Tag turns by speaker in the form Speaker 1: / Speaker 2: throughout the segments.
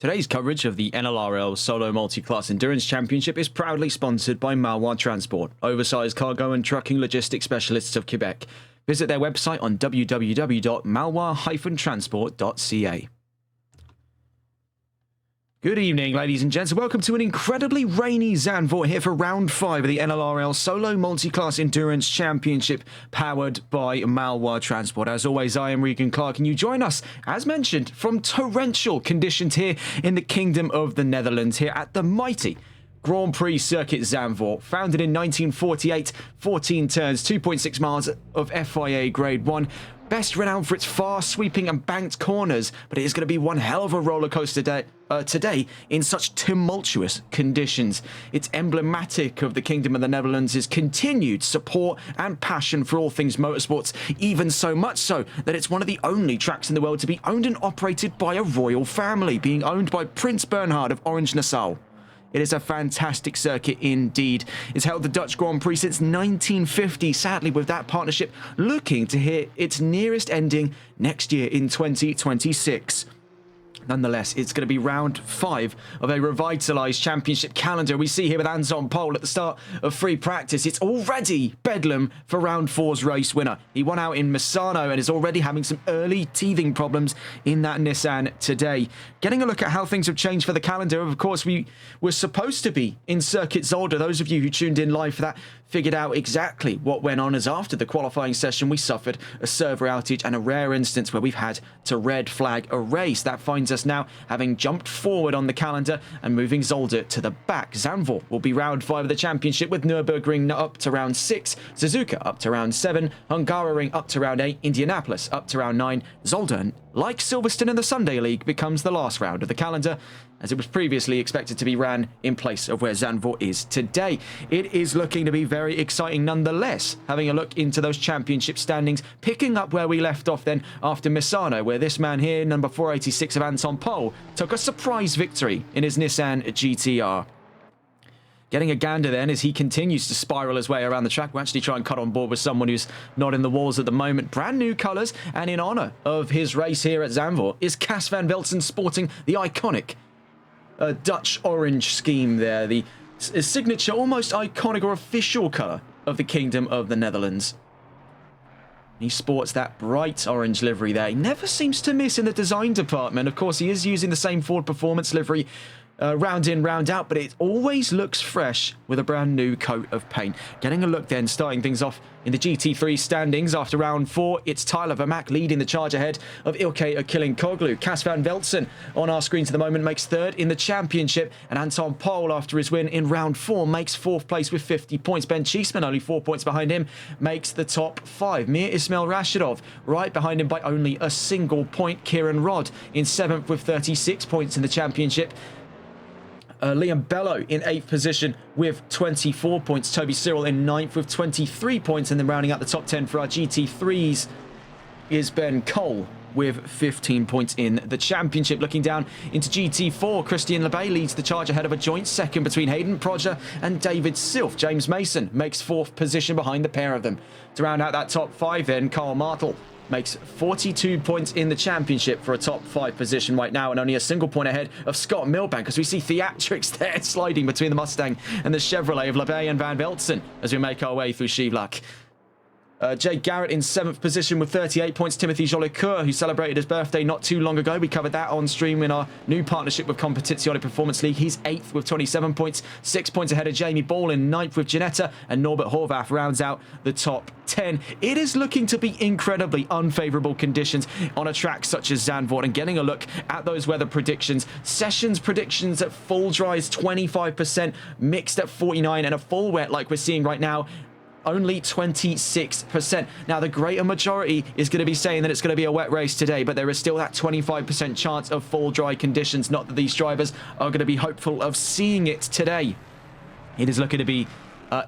Speaker 1: Today's coverage of the NLRL Solo Multiclass Endurance Championship is proudly sponsored by Malois Transport, oversized cargo and trucking logistics specialists of Quebec. Visit their website on www.malois-transport.ca. Good evening, ladies and gents, and welcome to an incredibly rainy Zandvoort here for round 5 of the NLRL Solo Multiclass Endurance Championship, powered by Malois Transport. As always, I am Regan Clark, and you join us, as mentioned, from torrential conditions here in the Kingdom of the Netherlands, here at the mighty Grand Prix Circuit Zandvoort. Founded in 1948, 14 turns, 2.6 miles of FIA Grade 1. Best renowned for its far-sweeping and banked corners, but it is going to be one hell of a roller coaster today in such tumultuous conditions. It's emblematic of the Kingdom of the Netherlands' continued support and passion for all things motorsports, even so much so that it's one of the only tracks in the world to be owned and operated by a royal family, being owned by Prince Bernhard of Orange-Nassau. It is a fantastic circuit indeed. It's held the Dutch Grand Prix since 1950, sadly with that partnership looking to hit its nearest ending next year in 2026. Nonetheless, it's going to be round 5 of a revitalised championship calendar. We see here with Anton Pol at the start of free practice. It's already bedlam for round 4's race winner. He won out in Misano and is already having some early teething problems in that Nissan today. Getting a look at how things have changed for the calendar. Of course, we were supposed to be in Circuit Zolder. Those of you who tuned in live for that figured out exactly what went on, as after the qualifying session we suffered a server outage and a rare instance where we've had to red flag a race. That finds us now having jumped forward on the calendar and moving Zolder to the back. Zandvoort will be round 5 of the championship, with Nürburgring up to round 6, Suzuka up to round 7, Hungaroring up to round 8, Indianapolis up to round 9. Zolder, like Silverstone in the Sunday League, becomes the last round of the calendar, as it was previously expected to be ran in place of where Zandvoort is today. It is looking to be very exciting nonetheless, having a look into those championship standings, picking up where we left off then after Misano, where this man here, number 486 of Anton Pol, took a surprise victory in his Nissan GTR. Getting a gander then as he continues to spiral his way around the track. We'll actually try and cut on board with someone who's not in the walls at the moment. Brand new colours, and in honour of his race here at Zandvoort is Cas van Velzen sporting the iconic Dutch orange scheme there. The signature, almost iconic or official colour of the Kingdom of the Netherlands. He sports that bright orange livery there. He never seems to miss in the design department. Of course, he is using the same Ford Performance livery round in, round out, but it always looks fresh with a brand new coat of paint. Getting a look then, starting things off in the GT3 standings after round 4, it's Tyler Vermaak leading the charge ahead of Ilkay Akilinkoglu. Cas van Velzen on our screens at the moment makes 3rd in the championship, and Anton Pol, after his win in round 4, makes 4th place with 50 points. Ben Cheeseman, only 4 points behind him, makes the top 5. Mir Ismail Rashidov right behind him by only a single point. Kieran Rodd in 7th with 36 points in the championship. Liam Bello in 8th position with 24 points. Toby Cyril in 9th with 23 points. And then rounding out the top 10 for our GT3s is Ben Cole with 15 points in the championship. Looking down into GT4, Christian Lebay leads the charge ahead of a joint second between Hayden Proger and David Silf. James Mason makes 4th position behind the pair of them. To round out that top 5 then, Carl Martel makes 42 points in the championship for a top 5 position right now, and only a single point ahead of Scott Milbank, as we see theatrics there sliding between the Mustang and the Chevrolet of Lebay and Van Velzen as we make our way through Schivlach. Jay Garrett in 7th position with 38 points. Timothy Jolicoeur, who celebrated his birthday not too long ago. We covered that on stream in our new partnership with Competizione Performance League. He's 8th with 27 points, 6 points ahead of Jamie Ball in 9th with Janetta, and Norbert Horvath rounds out the top 10. It is looking to be incredibly unfavourable conditions on a track such as Zandvoort, and getting a look at those weather predictions. Sessions predictions at full dry is 25%, mixed at 49%, and a full wet like we're seeing right now only 26%. Now, the greater majority is going to be saying that it's going to be a wet race today, but there is still that 25% chance of full dry conditions. Not that these drivers are going to be hopeful of seeing it today. It is looking to be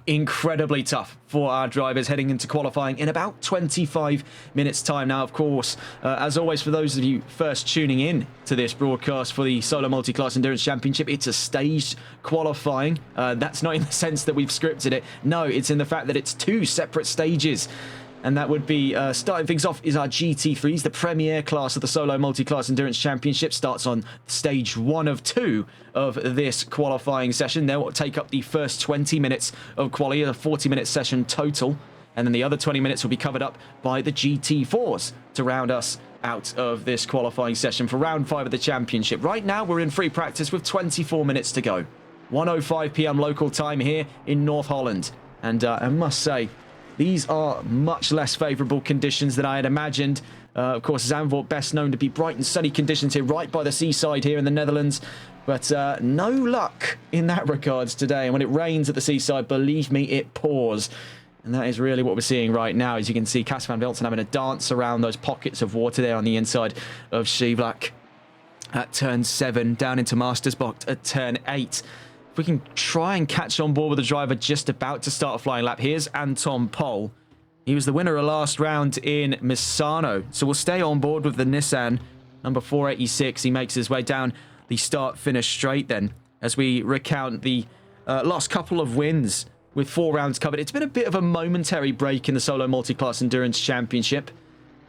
Speaker 1: incredibly tough for our drivers heading into qualifying in about 25 minutes time. Now, of course, as always, for those of you first tuning in to this broadcast for the Solo Multiclass Endurance Championship, it's a staged qualifying. That's not in the sense that we've scripted it. No, it's in the fact that it's 2 separate stages. And that would be starting things off is our GT3s, the premier class of the Solo Multiclass Endurance Championship. Starts on stage 1 of 2 of this qualifying session. They'll take up the first 20 minutes of quali, a 40-minute session total. And then the other 20 minutes will be covered up by the GT4s to round us out of this qualifying session for round 5 of the championship. Right now, we're in free practice with 24 minutes to go. 1:05 p.m. local time here in North Holland. And I must say, these are much less favourable conditions than I had imagined. Of course, Zandvoort best known to be bright and sunny conditions here, right by the seaside here in the Netherlands. But no luck in that regards today. And when it rains at the seaside, believe me, it pours. And that is really what we're seeing right now. As you can see, Cas van Velten having a dance around those pockets of water there on the inside of Shevlak at turn 7, down into Mastersbocht at turn 8. If we can try and catch on board with the driver just about to start a flying lap. Here's Anton Pol. He was the winner of last round in Misano. So we'll stay on board with the Nissan, number 486. He makes his way down the start-finish straight then, as we recount the last couple of wins with 4 rounds covered. It's been a bit of a momentary break in the Solo Multiclass Endurance Championship.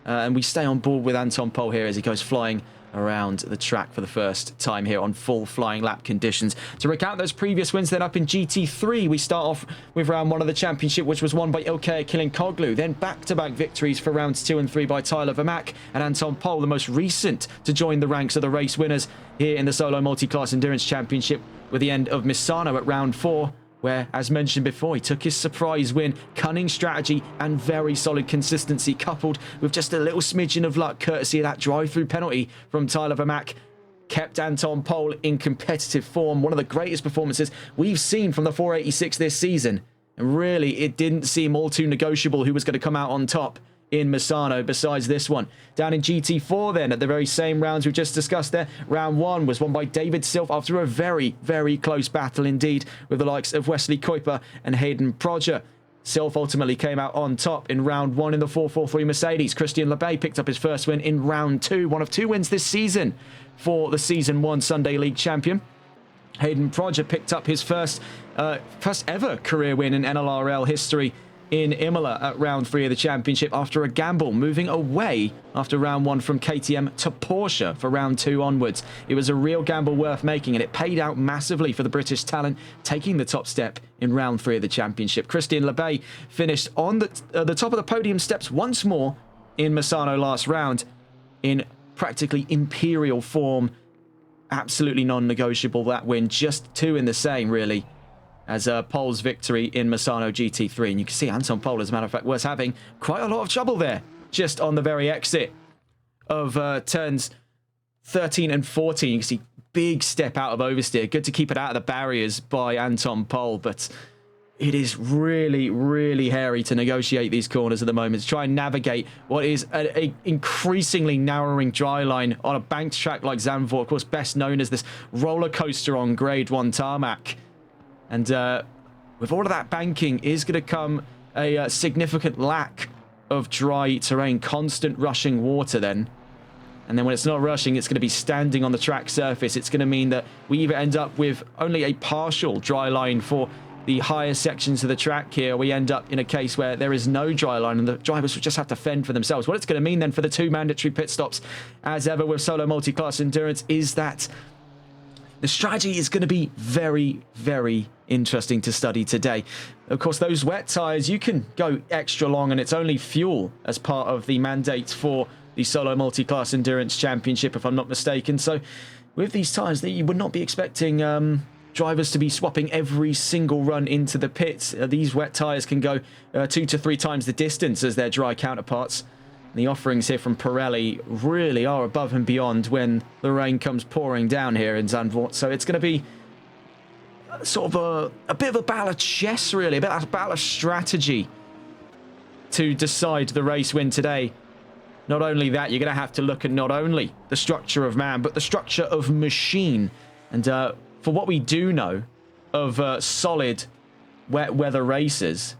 Speaker 1: And we stay on board with Anton Pol here as he goes flying around the track for the first time here on full flying lap conditions. To recount those previous wins then up in GT3, we start off with round 1 of the championship, which was won by Ilkay Kilinkoglu. Then back-to-back victories for rounds 2 and 3 by Tyler Vermaak and Anton Pol, the most recent to join the ranks of the race winners here in the Solo Multiclass Endurance Championship with the end of Misano at round 4. Where, as mentioned before, he took his surprise win, cunning strategy and very solid consistency coupled with just a little smidgen of luck courtesy of that drive-through penalty from Tyler Vermaak. Kept Anton Pol in competitive form, one of the greatest performances we've seen from the 486 this season. And really, it didn't seem all too negotiable who was going to come out on top in Misano besides this one. Down in GT4 then, at the very same rounds we just discussed there, round 1 was won by David Silf after a very, very close battle indeed with the likes of Wesley Kuiper and Hayden Prodger. Silf ultimately came out on top in round 1 in the 443 Mercedes. Christian Lebay picked up his first win in round 2, one of 2 wins this season for the Season 1 Sunday League champion. Hayden Prodger picked up his first ever career win in NLRL history in Imola at round 3 of the championship after a gamble, moving away after round 1 from KTM to Porsche for round 2 onwards. It was a real gamble worth making, and it paid out massively for the British talent, taking the top step in round 3 of the championship. Christian Lebay finished on the top of the podium steps once more in Misano last round in practically imperial form. Absolutely non-negotiable, that win. Just 2 in the same, really, as Pol's victory in Misano GT3. And you can see Anton Pol, as a matter of fact, was having quite a lot of trouble there, just on the very exit of turns 13 and 14. You can see big step out of oversteer. Good to keep it out of the barriers by Anton Pol, but it is really, really hairy to negotiate these corners at the moment, to try and navigate what is an increasingly narrowing dry line on a banked track like Zandvoort, of course, best known as this roller coaster on Grade 1 tarmac. And with all of that banking is going to come a significant lack of dry terrain, constant rushing water then. And then when it's not rushing, it's going to be standing on the track surface. It's going to mean that we either end up with only a partial dry line for the higher sections of the track here. We end up in a case where there is no dry line and the drivers will just have to fend for themselves. What it's going to mean then for the 2 mandatory pit stops, as ever with Solo Multiclass Endurance, is that the strategy is going to be very, very interesting to study today. Of course, those wet tyres, you can go extra long and it's only fuel as part of the mandate for the Solo Multiclass Endurance Championship, if I'm not mistaken. So with these tyres, you would not be expecting drivers to be swapping every single run into the pits. These wet tyres can go 2 to 3 times the distance as their dry counterparts. The offerings here from Pirelli really are above and beyond when the rain comes pouring down here in Zandvoort. So it's going to be sort of a bit of a battle of chess, really, a bit of a battle of strategy to decide the race win today. Not only that, you're going to have to look at not only the structure of man, but the structure of machine. And for what we do know of solid wet weather races,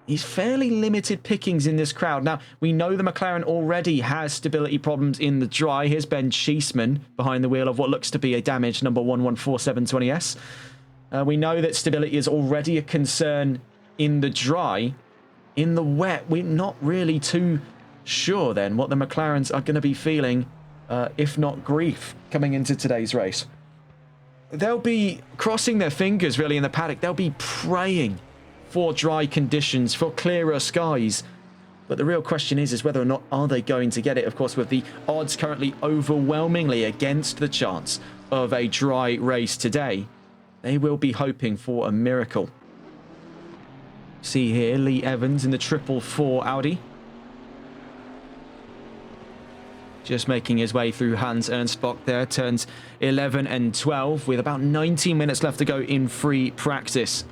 Speaker 1: he's fairly limited pickings in this crowd. Now, we know the McLaren already has stability problems in the dry. Here's Ben Cheeseman behind the wheel of what looks to be a damaged number 114720S. We know that stability is already a concern in the dry in the wet, we're not really too sure then what the McLarens are going to be feeling, if not grief, coming into today's race. They'll be crossing their fingers really in the paddock. They'll be praying for dry conditions, for clearer skies. But the real question is whether or not are they going to get it. Of course, with the odds currently overwhelmingly against the chance of a dry race today, they will be hoping for a miracle. See here, Lee Evans in the 444 Audi. Just making his way through Hans Ernst Bock there. Turns 11 and 12 with about 19 minutes left to go in free practice.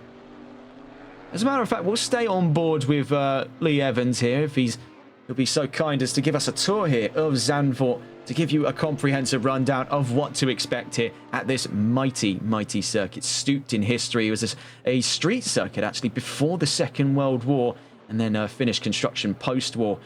Speaker 1: As a matter of fact, we'll stay on board with Lee Evans here if he'll be so kind as to give us a tour here of Zandvoort to give you a comprehensive rundown of what to expect here at this mighty, mighty circuit. Stooped in history. It was a street circuit actually before the Second World War and then finished construction post-war.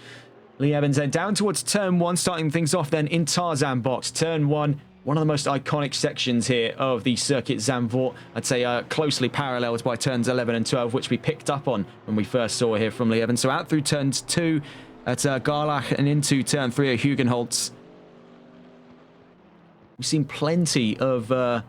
Speaker 1: Lee Evans then down towards turn 1, starting things off then in Tarzan box. Turn 1, one of the most iconic sections here of the circuit Zandvoort. I'd say closely paralleled by turns 11 and 12, which we picked up on when we first saw here from Lee Evans. So out through turns 2 at Garlach and into turn 3 at Hugenholtz. We've seen plenty of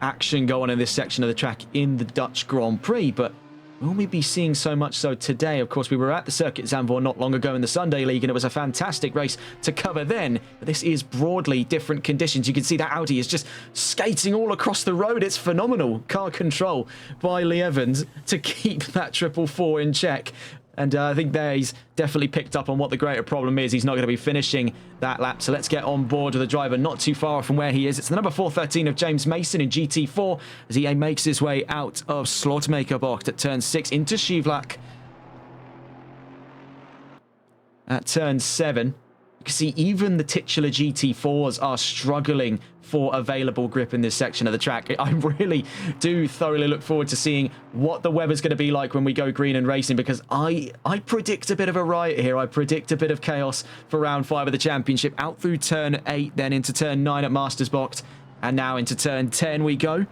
Speaker 1: action go on in this section of the track in the Dutch Grand Prix, but will we be seeing so much so today? Of course, we were at the circuit Zandvoort not long ago in the Sunday League, and it was a fantastic race to cover then. But this is broadly different conditions. You can see that Audi is just skating all across the road. It's phenomenal car control by Lee Evans to keep that 444 in check. And I think there he's definitely picked up on what the greater problem is. He's not going to be finishing that lap. So let's get on board with the driver not too far from where he is. It's the number 413 of James Mason in GT4 as he makes his way out of Slotmaker Bocht at turn 6 into Schivlach. At turn 7, you can see even the titular GT4s are struggling for available grip in this section of the track. I really do thoroughly look forward to seeing what the weather's going to be like when we go green and racing, because I predict a bit of a riot here. I predict a bit of chaos for round 5 of the championship. Out through turn 8, then into turn 9 at Mastersbocht, and now into turn 10 we go.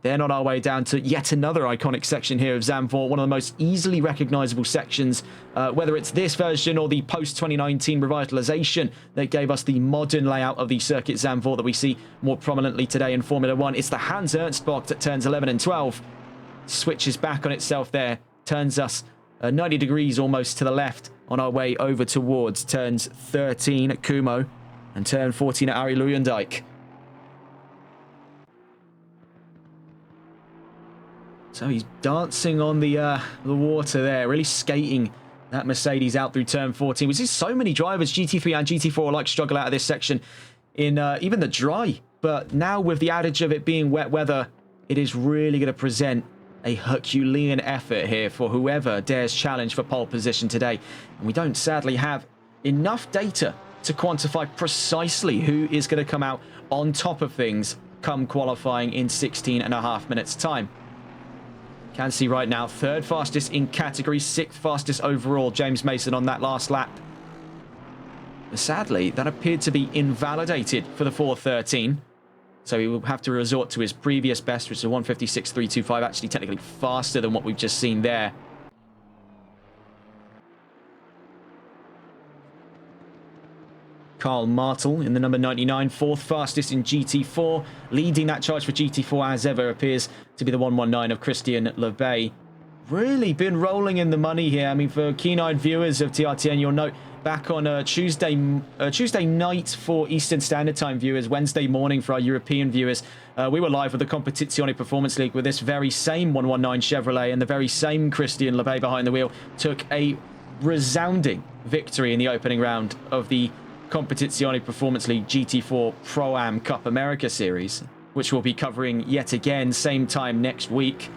Speaker 1: Then on our way down to yet another iconic section here of Zandvoort, one of the most easily recognizable sections, whether it's this version or the post-2019 revitalization that gave us the modern layout of the circuit Zandvoort that we see more prominently today in Formula 1. It's the Hans Ernst Bocht at turns 11 and 12. Switches back on itself there, turns us 90 degrees almost to the left on our way over towards turns 13 at Kumo and turn 14 at Arie Luijendijk. So he's dancing on the water there, really skating that Mercedes out through turn 14. We see so many drivers, GT3 and GT4, like struggle out of this section in even the dry. But now with the adage of it being wet weather, it is really going to present a Herculean effort here for whoever dares challenge for pole position today. And we don't sadly have enough data to quantify precisely who is going to come out on top of things come qualifying in 16.5 minutes time. Can see right now, 3rd fastest in category, 6th fastest overall, James Mason on that last lap. But sadly, that appeared to be invalidated for the 413. So he will have to resort to his previous best, which is a 156.325, actually technically faster than what we've just seen there. Karl Martel in the number 99, 4th fastest in GT4, leading that charge for GT4 as ever appears to be the 119 of Christian Lebay. Really been rolling in the money here. I mean, for keen-eyed viewers of TRTN, you'll note back on Tuesday night for Eastern Standard Time viewers, Wednesday morning for our European viewers, we were live with the Competizione Performance League with this very same 119 Chevrolet, and the very same Christian Lebay behind the wheel took a resounding victory in the opening round of the Competizione Performance League GT4 Pro-Am Cup America Series, which we'll be covering yet again same time next week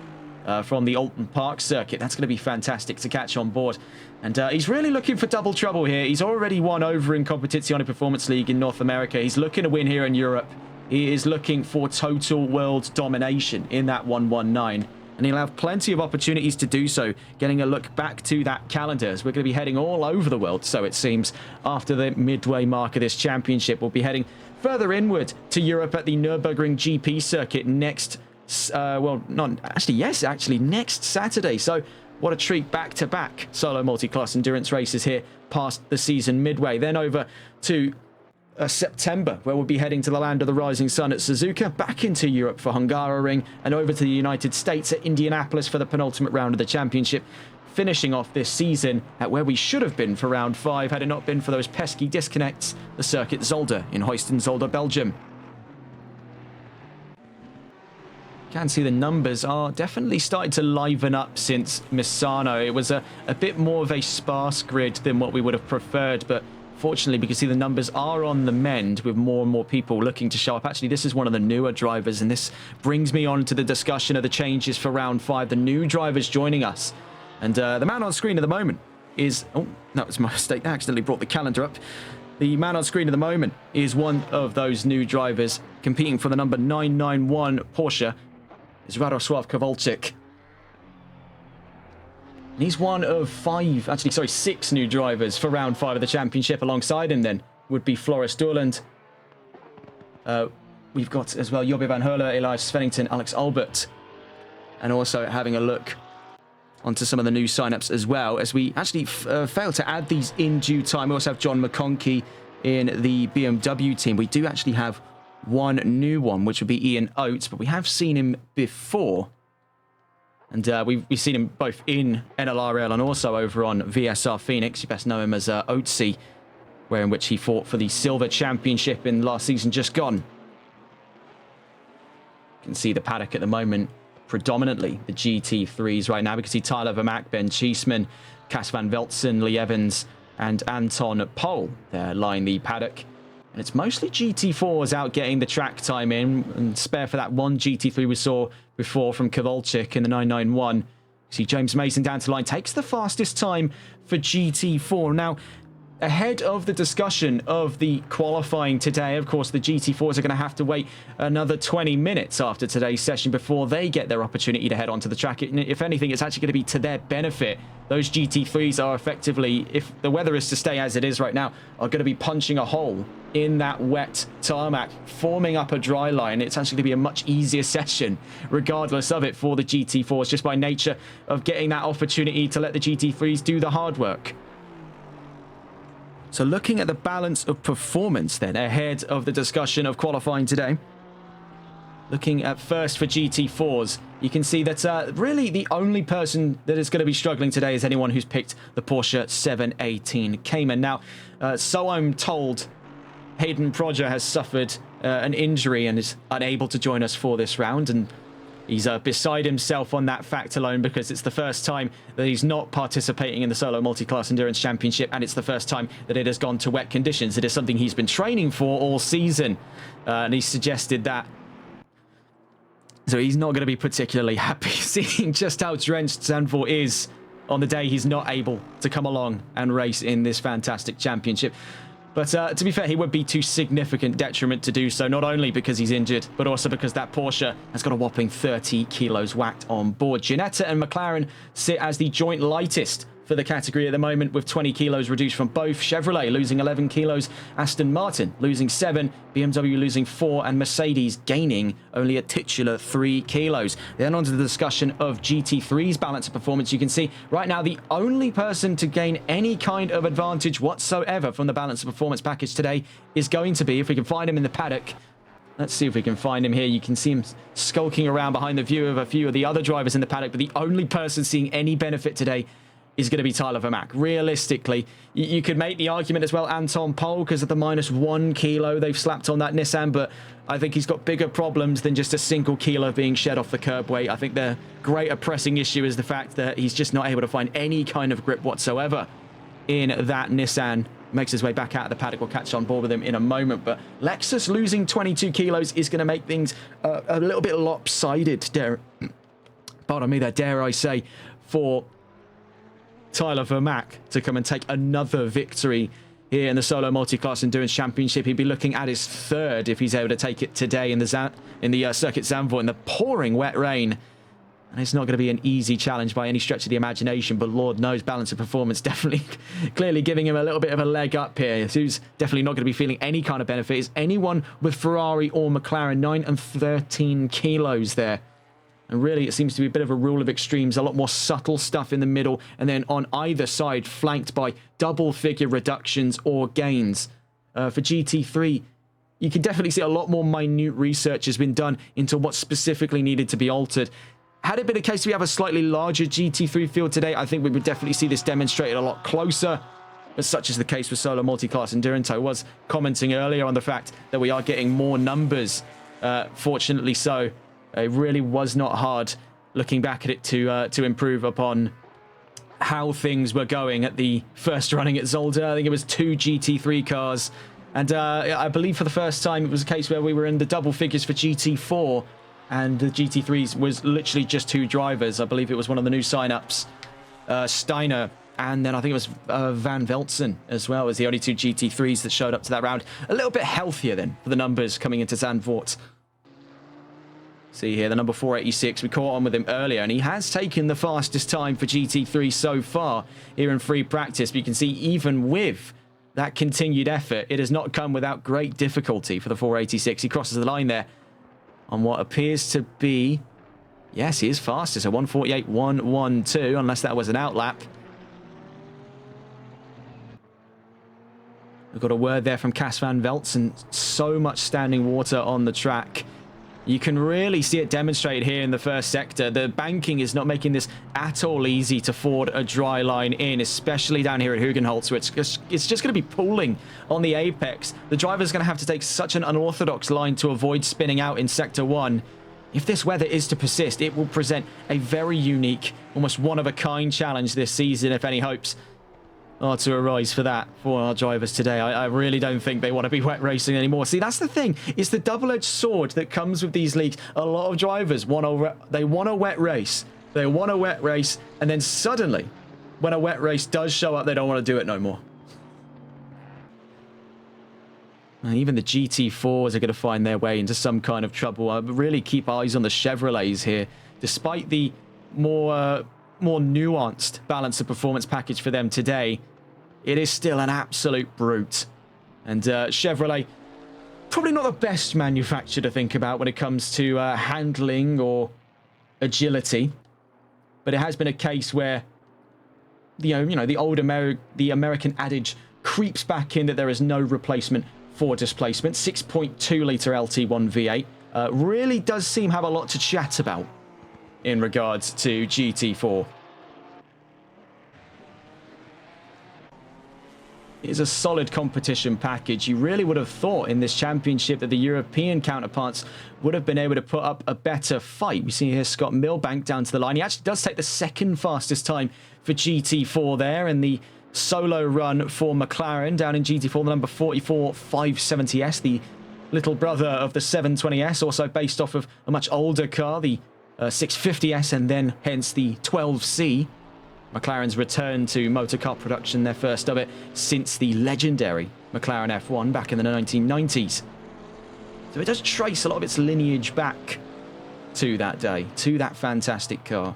Speaker 1: from the Alton Park circuit. That's going to be fantastic to catch on board. And he's really looking for double trouble here. He's already won over in Competizione Performance League in North America. He's looking to win here in Europe. He is looking for total world domination in that 119. And he'll have plenty of opportunities to do so, getting a look back to that calendar, as we're going to be heading all over the world, so it seems, after the midway mark of this championship. We'll be heading further inward to Europe at the Nürburgring GP circuit next well, not actually, yes, actually, next Saturday. So what a treat, back-to-back solo multi-class endurance races here past the season midway. Then over to September, where we'll be heading to the land of the rising sun at Suzuka, back into Europe for Hungaroring, and over to the United States at Indianapolis for the penultimate round of the championship, finishing off this season at where we should have been for round 5 had it not been for those pesky disconnects, the Circuit Zolder in Heusden-Zolder, Belgium. Can see the numbers are definitely starting to liven up since Misano. It was a bit more of a sparse grid than what we would have preferred, but fortunately, we can see the numbers are on the mend with more and more people looking to show up. Actually, this is one of the newer drivers, and this brings me on to the discussion of the changes for round 5. The new drivers joining us. And the man on screen at the moment is... Oh, that was my mistake. I accidentally brought the calendar up. The man on screen at the moment is one of those new drivers competing for the number 991 Porsche. Is Radosław Kowalczyk. And he's one of 6 new drivers for round 5 of the championship. Alongside him then would be Floris Dorland. We've got as well Jobbe van Heuler, Elias Svennington, Alex Albert. And also having a look onto some of the new signups as well, as we actually failed to add these in due time. We also have John McConkey in the BMW team. We do actually have one new one, which would be Ian Oates, but we have seen him before. And we've seen him both in NLRL and also over on VSR Phoenix. You best know him as Oatesy, where in which he fought for the Silver Championship in last season just gone. You can see the paddock at the moment, predominantly the GT3s right now. We can see Tyler Vermaak, Ben Cheeseman, Cas van Veltzen, Lee Evans, and Anton Pol there line the paddock. And it's mostly GT4s out getting the track time in, and spare for that one GT3 we saw before from Kowalczyk in the 991. You see James Mason down to line, takes the fastest time for GT4. Now, ahead of the discussion of the qualifying today, of course, the GT4s are going to have to wait another 20 minutes after today's session before they get their opportunity to head onto the track. If anything, it's actually going to be to their benefit. Those GT3s are effectively, if the weather is to stay as it is right now, are going to be punching a hole in that wet tarmac, forming up a dry line. It's actually going to be a much easier session, regardless of it, for the GT4s, just by nature of getting that opportunity to let the GT3s do the hard work. So looking at the balance of performance then, ahead of the discussion of qualifying today, looking at first for GT4s, you can see that really the only person that is going to be struggling today is anyone who's picked the Porsche 718 Cayman. Now, so I'm told, Hayden Prodger has suffered an injury and is unable to join us for this round, and he's beside himself on that fact alone, because it's the first time that he's not participating in the Solo Multiclass Endurance Championship, and it's the first time that it has gone to wet conditions. It is something he's been training for all season, and he suggested that. So he's not going to be particularly happy seeing just how drenched Zandvoort is on the day he's not able to come along and race in this fantastic championship. But to be fair, he would be to significant detriment to do so, not only because he's injured, but also because that Porsche has got a whopping 30 kilos whacked on board. Ginetta and McLaren sit as the joint lightest for the category at the moment, with 20 kilos reduced from both. Chevrolet losing 11 kilos, Aston Martin losing 7, BMW losing 4, and Mercedes gaining only a titular 3 kilos. Then on to the discussion of GT3's balance of performance. You can see right now the only person to gain any kind of advantage whatsoever from the balance of performance package today is going to be, if we can find him in the paddock, let's see if we can find him here. You can see him skulking around behind the view of a few of the other drivers in the paddock, but the only person seeing any benefit today is going to be Tyler Vermaak. Realistically, you could make the argument as well, Anton Pol, because of the -1 kilo they've slapped on that Nissan, but I think he's got bigger problems than just a single kilo being shed off the curb weight. I think the greater pressing issue is the fact that he's just not able to find any kind of grip whatsoever in that Nissan. Makes his way back out of the paddock. We'll catch on board with him in a moment, but Lexus losing 22 kilos is going to make things a little bit lopsided, pardon me there, dare I say, for Tyler Vermaak to come and take another victory here in the Solo Multiclass Endurance Championship. He'd be looking at his 3rd if he's able to take it today in the Circuit Zandvoort in the pouring wet rain. And it's not going to be an easy challenge by any stretch of the imagination, but Lord knows balance of performance definitely clearly giving him a little bit of a leg up here. Who's definitely not going to be feeling any kind of benefit is anyone with Ferrari or McLaren. 9 and 13 kilos there And really, it seems to be a bit of a rule of extremes, a lot more subtle stuff in the middle, and then on either side, flanked by double-figure reductions or gains. For GT3, you can definitely see a lot more minute research has been done into what specifically needed to be altered. Had it been a case we have a slightly larger GT3 field today, I think we would definitely see this demonstrated a lot closer. But such is the case with Solo Multiclass Endurance. I was commenting earlier on the fact that we are getting more numbers. Fortunately so. It really was not hard looking back at it to improve upon how things were going at the first running at Zolder. I think it was 2 GT3 cars. And I believe for the first time it was a case where we were in the double figures for GT4. And the GT3s was literally just 2 drivers. I believe it was one of the new sign-ups. Steiner, and then I think it was Van Veltzen as well as the only 2 GT3s that showed up to that round. A little bit healthier then for the numbers coming into Zandvoort. See here, the number 486, we caught on with him earlier, and he has taken the fastest time for GT3 so far here in free practice. But you can see even with that continued effort, it has not come without great difficulty for the 486. He crosses the line there on what appears to be, yes, he is fastest, so 148.112, unless that was an outlap. We've got a word there from Cas Van Veltzen. So much standing water on the track. You can really see it demonstrated here in the first sector. The banking is not making this at all easy to ford a dry line in, especially down here at Hugenholtz, where it's just going to be pooling on the apex. The driver's going to have to take such an unorthodox line to avoid spinning out in Sector 1. If this weather is to persist, it will present a very unique, almost one-of-a-kind challenge this season, if any hopes are to arise for that for our drivers today. I really don't think they want to be wet racing anymore. See, that's the thing. It's the double-edged sword that comes with these leagues. A lot of drivers want a wet race. They want a wet race, and then suddenly, when a wet race does show up, they don't want to do it no more. And even the GT4s are going to find their way into some kind of trouble. I really keep eyes on the Chevrolets here. Despite the more nuanced balance of performance package for them today, it is still an absolute brute. And Chevrolet, probably not the best manufacturer to think about when it comes to handling or agility, but it has been a case where the American adage creeps back in that there is no replacement for displacement. 6.2 litre LT1 V8 really does seem to have a lot to chat about in regards to GT4. It is a solid competition package. You really would have thought in this championship that the European counterparts would have been able to put up a better fight. We see here Scott Milbank down to the line. He actually does take the second fastest time for GT4 there, and the solo run for McLaren down in GT4, the number 44 570S, the little brother of the 720S, also based off of a much older car, the 650S, and then hence the 12C. McLaren's return to motorcar production, their first of it since the legendary McLaren F1 back in the 1990s. So it does trace a lot of its lineage back to that day, to that fantastic car.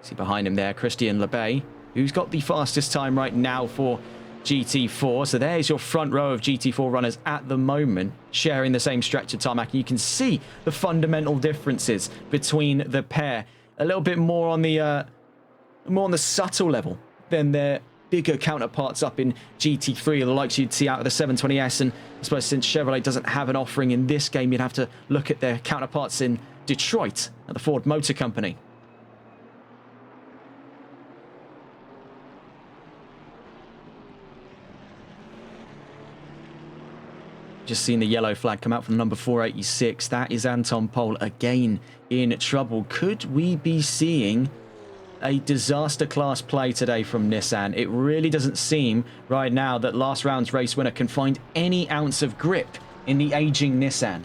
Speaker 1: See behind him there, Christian Lebay, who's got the fastest time right now for GT4. So there's your front row of GT4 runners at the moment, sharing the same stretch of tarmac. And you can see the fundamental differences between the pair. A little bit more on the subtle level than their bigger counterparts up in GT3, the likes you'd see out of the 720S. And I suppose since Chevrolet doesn't have an offering in this game, you'd have to look at their counterparts in Detroit at the Ford Motor Company. Just seen the yellow flag come out from the number 486. That is Anton Pohl again in trouble. Could we be seeing a disaster class play today from Nissan? It really doesn't seem right now that last round's race winner can find any ounce of grip in the aging Nissan.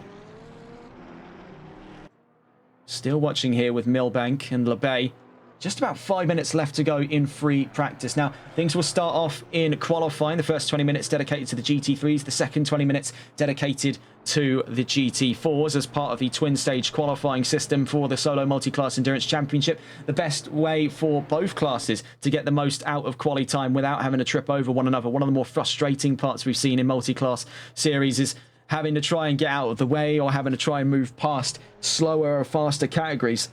Speaker 1: Still watching here with Milbank and Lebay. Just about 5 minutes left to go in free practice. Now, things will start off in qualifying. The first 20 minutes dedicated to the GT3s. The second 20 minutes dedicated to the GT4s as part of the twin-stage qualifying system for the Solo Multiclass Endurance Championship. The best way for both classes to get the most out of quali time without having to trip over one another. One of the more frustrating parts we've seen in multi-class series is having to try and get out of the way or having to try and move past slower or faster categories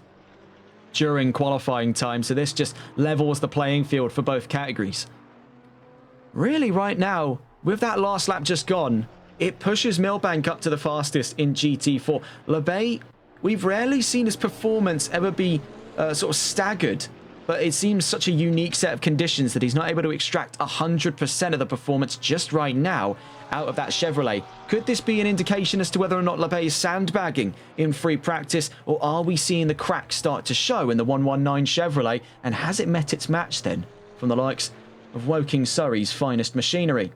Speaker 1: during qualifying time. So this just levels the playing field for both categories. Really, right now, with that last lap just gone, it pushes Milbank up to the fastest in GT4. LeBay, we've rarely seen his performance ever be sort of staggered, but it seems such a unique set of conditions that he's not able to extract 100% of the performance just right now out of that Chevrolet. Could this be an indication as to whether or not LeBay is sandbagging in free practice, or are we seeing the cracks start to show in the 119 Chevrolet, and has it met its match then from the likes of Woking Surrey's finest machinery?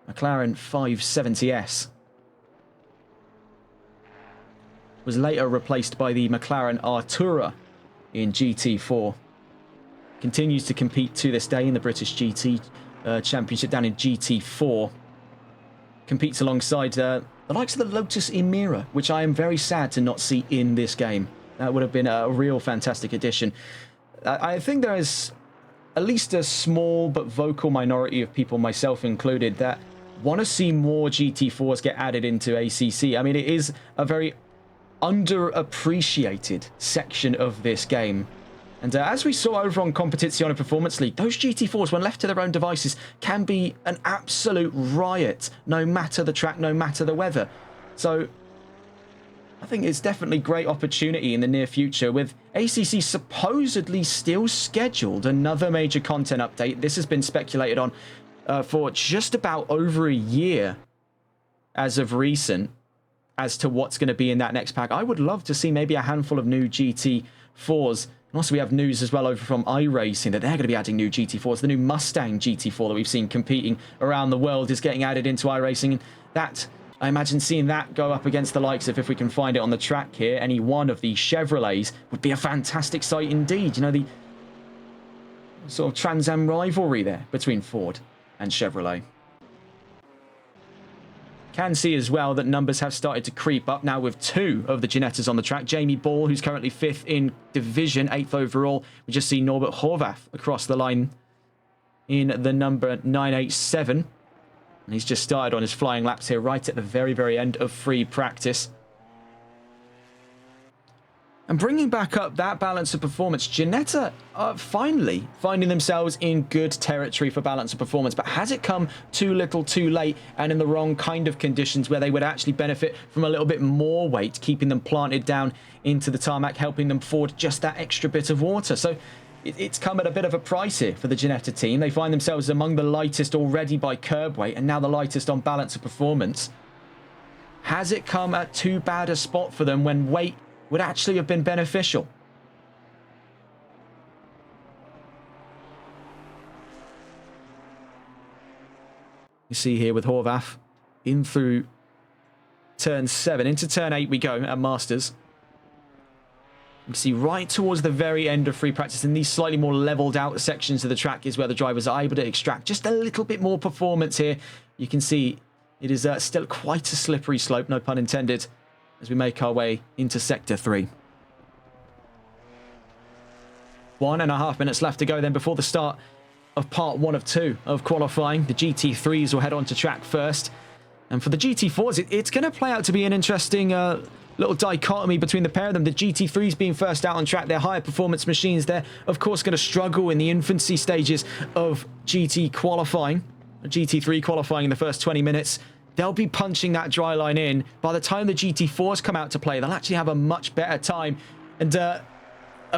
Speaker 1: McLaren 570S was later replaced by the McLaren Artura in GT4. Continues to compete to this day in the British GT Championship down in GT4. Competes alongside the likes of the Lotus Emira, which I am very sad to not see in this game. That would have been a real fantastic addition. I think there is at least a small but vocal minority of people, myself included, that want to see more GT4s get added into ACC. I mean, it is a very underappreciated section of this game. And as we saw over on Competizione Performance League, those GT4s, when left to their own devices, can be an absolute riot, no matter the track, no matter the weather. So I think it's definitely a great opportunity in the near future, with ACC supposedly still scheduled another major content update. This has been speculated on for just about over a year as of recent, as to what's going to be in that next pack. I would love to see maybe a handful of new GT4s. And also we have news as well over from iRacing that they're going to be adding new GT4s. The new Mustang GT4 that we've seen competing around the world is getting added into iRacing. And that, I imagine seeing that go up against the likes of, if we can find it on the track here, any one of the Chevrolets would be a fantastic sight indeed. You know, the sort of Trans Am rivalry there between Ford and Chevrolet. Can see as well that numbers have started to creep up now with two of the Ginettas on the track. Jamie Ball, who's currently 5th in division, 8th overall. We just see Norbert Horvath across the line in the number 987. And he's just started on his flying laps here right at the very, very end of free practice. And bringing back up that balance of performance, Ginetta are finally finding themselves in good territory for balance of performance. But has it come too little too late and in the wrong kind of conditions where they would actually benefit from a little bit more weight, keeping them planted down into the tarmac, helping them forward just that extra bit of water? So it's come at a bit of a price here for the Ginetta team. They find themselves among the lightest already by curb weight and now the lightest on balance of performance. Has it come at too bad a spot for them when weight would actually have been beneficial? You see here with Horvath in through turn 7. Into turn 8 we go at Masters. You can see right towards the very end of free practice, in these slightly more leveled out sections of the track, is where the drivers are able to extract just a little bit more performance here. You can see it is still quite a slippery slope, no pun intended, as we make our way into Sector 3. 1.5 minutes left to go then before the start of part 1 of 2 of qualifying. The GT3s will head on to track first. And for the GT4s, it's going to play out to be an interesting little dichotomy between the pair of them. The GT3s being first out on track, they're higher performance machines. They're, of course, going to struggle in the infancy stages of GT qualifying. GT3 qualifying in the first 20 minutes. They'll be punching that dry line in. By the time the GT4s come out to play, they'll actually have a much better time. And a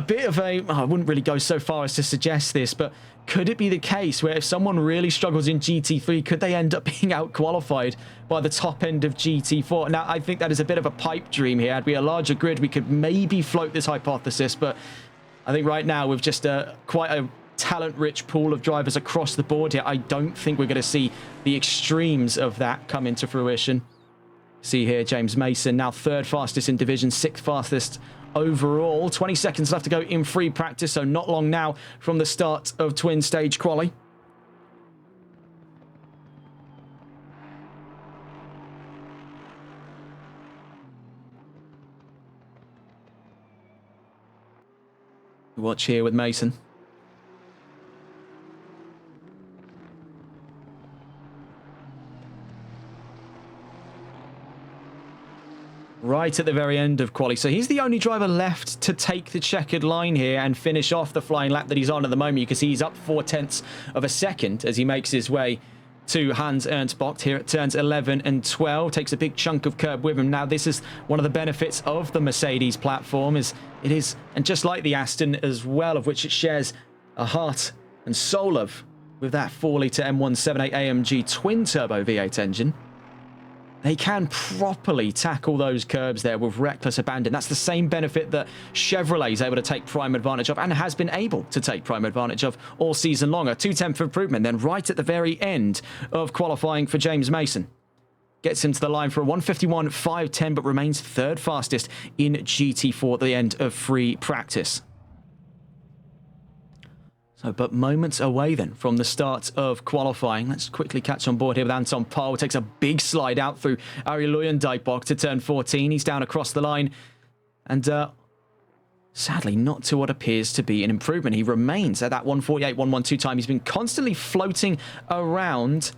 Speaker 1: bit of a... I wouldn't really go so far as to suggest this, but could it be the case where if someone really struggles in GT3, could they end up being out-qualified by the top end of GT4? Now, I think that is a bit of a pipe dream here. Had we a larger grid, we could maybe float this hypothesis, but I think right now, with just quite a talent-rich pool of drivers across the board here, I don't think we're going to see the extremes of that come into fruition. See here, James Mason, now 3rd fastest in division, 6th fastest overall. 20 seconds left to go in free practice, so not long now from the start of twin stage quali. Watch here with Mason. right at the very end of quali. So he's the only driver left to take the checkered line here and finish off the flying lap that he's on at the moment. You can see he's up 0.4 of a second as he makes his way to Hans Ernst Bocht here at turns 11 and 12. Takes a big chunk of curb with him. Now, this is one of the benefits of the Mercedes platform, is it is, and just like the Aston as well, of which it shares a heart and soul of with that 4-litre M178 AMG twin-turbo V8 engine, they can properly tackle those curbs there with reckless abandon. That's the same benefit that Chevrolet is able to take prime advantage of and has been able to take prime advantage of all season long. A 2/10 improvement then right at the very end of qualifying for James Mason. Gets into the line for a 1:51.510, but remains third fastest in GT4 at the end of free practice. But moments away then from the start of qualifying. Let's quickly catch on board here with Anton Paul. Takes a big slide out through Arie Luyendyk to turn 14. He's down across the line. And sadly, not to what appears to be an improvement. He remains at that 1:48.112 time. He's been constantly floating around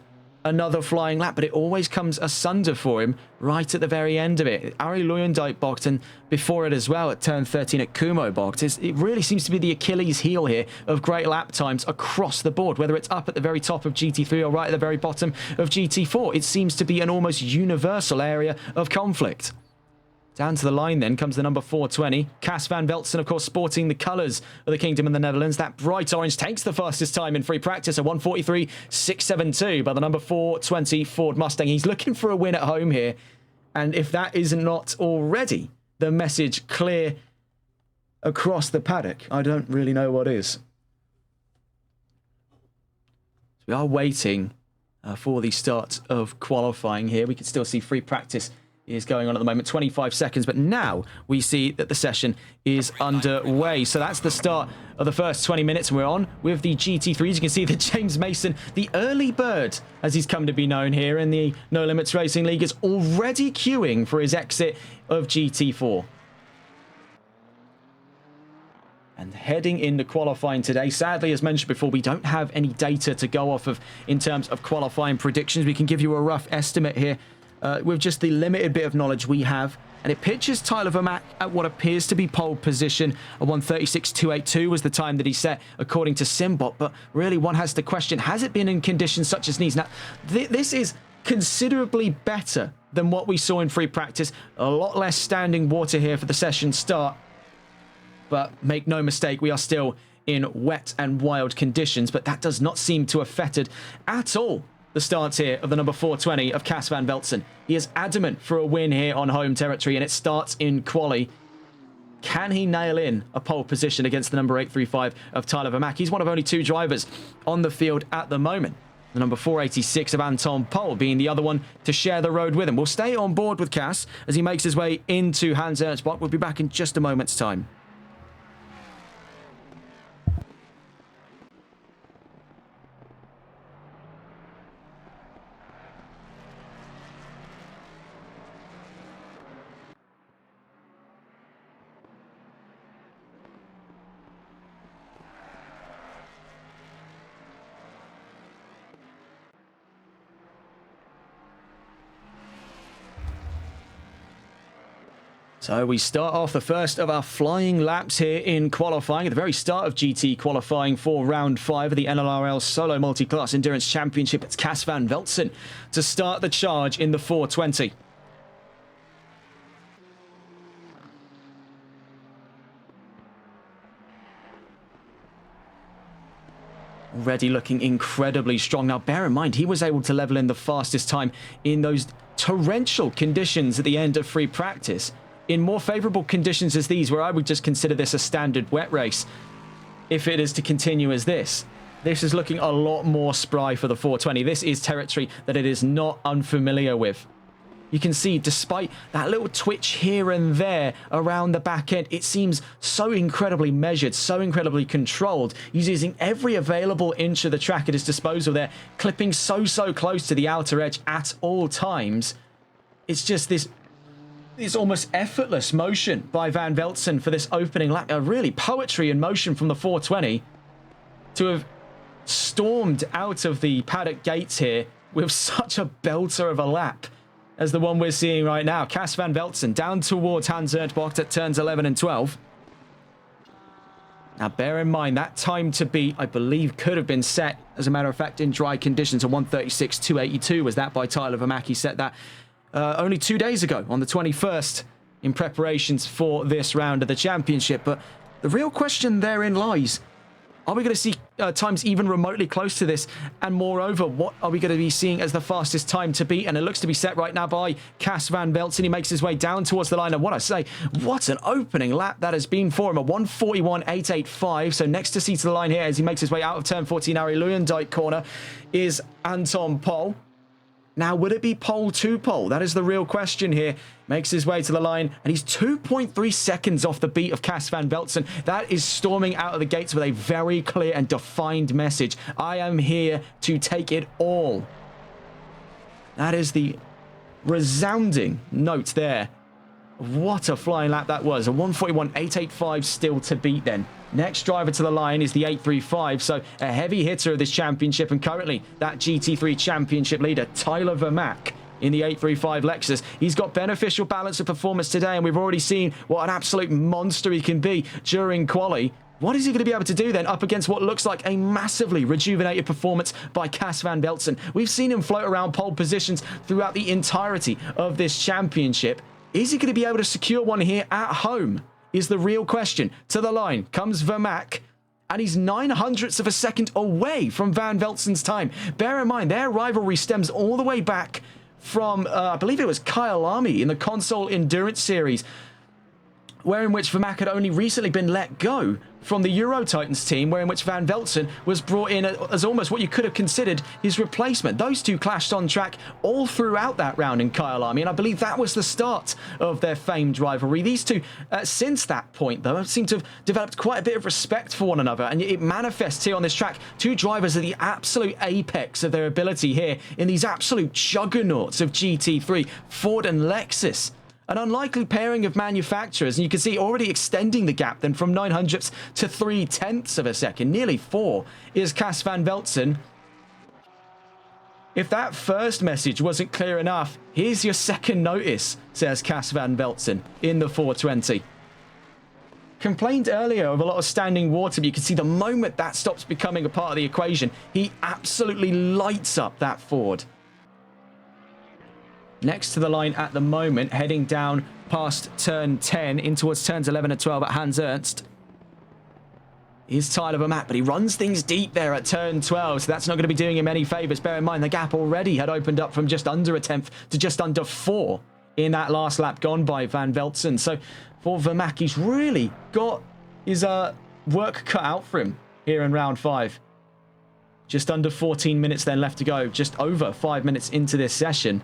Speaker 1: another flying lap, but it always comes asunder for him right at the very end of it. Arie Luyendyk Bocht, and before it as well at turn 13 at Kumo Bocht. It really seems to be the Achilles heel here of great lap times across the board, whether it's up at the very top of GT3 or right at the very bottom of GT4. It seems to be an almost universal area of conflict. Down to the line then comes the number 420. Cas van Velzen, of course, sporting the colours of the Kingdom of the Netherlands. That bright orange takes the fastest time in free practice, a 1:43.672 by the number 420 Ford Mustang. He's looking for a win at home here. And if that is not already the message clear across the paddock, I don't really know what is. So we are waiting for the start of qualifying here. We can still see free practice is going on at the moment, 25 seconds, but now we see that the session is underway. So that's the start of the first 20 minutes, and we're on with the GT3s. You can see that James Mason, the early bird, as he's come to be known here in the No Limits Racing League, is already queuing for his exit of GT4. And heading into qualifying today, sadly, as mentioned before, we don't have any data to go off of in terms of qualifying predictions. We can give you a rough estimate here with just the limited bit of knowledge we have. And it pitches Tyler Vermaak at what appears to be pole position. A 1:36.282 was the time that he set, according to Simbot. But really, one has to question, has it been in conditions such as these? Now, this is considerably better than what we saw in free practice. A lot less standing water here for the session start. But make no mistake, we are still in wet and wild conditions. But that does not seem to have fettered at all the stance here of the number 420 of Cas van Velzen. He is adamant for a win here on home territory, and it starts in quali. Can he nail in a pole position against the number 835 of Tyler Vermaak? He's one of only two drivers on the field at the moment. The number 486 of Anton Pol being the other one to share the road with him. We'll stay on board with Cas as he makes his way into Hans Ernst Bocht. We'll be back in just a moment's time. So we start off the first of our flying laps here in qualifying at the very start of GT qualifying for round 5 of the NLRL Solo Multiclass Endurance Championship. It's Cas van Velzen to start the charge in the 420. Already looking incredibly strong. Now, bear in mind, he was able to level in the fastest time in those torrential conditions at the end of free practice. In more favourable conditions as these, where I would just consider this a standard wet race, if it is to continue as this is looking a lot more spry for the 420. This is territory that it is not unfamiliar with. You can see, despite that little twitch here and there around the back end, it seems so incredibly measured, so incredibly controlled. He's using every available inch of the track at his disposal there, clipping so close to the outer edge at all times. It's just this almost effortless motion by Van Velzen for this opening lap. Really poetry in motion from the 420 to have stormed out of the paddock gates here with such a belter of a lap. as the one we're seeing right now. Cas van Velzen down towards Hans Ernst at turns 11 and 12. Now, bear in mind, that time to beat, I believe, could have been set, as a matter of fact, in dry conditions. A 1:36.282 was that by Tyler Vermaak. He set that only 2 days ago, on the 21st, in preparations for this round of the championship. But the real question therein lies, are we going to see times even remotely close to this? And moreover, what are we going to be seeing as the fastest time to beat? And it looks to be set right now by Cas van Velzen. He makes his way down towards the line. And what I say, what an opening lap that has been for him. A 1:41.885. So next to see to the line here as he makes his way out of turn 14, Arie Luijendijk corner, is Anton Pol. Now, would it be pole to pole? That is the real question here. Makes his way to the line, and he's 2.3 seconds off the beat of Cas van Velzen. That is storming out of the gates with a very clear and defined message. I am here to take it all. That is the resounding note there. What a flying lap that was. A 1:41.885 still to beat then. Next driver to the line is the 835, so a heavy hitter of this championship, and currently that GT3 championship leader, Tyler Vermaak, in the 835 Lexus. He's got beneficial balance of performance today, and we've already seen what an absolute monster he can be during quali. What is he going to be able to do then up against what looks like a massively rejuvenated performance by Cas van Velzen? We've seen him float around pole positions throughout the entirety of this championship. Is he going to be able to secure one here at home? Is the real question. To the line comes Vermaak, and he's 0.09 of a second away from Van Velzen's time. Bear in mind, their rivalry stems all the way back from, I believe it was Kyalami in the Console Endurance Series, where in which Vermaak had only recently been let go from the Euro Titans team, where in which Van Velzen was brought in as almost what you could have considered his replacement. Those two clashed on track all throughout that round in Kyalami, and I believe that was the start of their famed rivalry. These two, since that point, though, seem to have developed quite a bit of respect for one another, and it manifests here on this track. Two drivers are the absolute apex of their ability here in these absolute juggernauts of GT3, Ford and Lexus. An unlikely pairing of manufacturers, and you can see already extending the gap then from 0.09 to 0.3 of a second, nearly 4, is Cas van Velzen. If that first message wasn't clear enough, here's your second notice, says Cas van Velzen in the 420. Complained earlier of a lot of standing water, but you can see the moment that stops becoming a part of the equation, he absolutely lights up that Ford. Next to the line at the moment, heading down past turn 10 in towards turns 11 and 12 at Hans Ernst, is Tyler Vermaak, but he runs things deep there at turn 12, so that's not going to be doing him any favours. Bear in mind, the gap already had opened up from just under a tenth to just under 4 in that last lap gone by Van Velzen. So for Vermaak, he's really got his work cut out for him here in round 5. Just under 14 minutes then left to go, just over 5 minutes into this session.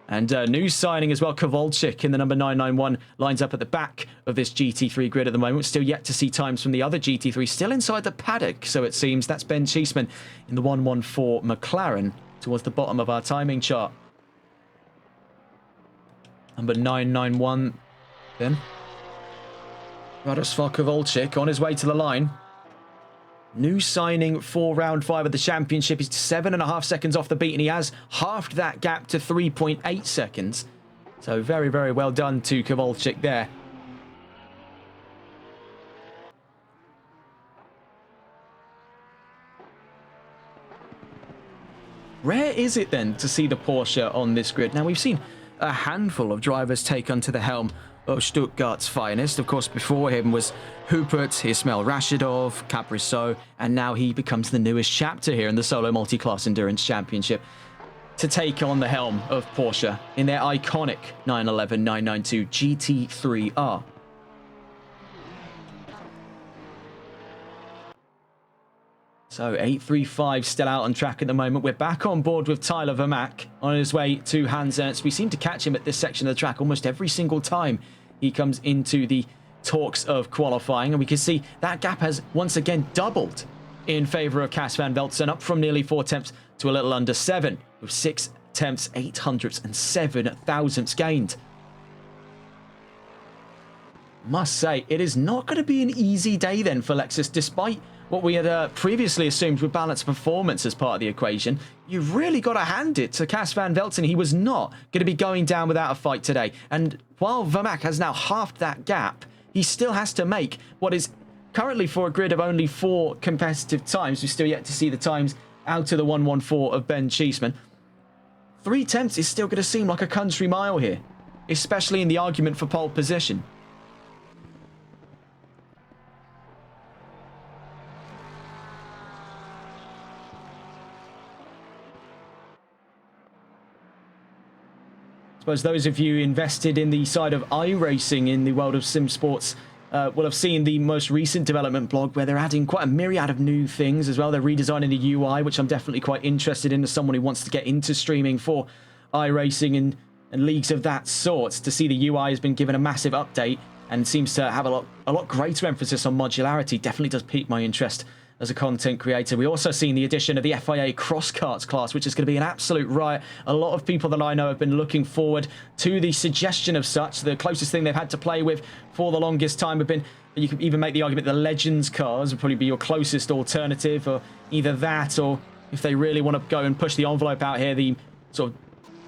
Speaker 1: And new signing as well, Kowalczyk in the number 991 lines up at the back of this GT3 grid at the moment. Still yet to see times from the other GT3, still inside the paddock, so it seems. That's Ben Cheeseman in the 114 McLaren towards the bottom of our timing chart. Number 991 then. Radosław Kowalczyk on his way to the line. New signing for round 5 of the championship. He's 7.5 seconds off the beat, and he has halved that gap to 3.8 seconds. So very, very well done to Kowalczyk there. Rare is it then to see the Porsche on this grid. Now, we've seen a handful of drivers take onto the helm of Stuttgart's finest. Of course, before him was Hupert, Ismail Rashidov, Capriso, and now he becomes the newest chapter here in the Solo Multiclass Endurance Championship to take on the helm of Porsche in their iconic 911 992 GT3R. So 835 still out on track at the moment. We're back on board with Tyler Vermaak on his way to Hans Ernst. We seem to catch him at this section of the track almost every single time he comes into the talks of qualifying. And we can see that gap has once again doubled in favour of Cas van Velzen, up from nearly 4 tenths to a little under 7, with 6 tenths, 807 thousandths gained. must say, it is not going to be an easy day then for Lexus, despite what we had previously assumed would balance performance as part of the equation. You've really got to hand it to Cas van Velzen. He was not going to be going down without a fight today. And while Vermaak has now halved that gap, he still has to make what is currently, for a grid of only 4 competitive times, we're still yet to see the times out of the 1:14 of Ben Cheeseman. 3 tenths is still going to seem like a country mile here, especially in the argument for pole position. I suppose those of you invested in the side of iRacing in the world of sim sports will have seen the most recent development blog where they're adding quite a myriad of new things as well. They're redesigning the UI, which I'm definitely quite interested in as someone who wants to get into streaming for iRacing and leagues of that sort. To see the UI has been given a massive update and seems to have a lot greater emphasis on modularity definitely does pique my interest as a content creator. We also seen the addition of the FIA Cross Karts class, which is going to be an absolute riot. A lot of people that I know have been looking forward to the suggestion of such. The closest thing they've had to play with for the longest time have been, you could even make the argument, the Legends cars would probably be your closest alternative, or either that, or if they really want to go and push the envelope out here, the sort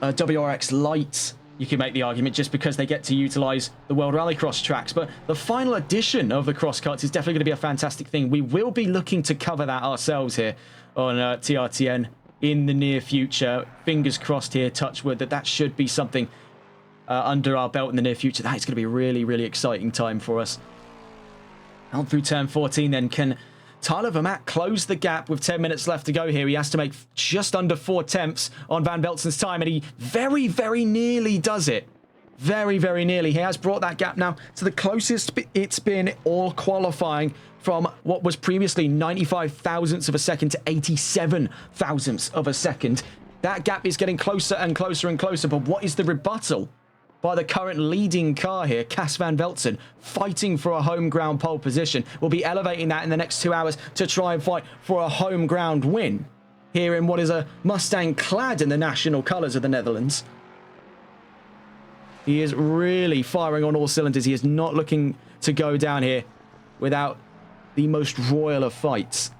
Speaker 1: of WRX Lights, you can make the argument, just because they get to utilise the World Rallycross tracks. But the final edition of the Cross Karts is definitely going to be a fantastic thing. We will be looking to cover that ourselves here on TRTN in the near future. Fingers crossed here, touch wood, that should be something under our belt in the near future. That is going to be a really, really exciting time for us. On through turn 14 then, can Tyler Vermaak closed the gap with 10 minutes left to go here. He has to make just under 4 tenths on Van Velzen's time, and he very, very nearly does it. Very, very nearly. He has brought that gap now to the closest it's been all qualifying, from what was previously 95 thousandths of a second to 87 thousandths of a second. That gap is getting closer and closer and closer, but what is the rebuttal by the current leading car here, Cas van Velzen, fighting for a home ground pole position? We'll be elevating that in the next 2 hours to try and fight for a home ground win here in what is a Mustang clad in the national colours of the Netherlands. He is really firing on all cylinders. He is not looking to go down here without the most royal of fights.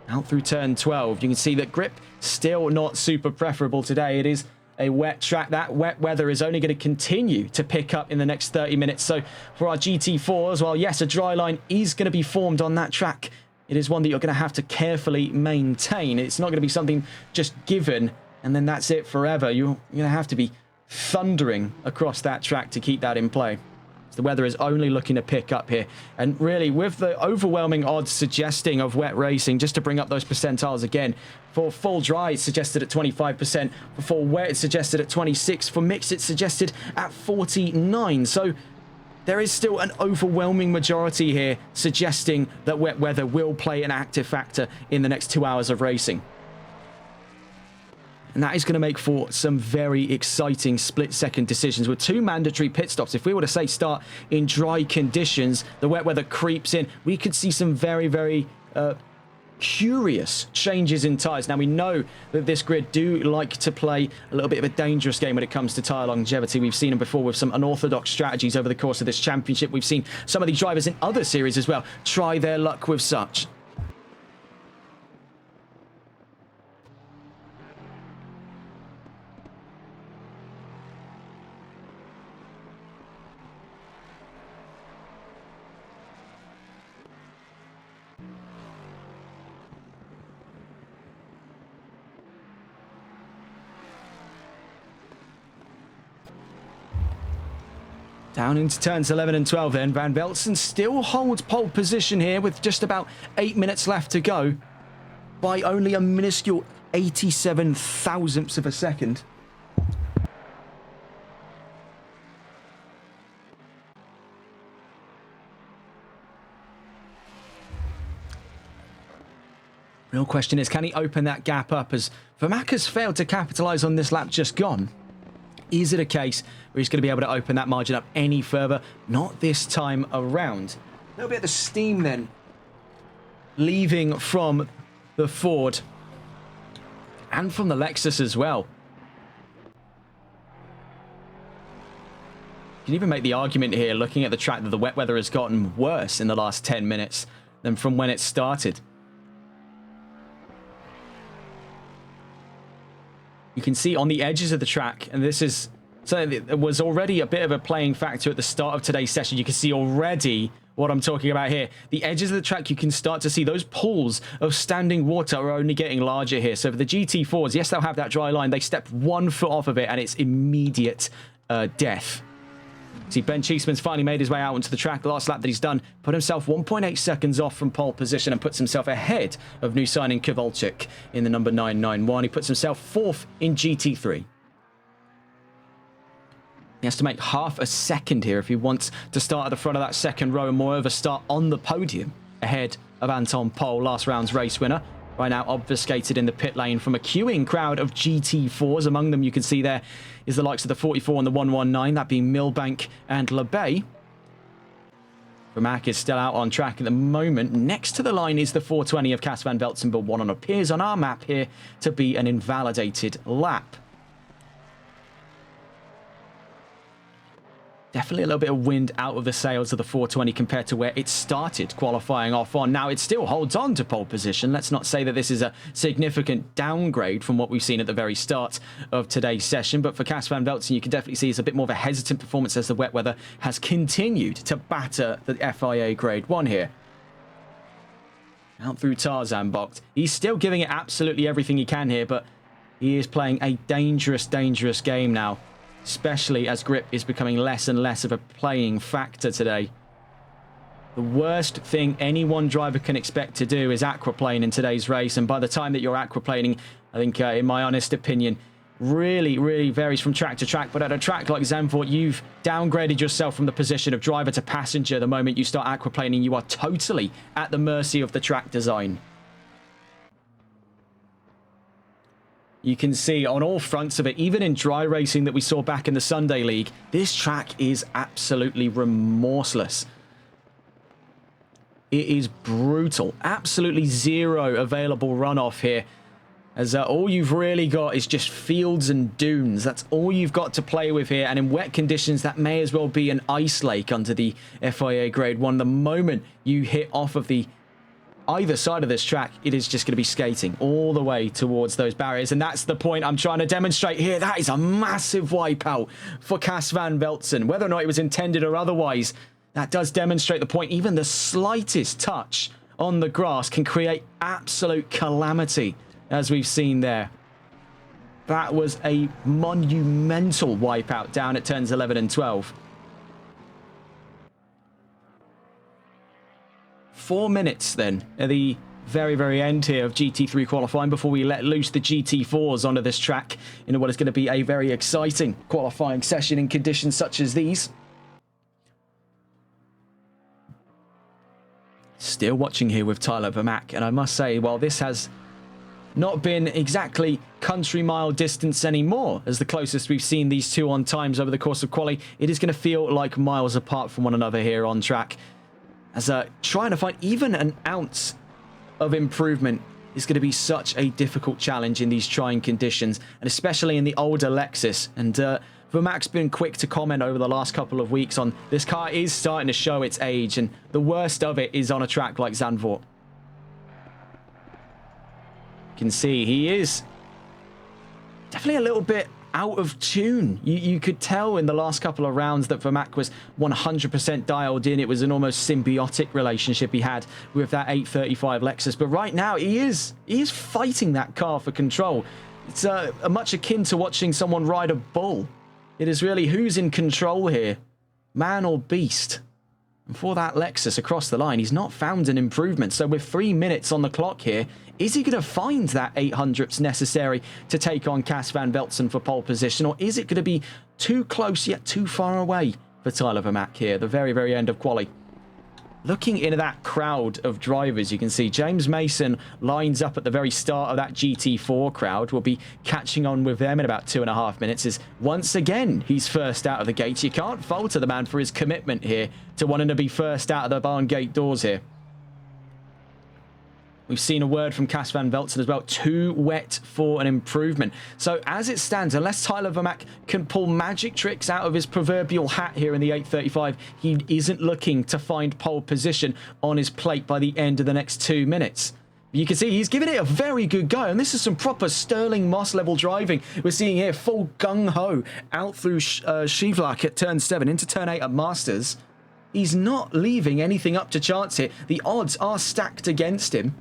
Speaker 1: Out through turn 12, you can see that grip still not super preferable today. It is a wet track. That wet weather is only going to continue to pick up in the next 30 minutes. So for our GT4s, well, yes, a dry line is going to be formed on that track. It is one that you're going to have to carefully maintain. It's not going to be something just given and then that's it forever. You're going to have to be thundering across that track to keep that in play. The weather is only looking to pick up here. And really, with the overwhelming odds suggesting of wet racing, just to bring up those percentiles again, for full dry, it's suggested at 25%. For full wet, it's suggested at 26%. For mixed, it's suggested at 49%. So there is still an overwhelming majority here suggesting that wet weather will play an active factor in the next 2 hours of racing. And that is going to make for some very exciting split-second decisions with 2 mandatory pit stops. If we were to, say, start in dry conditions, the wet weather creeps in, we could see some very, very curious changes in tyres. Now, we know that this grid do like to play a little bit of a dangerous game when it comes to tyre longevity. We've seen them before with some unorthodox strategies over the course of this championship. We've seen some of the drivers in other series as well try their luck with such. Down into turns 11 and 12 then. Van Velzen still holds pole position here with just about 8 minutes left to go by only a minuscule 87 thousandths of a second. Real question is, can he open that gap up, as Vermaak has failed to capitalise on this lap just gone? Is it a case where he's going to be able to open that margin up any further? Not this time around. A little bit of the steam then leaving from the Ford and from the Lexus as well. can even make the argument here, looking at the track, that the wet weather has gotten worse in the last 10 minutes than from when it started. You can see on the edges of the track, and this is something that was already a bit of a playing factor at the start of today's session. You can see already what I'm talking about here. The edges of the track, you can start to see those pools of standing water are only getting larger here. So for the GT4s, yes, they'll have that dry line. They step 1 foot off of it, and it's immediate death. See, Ben Cheeseman's finally made his way out onto the track. The last lap that he's done, put himself 1.8 seconds off from pole position and puts himself ahead of new signing Kowalczyk in the number 991. He puts himself 4th in GT3. He has to make half a second here if he wants to start at the front of that second row and moreover start on the podium ahead of Anton Pol, last round's race winner. Right now obfuscated in the pit lane from a queuing crowd of GT4s. Among them, you can see there is the likes of the 44 and the 119, that being Milbank and LeBay. Vermaak is still out on track at the moment. Next to the line is the 420 of Cas van Velzen, but one appears on our map here to be an invalidated lap. Definitely a little bit of wind out of the sails of the 420 compared to where it started qualifying off on. Now, it still holds on to pole position. Let's not say that this is a significant downgrade from what we've seen at the very start of today's session. But for Cas van Velzen, you can definitely see it's a bit more of a hesitant performance as the wet weather has continued to batter the FIA Grade 1 here. Out through Tarzan box. He's still giving it absolutely everything he can here, but he is playing a dangerous, dangerous game now. Especially as grip is becoming less and less of a playing factor today. The worst thing any one driver can expect to do is aquaplane in today's race. And by the time that you're aquaplaning, I think, in my honest opinion, really varies from track to track. But at a track like Zandvoort, you've downgraded yourself from the position of driver to passenger. The moment you start aquaplaning, you are totally at the mercy of the track design. You can see on all fronts of it, even in dry racing that we saw back in the Sunday League, this track is absolutely remorseless. It is brutal. Absolutely zero available runoff here. As all you've really got is just fields and dunes. That's all you've got to play with here. And in wet conditions, that may as well be an ice lake under the FIA Grade 1. The moment you hit off of the either side of this track, it is just going to be skating all the way towards those barriers. And that's the point I'm trying to demonstrate here. That is a massive wipeout for Cas van Velzen. Whether or not it was intended or otherwise, that does demonstrate the point. Even the slightest touch on the grass can create absolute calamity, as we've seen there. That was a monumental wipeout down at turns 11 and 12. 4 minutes then at the very end here of GT3 qualifying before we let loose the GT4s onto this track in what is going to be a very exciting qualifying session in conditions such as these. Still watching here with Tyler Vermaak, and I must say, while this has not been exactly country mile distance anymore, as the closest we've seen these two on times over the course of quali, it is going to feel like miles apart from one another here on track. As trying to find even an ounce of improvement is going to be such a difficult challenge in these trying conditions, and especially in the older Lexus. And Vermaak's been quick to comment over the last couple of weeks on this car is starting to show its age, and the worst of it is on a track like Zandvoort. You can see he is definitely a little bit out of tune. You could tell in the last couple of rounds that Vermaak was 100% dialed in. It was an almost symbiotic relationship he had with that 835 Lexus. But right now, he is fighting that car for control. It's much akin to watching someone ride a bull. It is really who's in control here, man or beast. And for that Lexus across the line, he's not found an improvement. So with 3 minutes on the clock here, is he going to find that 800ths necessary to take on Cas van Velzen for pole position? Or is it going to be too close yet too far away for Tyler Vermaak here, the very end of quali? Looking into that crowd of drivers, you can see James Mason lines up at the very start of that GT4 crowd. We'll be catching on with them in about 2.5 minutes. As once again, he's first out of the gates. You can't falter the man for his commitment here to wanting to be first out of the barn gate doors here. We've seen a word from Cas van Velzen as well. Too wet for an improvement. So as it stands, unless Tyler Vermaak can pull magic tricks out of his proverbial hat here in the 8:35, he isn't looking to find pole position on his plate by the end of the next 2 minutes. You can see he's giving it a very good go, and this is some proper Sterling Moss level driving. We're seeing here full gung-ho out through Shivlak at turn 7 into turn 8 at Masters. He's not leaving anything up to chance here. The odds are stacked against him.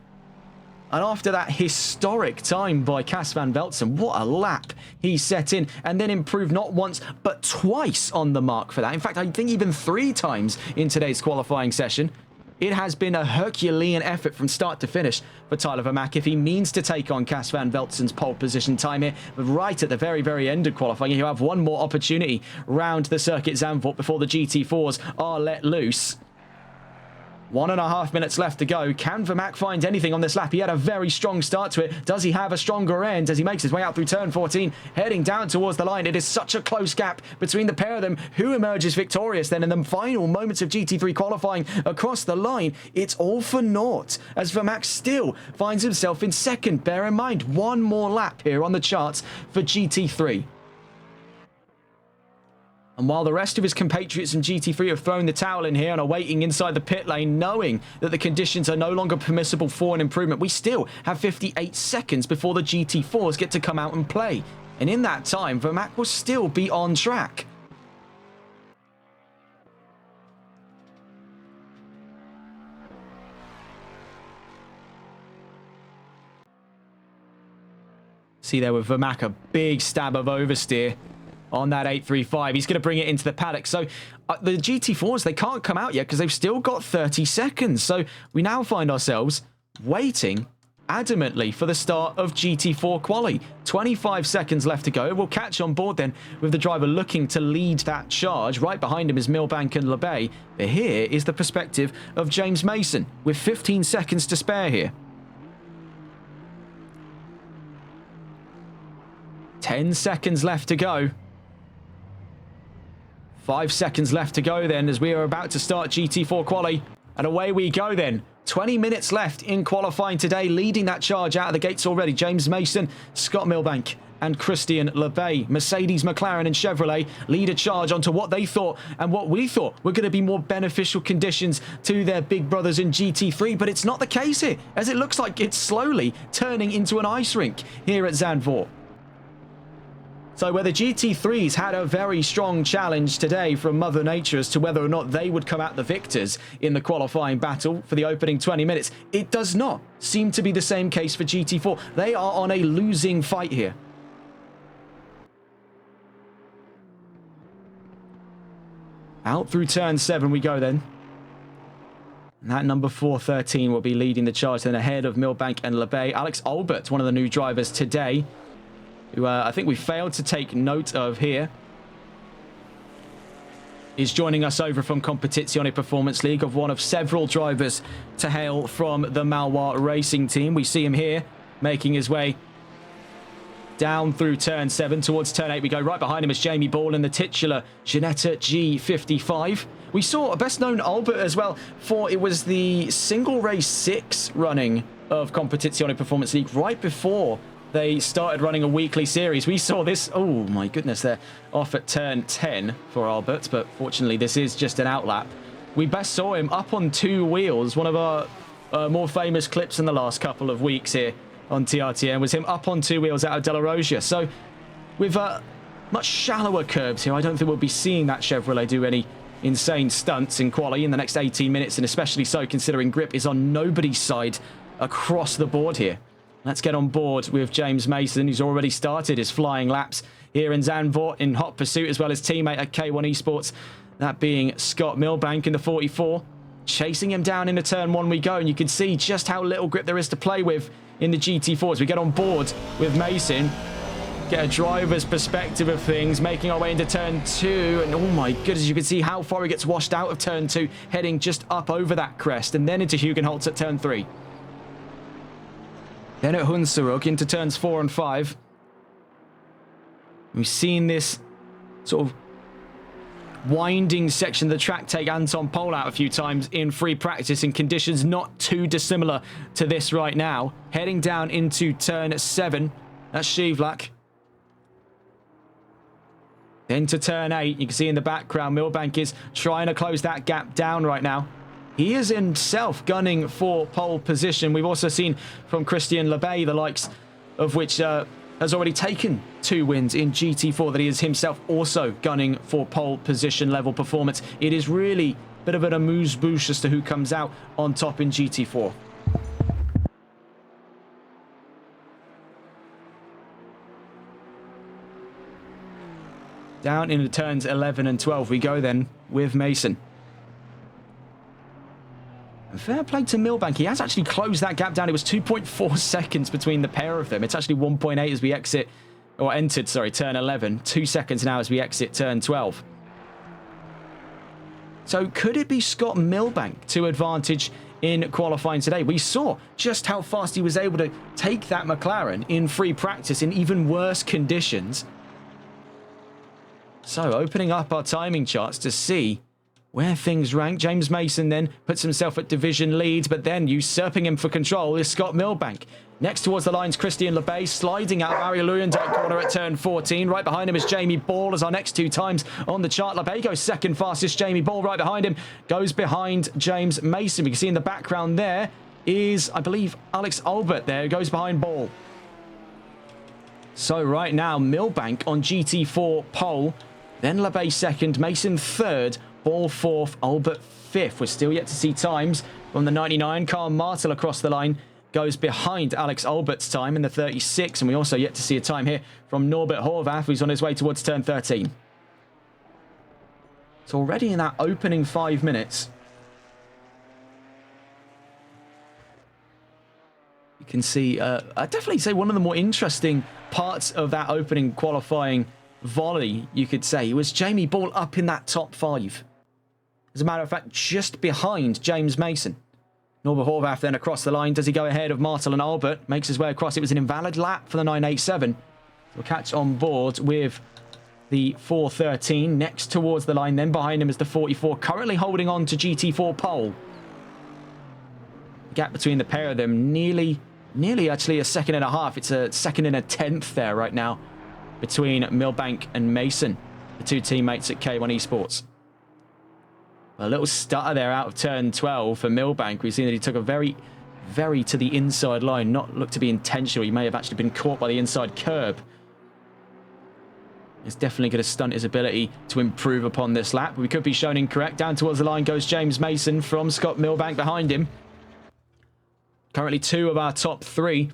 Speaker 1: And after that historic time by Cas van Velzen, what a lap he set in and then improved not once but twice on the mark for that. In fact, I think even 3 times in today's qualifying session. It has been a Herculean effort from start to finish for Tyler Vermaak if he means to take on Cas van Velzen's pole position time here. But right at the very, very end of qualifying, he'll have one more opportunity round the circuit Zandvoort before the GT4s are let loose. 1.5 minutes left to go. Can Vermaak find anything on this lap? He had a very strong start to it. Does he have a stronger end as he makes his way out through turn 14, heading down towards the line? It is such a close gap between the pair of them. Who emerges victorious then in the final moments of GT3 qualifying across the line? It's all for naught as Vermaak still finds himself in second. Bear in mind, one more lap here on the charts for GT3. And while the rest of his compatriots in GT3 have thrown the towel in here and are waiting inside the pit lane, knowing that the conditions are no longer permissible for an improvement, we still have 58 seconds before the GT4s get to come out and play. And in that time, Vermaak will still be on track. See there with Vermaak, a big stab of oversteer on that 835. He's going to bring it into the paddock. So the GT4s, they can't come out yet because they've still got 30 seconds. So we now find ourselves waiting adamantly for the start of GT4 quali. 25 seconds left to go. We'll catch on board then with the driver looking to lead that charge. Right behind him is Milbank and LeBay. But here is the perspective of James Mason with 15 seconds to spare here. 10 seconds left to go. 5 seconds left to go then as we are about to start GT4 quali. And away we go then. 20 minutes left in qualifying today. Leading that charge out of the gates already. James Mason, Scott Milbank and Christian LeBay. Mercedes, McLaren and Chevrolet lead a charge onto what they thought and what we thought were going to be more beneficial conditions to their big brothers in GT3. But it's not the case here, as it looks like it's slowly turning into an ice rink here at Zandvoort. So where the GT3s had a very strong challenge today from Mother Nature as to whether or not they would come out the victors in the qualifying battle for the opening 20 minutes, it does not seem to be the same case for GT4. They are on a losing fight here. Out through turn 7 we go then. And that number 413 will be leading the charge then ahead of Milbank and LeBay. Alex Albert, one of the new drivers today, who I think we failed to take note of here, is joining us over from Competizione Performance League, of one of several drivers to hail from the Malois racing team. We see him here making his way down through turn 7 towards turn 8 we go. Right behind him is Jamie Ball in the titular Ginetta G55. We saw a best known Albert as well for, it was the single race 6 running of Competizione Performance League right before they started running a weekly series. We saw this, oh my goodness, they're off at turn 10 for Albert, but fortunately this is just an outlap. We best saw him up on 2 wheels. One of our more famous clips in the last couple of weeks here on TRTN was him up on 2 wheels out of De La Rosia. So with much shallower curbs here, I don't think we'll be seeing that Chevrolet do any insane stunts in quali in the next 18 minutes, and especially so considering grip is on nobody's side across the board here. Let's get on board with James Mason, who's already started his flying laps here in Zandvoort in hot pursuit, as well as teammate at K1 Esports, that being Scott Milbank in the 44. Chasing him down into turn 1 we go, and you can see just how little grip there is to play with in the GT4s. We get on board with Mason, get a driver's perspective of things, making our way into turn 2, and oh my goodness, you can see how far he gets washed out of turn 2, heading just up over that crest, and then into Hugenholtz at turn 3. Then at Hunsrück into turns 4 and 5. We've seen this sort of winding section of the track take Anton Pol out a few times in free practice in conditions not too dissimilar to this right now. Heading down into turn 7. That's Shivlak. Then to turn 8. You can see in the background, Milbank is trying to close that gap down right now. He is himself gunning for pole position. We've also seen from Christian Lebay, the likes of which has already taken 2 wins in GT4, that he is himself also gunning for pole position level performance. It is really a bit of an amuse-bouche as to who comes out on top in GT4. Down into turns 11 and 12 we go then with Mason. And fair play to Milbank. He has actually closed that gap down. It was 2.4 seconds between the pair of them. It's actually 1.8 as we entered turn 11. 2 seconds now as we exit turn 12. So could it be Scott Milbank to advantage in qualifying today? We saw just how fast he was able to take that McLaren in free practice in even worse conditions. So, opening up our timing charts to see where things rank. James Mason then puts himself at division lead, but then usurping him for control is Scott Milbank. Next towards the lines, Christian Lebay sliding out Barry Luyendijk corner at turn 14. Right behind him is Jamie Ball as our next 2 times on the chart. Lebay goes second fastest. Jamie Ball right behind him goes behind James Mason. We can see in the background there is, I believe, Alex Albert there, goes behind Ball. So right now, Milbank on GT4 pole. Then Lebay second, Mason third, Ball fourth, Albert fifth. We're still yet to see times from the 99. Carl Martel across the line goes behind Alex Albert's time in the 36. And we also yet to see a time here from Norbert Horvath, who's on his way towards turn 13. So already in that opening 5 minutes, you can see, I'd definitely say one of the more interesting parts of that opening qualifying volley, you could say, was Jamie Ball up in that top 5. As a matter of fact, just behind James Mason. Norbert Horvath then across the line. Does he go ahead of Martel and Albert? Makes his way across. It was an invalid lap for the 987. We'll catch on board with the 413 next towards the line. Then behind him is the 44, currently holding on to GT4 pole. Gap between the pair of them nearly actually a second and a half. It's a second and a tenth there right now between Milbank and Mason, the 2 teammates at K1 Esports. A little stutter there out of turn 12 for Milbank. We've seen that he took a very to the inside line, not looked to be intentional. He may have actually been caught by the inside curb. It's definitely going to stunt his ability to improve upon this lap. We could be shown incorrect. Down towards the line goes James Mason from Scott Milbank behind him. Currently 2 of our top 3.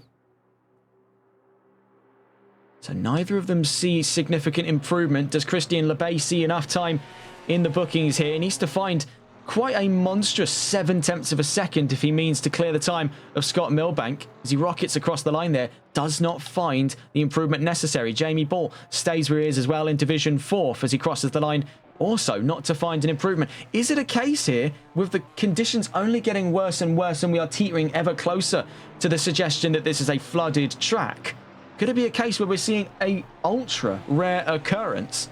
Speaker 1: So neither of them see significant improvement. Does Christian Lebay see enough time in the bookings here? He needs to find quite a monstrous 7/10 of a second if he means to clear the time of Scott Milbank. As he rockets across the line there, does not find the improvement necessary. Jamie Ball stays where he is as well in Division 4th as he crosses the line. Also not to find an improvement. Is it a case here with the conditions only getting worse and worse and we are teetering ever closer to the suggestion that this is a flooded track? Could it be a case where we're seeing a ultra rare occurrence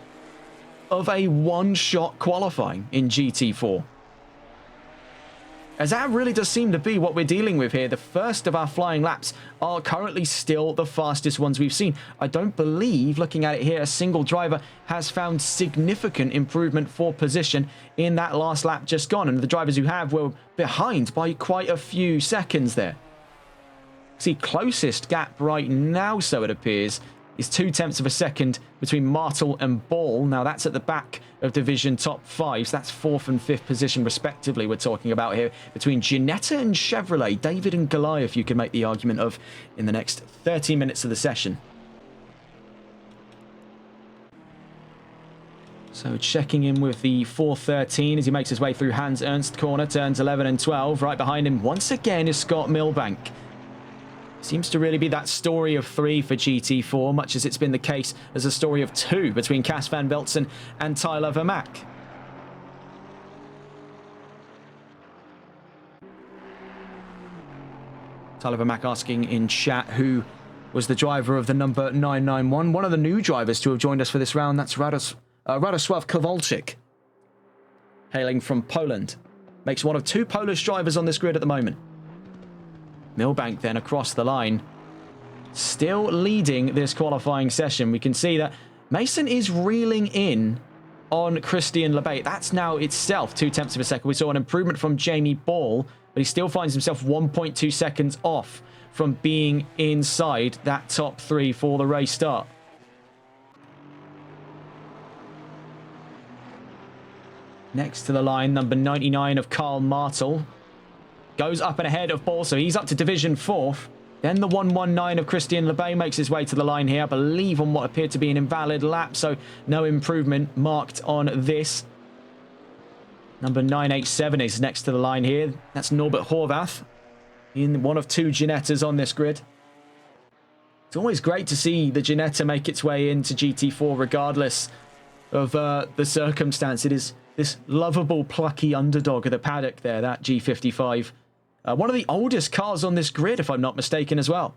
Speaker 1: of a one-shot qualifying in GT4? As that really does seem to be what we're dealing with here. The first of our flying laps are currently still the fastest ones we've seen. I don't believe, looking at it here, a single driver has found significant improvement for position in that last lap just gone. And the drivers who have were behind by quite a few seconds there. See, closest gap right now, so it appears, is 0.2 of a second between Martel and Ball. Now, that's at the back of division top 5. So that's 4th and 5th position, respectively, we're talking about here. Between Ginetta and Chevrolet, David and Goliath, you can make the argument of in the next 30 minutes of the session. So checking in with the 413 as he makes his way through Hans Ernst corner, turns 11 and 12. Right behind him, once again, is Scott Milbank. Seems to really be that story of 3 for GT4, much as it's been the case as a story of 2 between Cas van Veltzen and Tyler Vermaak. Tyler Vermaak asking in chat who was the driver of the number 991. One of the new drivers to have joined us for this round, that's Radoslav Kowalczyk. hailing from Poland. Makes one of 2 Polish drivers on this grid at the moment. Milbank then across the line. Still leading this qualifying session. We can see that Mason is reeling in on Christian Lebay. That's now itself 0.2 of a second. We saw an improvement from Jamie Ball, but he still finds himself 1.2 seconds off from being inside that top 3 for the race start. Next to the line, number 99 of Karl Martel goes up and ahead of Ball, so he's up to Division 4th. Then the 119 of Christian Lebay makes his way to the line here, I believe on what appeared to be an invalid lap, so no improvement marked on this. Number 987 is next to the line here. That's Norbert Horvath, in one of 2 Ginettas on this grid. It's always great to see the Ginetta make its way into GT4 regardless of the circumstance. It is this lovable, plucky underdog of the paddock there, that G55. One of the oldest cars on this grid, if I'm not mistaken, as well.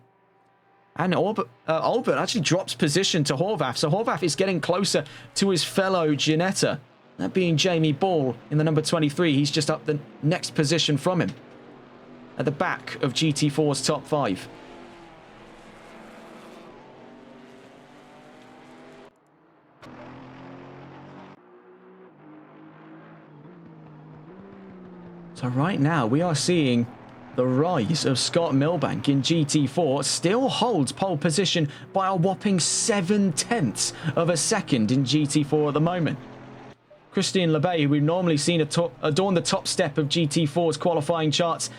Speaker 1: And Albert actually drops position to Horvath. So Horvath is getting closer to his fellow Ginetta. That being Jamie Ball in the number 23. He's just up the next position from him. At the back of GT4's top 5. So right now we are seeing the rise of Scott Milbank in GT4 still holds pole position by a whopping 0.7 of a second in GT4 at the moment. Christian Lebay, who we've normally seen adorn the top step of GT4's qualifying charts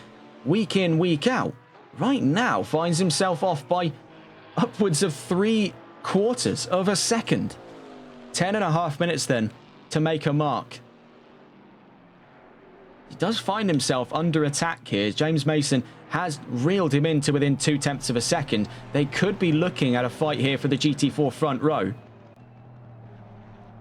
Speaker 1: week in, week out, right now finds himself off by upwards of 0.75 of a second. 10.5 minutes then to make a mark. He does find himself under attack here. James Mason has reeled him into within 0.2 of a second. They could be looking at a fight here for the GT4 front row. And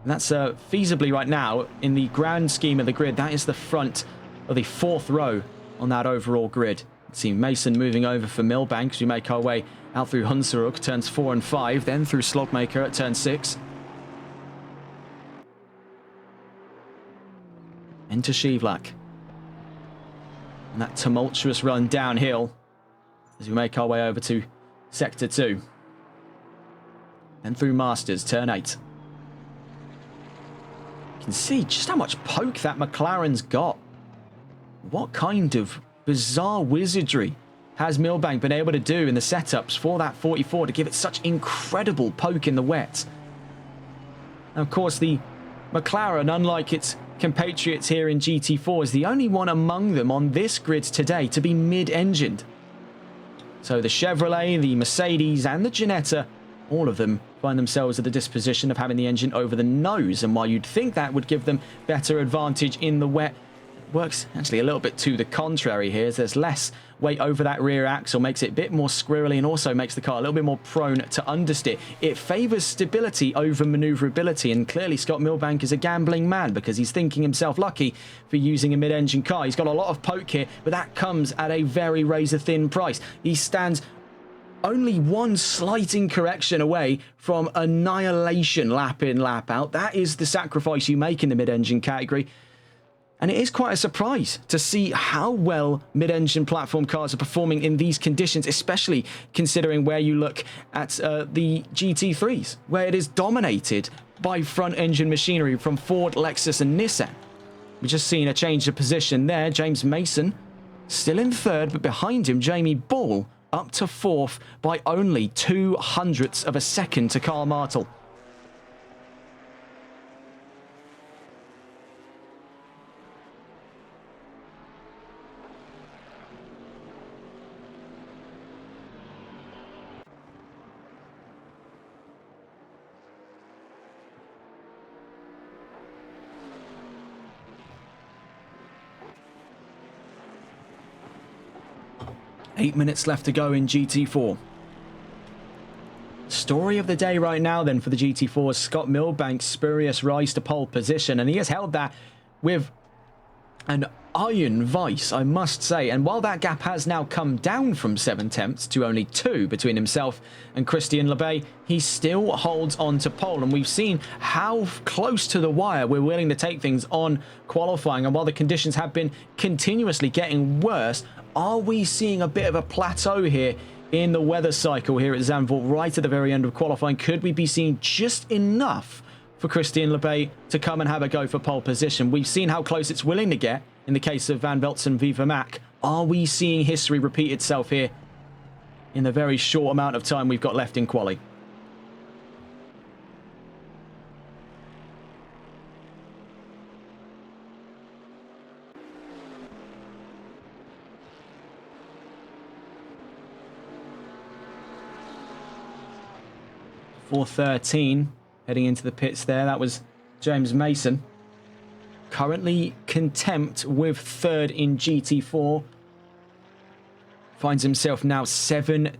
Speaker 1: that's feasibly right now, in the grand scheme of the grid, that is the front of the 4th row on that overall grid. See Mason moving over for Milbank as we make our way out through Hunsrück, turns 4 and 5, then through Slogmaker at turn 6. Into Shivlak. And that tumultuous run downhill as we make our way over to Sector 2. And through Masters, turn 8. You can see just how much poke that McLaren's got. What kind of bizarre wizardry has Milbank been able to do in the setups for that 44 to give it such incredible poke in the wet? And of course, the McLaren, unlike its compatriots here in GT4, is the only one among them on this grid today to be mid-engined. So the Chevrolet, the Mercedes and the Ginetta, all of them find themselves at the disposition of having the engine over the nose. And while you'd think that would give them better advantage in the wet, it works actually a little bit to the contrary here, as there's less weight over that rear axle, makes it a bit more squirrely and also makes the car a little bit more prone to understeer. It favours stability over manoeuvrability, and clearly Scott Milbank is a gambling man because he's thinking himself lucky for using a mid-engine car. He's got a lot of poke here, but that comes at a very razor-thin price. He stands only one slight incorrection away from annihilation lap in, lap out. That is the sacrifice you make in the mid-engine category. And it is quite a surprise to see how well mid-engine platform cars are performing in these conditions, especially considering where you look at the GT3s, where it is dominated by front-engine machinery from Ford, Lexus and Nissan. We've just seen a change of position there. James Mason still in 3rd, but behind him, Jamie Ball up to 4th by only 0.02 of a second to Karl Martel. Eight minutes left to go in GT4. Story of the day right now then for the GT4 is Scott Milbank's spurious rise to pole position, and he has held that with an iron vice, I must say. And while that gap has now come down from 7 tenths to only 2 between himself and Christian Lebay, he still holds on to pole. And we've seen how close to the wire we're willing to take things on qualifying. And while the conditions have been continuously getting worse, are we seeing a bit of a plateau here in the weather cycle here at Zandvoort right at the very end of qualifying? Could we be seeing just enough for Christian Lebay to come and have a go for pole position? We've seen how close it's willing to get in the case of Van Veltzen v Vermaak. Are we seeing history repeat itself here in the very short amount of time we've got left in quali? .413 heading into the pits there. That was James Mason. Currently contempt with third in GT4. Finds himself now 7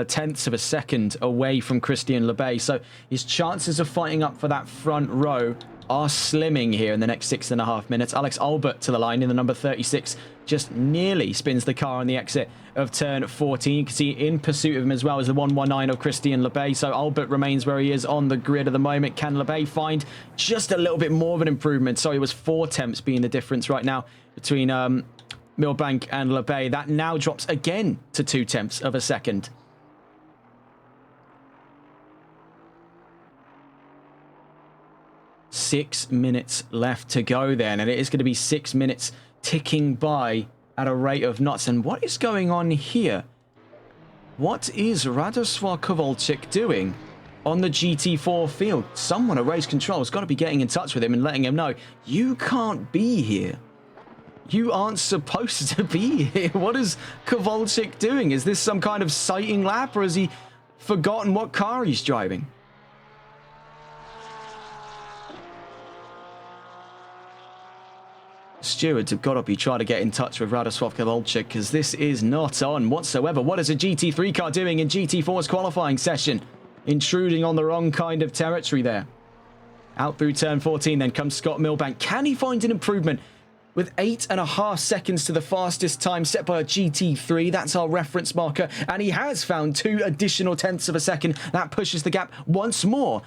Speaker 1: tenths of a second away from Christian Lebay. So his chances of fighting up for that front row are slimming here in the next 6.5 minutes. Alex Albert to the line in the number 36. Just nearly spins the car on the exit of turn 14. You can see in pursuit of him as well as the 119 of Christian Lebay. So Albert remains where he is on the grid at the moment. Can Lebay find just a little bit more of an improvement? Sorry, it was 4 tenths being the difference right now between Milbank and Lebay. That now drops again to 2 tenths of a second. Six minutes left to go then, and it is going to be 6 minutes ticking by at a rate of knots. And what is going on here? What is Radosław Kowalczyk doing on the GT4 field? Someone at race control has got to be getting in touch with him and letting him know, you can't be here. You aren't supposed to be here. What is Kowalczyk doing? Is this some kind of sighting lap, or has he forgotten what car he's driving? Stewards have got to be trying to get in touch with Radosław Kowalczyk, because this is not on whatsoever. What is a GT3 car doing in GT4's qualifying session? Intruding on the wrong kind of territory there. Out through turn 14 then comes Scott Milbank. Can he find an improvement? With 8.5 seconds to the fastest time set by a GT3. That's our reference marker. And he has found 2 additional tenths of a second. That pushes the gap once more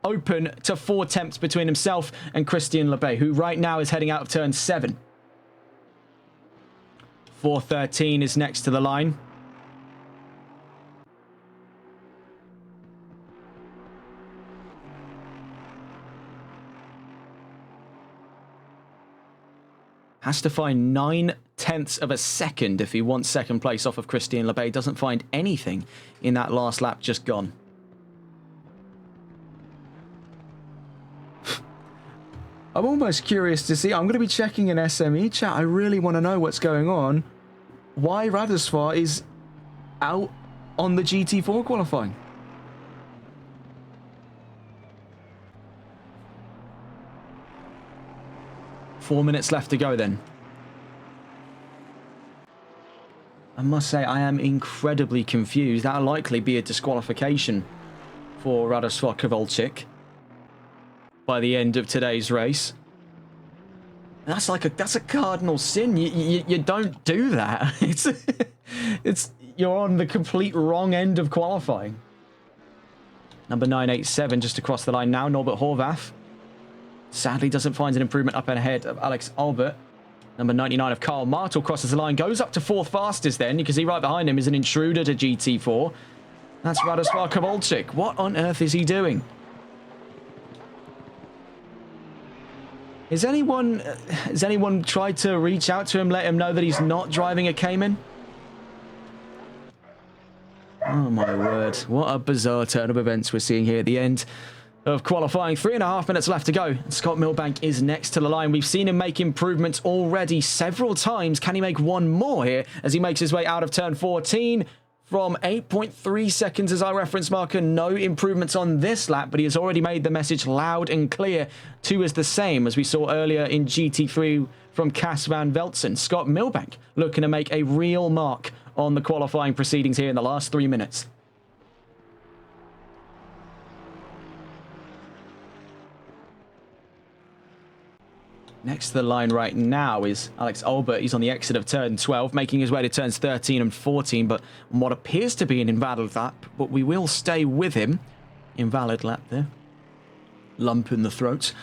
Speaker 1: open to 4 tenths between himself and Christian Lebay, who right now is heading out of turn 7. 413 is next to the line. Has to find 9 tenths of a second if he wants second place off of Christian Lebay. Doesn't find anything in that last lap just gone. I'm almost curious to see. I'm going to be checking an SME chat. I really want to know what's going on. Why Radosław is out on the GT4 qualifying. Four minutes left to go then. I must say, I am incredibly confused. That'll likely be a disqualification for Radosław Kowalczyk by the end of today's race. That's a cardinal sin. You don't do that. You're on the complete wrong end of qualifying. Number 987 just across the line now, Norbert Horvath. Sadly doesn't find an improvement up ahead of Alex Albert. Number 99 of Karl Martel crosses the line, goes up to 4th fastest then. You can see right behind him is an intruder to GT4. That's Radosław Kowalczyk. What on earth is he doing? Has anyone tried to reach out to him, let him know that he's not driving a Cayman? Oh my word. What a bizarre turn of events we're seeing here at the end of qualifying. 3.5 minutes left to go. Scott Milbank is next to the line. We've seen him make improvements already several times. Can he make one more here as he makes his way out of turn 14? From 8.3 seconds as our reference marker. No improvements on this lap, but he has already made the message loud and clear. 2 is the same as we saw earlier in GT3 from Cas van Veltzen. Scott Milbank looking to make a real mark on the qualifying proceedings here in the last 3 minutes. Next to the line right now is Alex Albert. He's on the exit of turn 12, making his way to turns 13 and 14, but on what appears to be an invalid lap, but we will stay with him. Invalid lap there. Lump in the throat.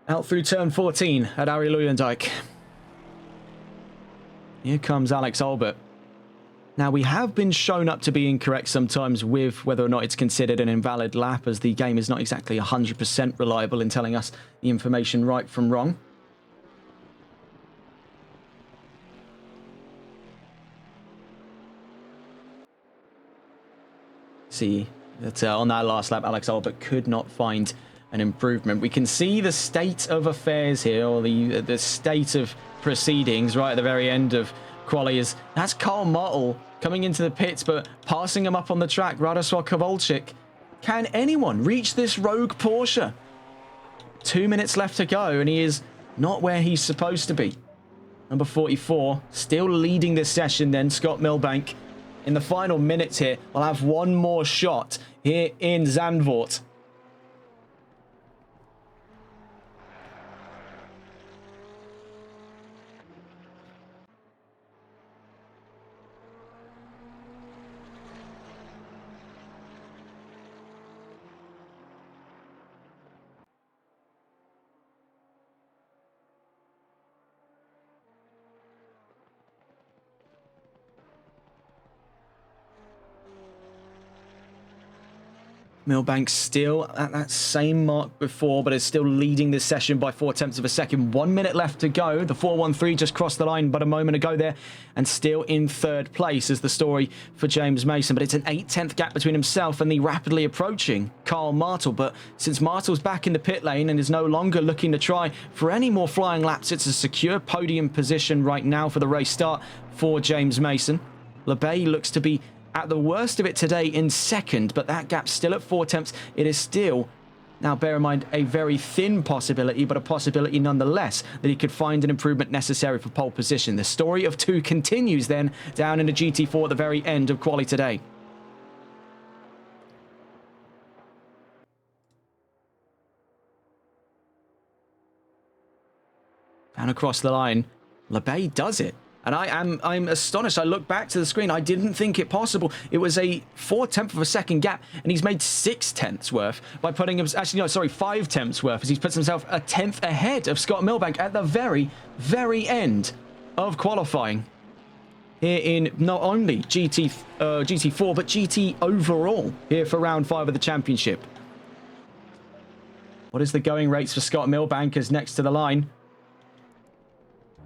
Speaker 1: Out through turn 14 at Arie Luijendijk. Here comes Alex Albert. Now, we have been shown up to be incorrect sometimes with whether or not it's considered an invalid lap, as the game is not exactly 100% reliable in telling us the information right from wrong. See that on that last lap, Alex Albert could not find an improvement. We can see the state of affairs here, or the state of proceedings right at the very end of quali. That's Karl Martel coming into the pits, but passing him up on the track, Radosław Kowalczyk. Can anyone reach this rogue Porsche? 2 minutes left to go, and he is not where he's supposed to be. Number 44, still leading this session then, Scott Milbank. In the final minutes here, we'll have one more shot here in Zandvoort. Milbank still at that same mark before, but is still leading this session by 0.4 of a second. 1 minute left to go. The 413 just crossed the line but a moment ago there, and still in third place is the story for James Mason. But it's an 0.8 gap between himself and the rapidly approaching Karl Martel. But since Martel's back in the pit lane and is no longer looking to try for any more flying laps, it's a secure podium position right now for the race start for James Mason. Lebay looks to be at the worst of it today in second, but that gap's still at 0.4. It is still, now bear in mind, a very thin possibility, but a possibility nonetheless that he could find an improvement necessary for pole position. The story of two continues then down in the GT4 at the very end of quali today. And across the line, Lebay does it. And I'm astonished. I look back to the screen. I didn't think it possible. It was a 0.4 of a second gap, and he's made 0.6 worth by putting him, actually, no, sorry, 0.5 worth, as he puts himself a tenth ahead of Scott Milbank at the very, very end of qualifying. Here in not only GT4, but GT overall here for round 5 of the championship. What is the going rates for Scott Milbank as next to the line?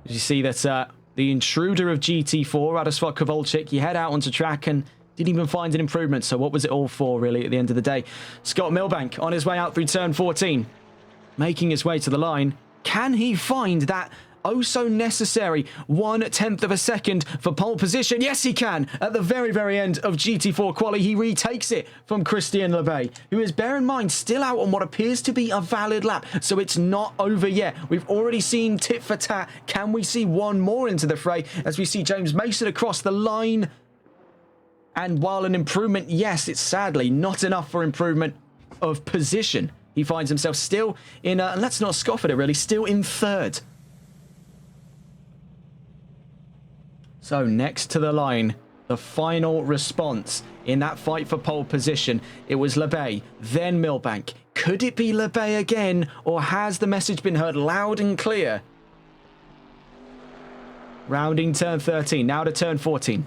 Speaker 1: As you see that the intruder of GT4, Radosław Kowalczyk, he head out onto track and didn't even find an improvement. So what was it all for, really, at the end of the day? Scott Milbank on his way out through turn 14, making his way to the line. Can he find that oh-so-necessary 0.1 of a second for pole position? Yes, he can. At the very, very end of GT4 quali, he retakes it from Christian Lebay, who is, bear in mind, still out on what appears to be a valid lap. So it's not over yet. We've already seen tit for tat. Can we see one more into the fray as we see James Mason across the line? And while an improvement, yes, it's sadly not enough for improvement of position. He finds himself still in, let's not scoff at it really, still in third. So next to the line, the final response in that fight for pole position, it was Lebay, then Milbank. Could it be Lebay again, or has the message been heard loud and clear? Rounding turn 13, now to turn 14.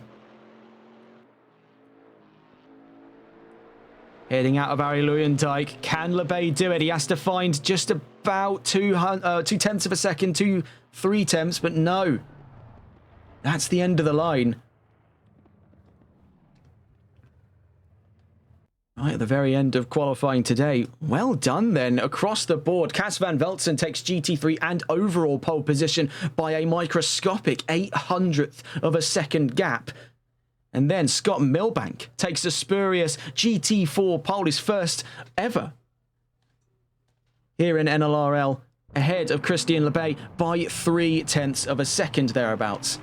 Speaker 1: Heading out of Arie Luijendijk. Can Lebay do it? He has to find just about 0.2 of a second, 3/10, but no. That's the end of the line. Right at the very end of qualifying today. Well done then, across the board. Cas van Velzen takes GT3 and overall pole position by a microscopic 0.08 of a second gap. And then Scott Milbank takes a spurious GT4 pole, his first ever here in NLRL, ahead of Christian Lebay by 0.3 of a second thereabouts.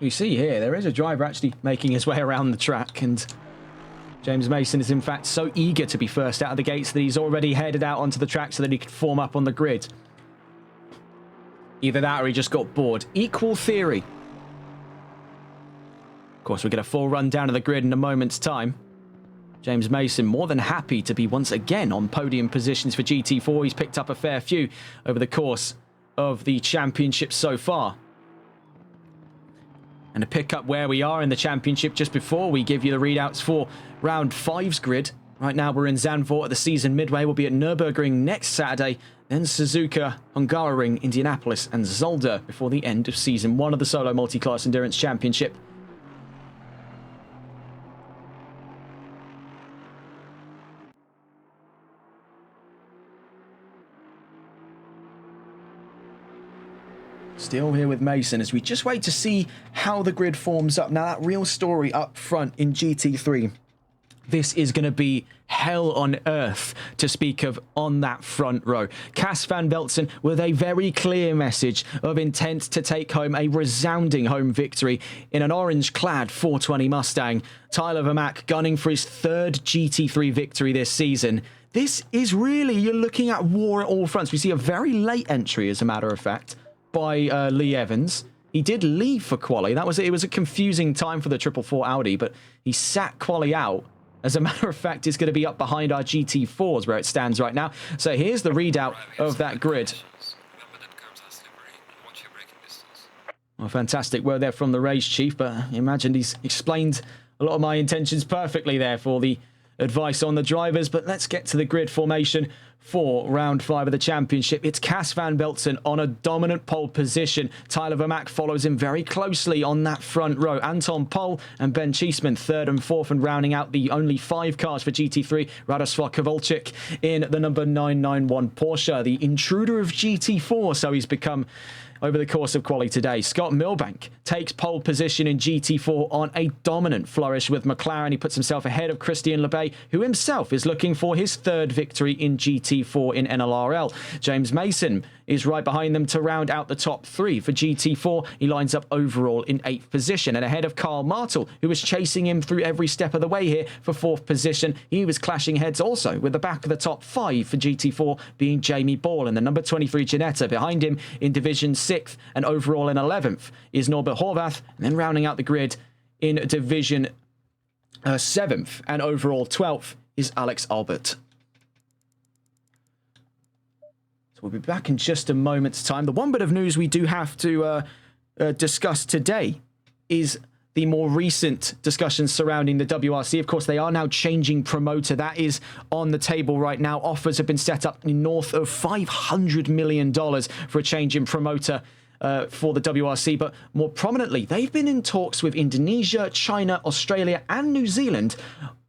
Speaker 1: We see here, there is a driver actually making his way around the track, and James Mason is in fact so eager to be first out of the gates that he's already headed out onto the track so that he could form up on the grid. Either that or he just got bored. Equal theory. Of course, we'll get a full rundown of the grid in a moment's time. James Mason more than happy to be once again on podium positions for GT4. He's picked up a fair few over the course of the championship so far. And to pick up where we are in the championship just before we give you the readouts for round 5's grid. Right now we're in Zandvoort at the season midway. We'll be at Nürburgring next Saturday, then Suzuka, Hungaroring, Indianapolis and Zolder before the end of season 1 of the Solo Multiclass Endurance Championship. Still here with Mason as we just wait to see how the grid forms up. Now, that real story up front in GT3, this is going to be hell on earth to speak of on that front row. Cas van Beltzen with a very clear message of intent to take home a resounding home victory in an orange-clad 420 Mustang. Tyler Vermaak gunning for his 3rd GT3 victory this season. This is really, you're looking at war at all fronts. We see a very late entry, as a matter of fact, by Lee Evans. He did leave for quali. It was a confusing time for the 444 Audi, but he sat quali out. As a matter of fact, it's going to be up behind our GT4s where it stands right now. So here's the readout of that grid. Well, fantastic word there from the race chief, but I imagine he's explained a lot of my intentions perfectly there for the advice on the drivers. But let's get to the grid formation for round 5 of the championship. It's Cas van Beltzen on a dominant pole position. Tyler Vermaak follows him very closely on that front row. Anton Pol and Ben Cheeseman 3rd and 4th, and rounding out the only 5 cars for GT3, Radosław Kowalczyk in the number 991 Porsche, the intruder of GT4, so he's become over the course of quali today. Scott Milbank takes pole position in GT4 on a dominant flourish with McLaren. He puts himself ahead of Christian Lebay, who himself is looking for his 3rd victory in GT4 in NLRL. James Mason is right behind them to round out the top 3 for GT4. He lines up overall in 8th position and ahead of Carl Martel, who was chasing him through every step of the way here for 4th position. He was clashing heads also with the back of the top 5 for GT4 being Jamie Ball and the number 23 Ginetta. Behind him in Division 6th and overall in 11th is Norbert Horvath, and then rounding out the grid in Division 7th and overall 12th is Alex Albert. So we'll be back in just a moment's time. The one bit of news we do have to discuss today is the more recent discussions surrounding the WRC. Of course, they are now changing promoter. That is on the table right now. Offers have been set up in north of $500 million for a change in promoter for the WRC. But more prominently, they've been in talks with Indonesia, China, Australia, and New Zealand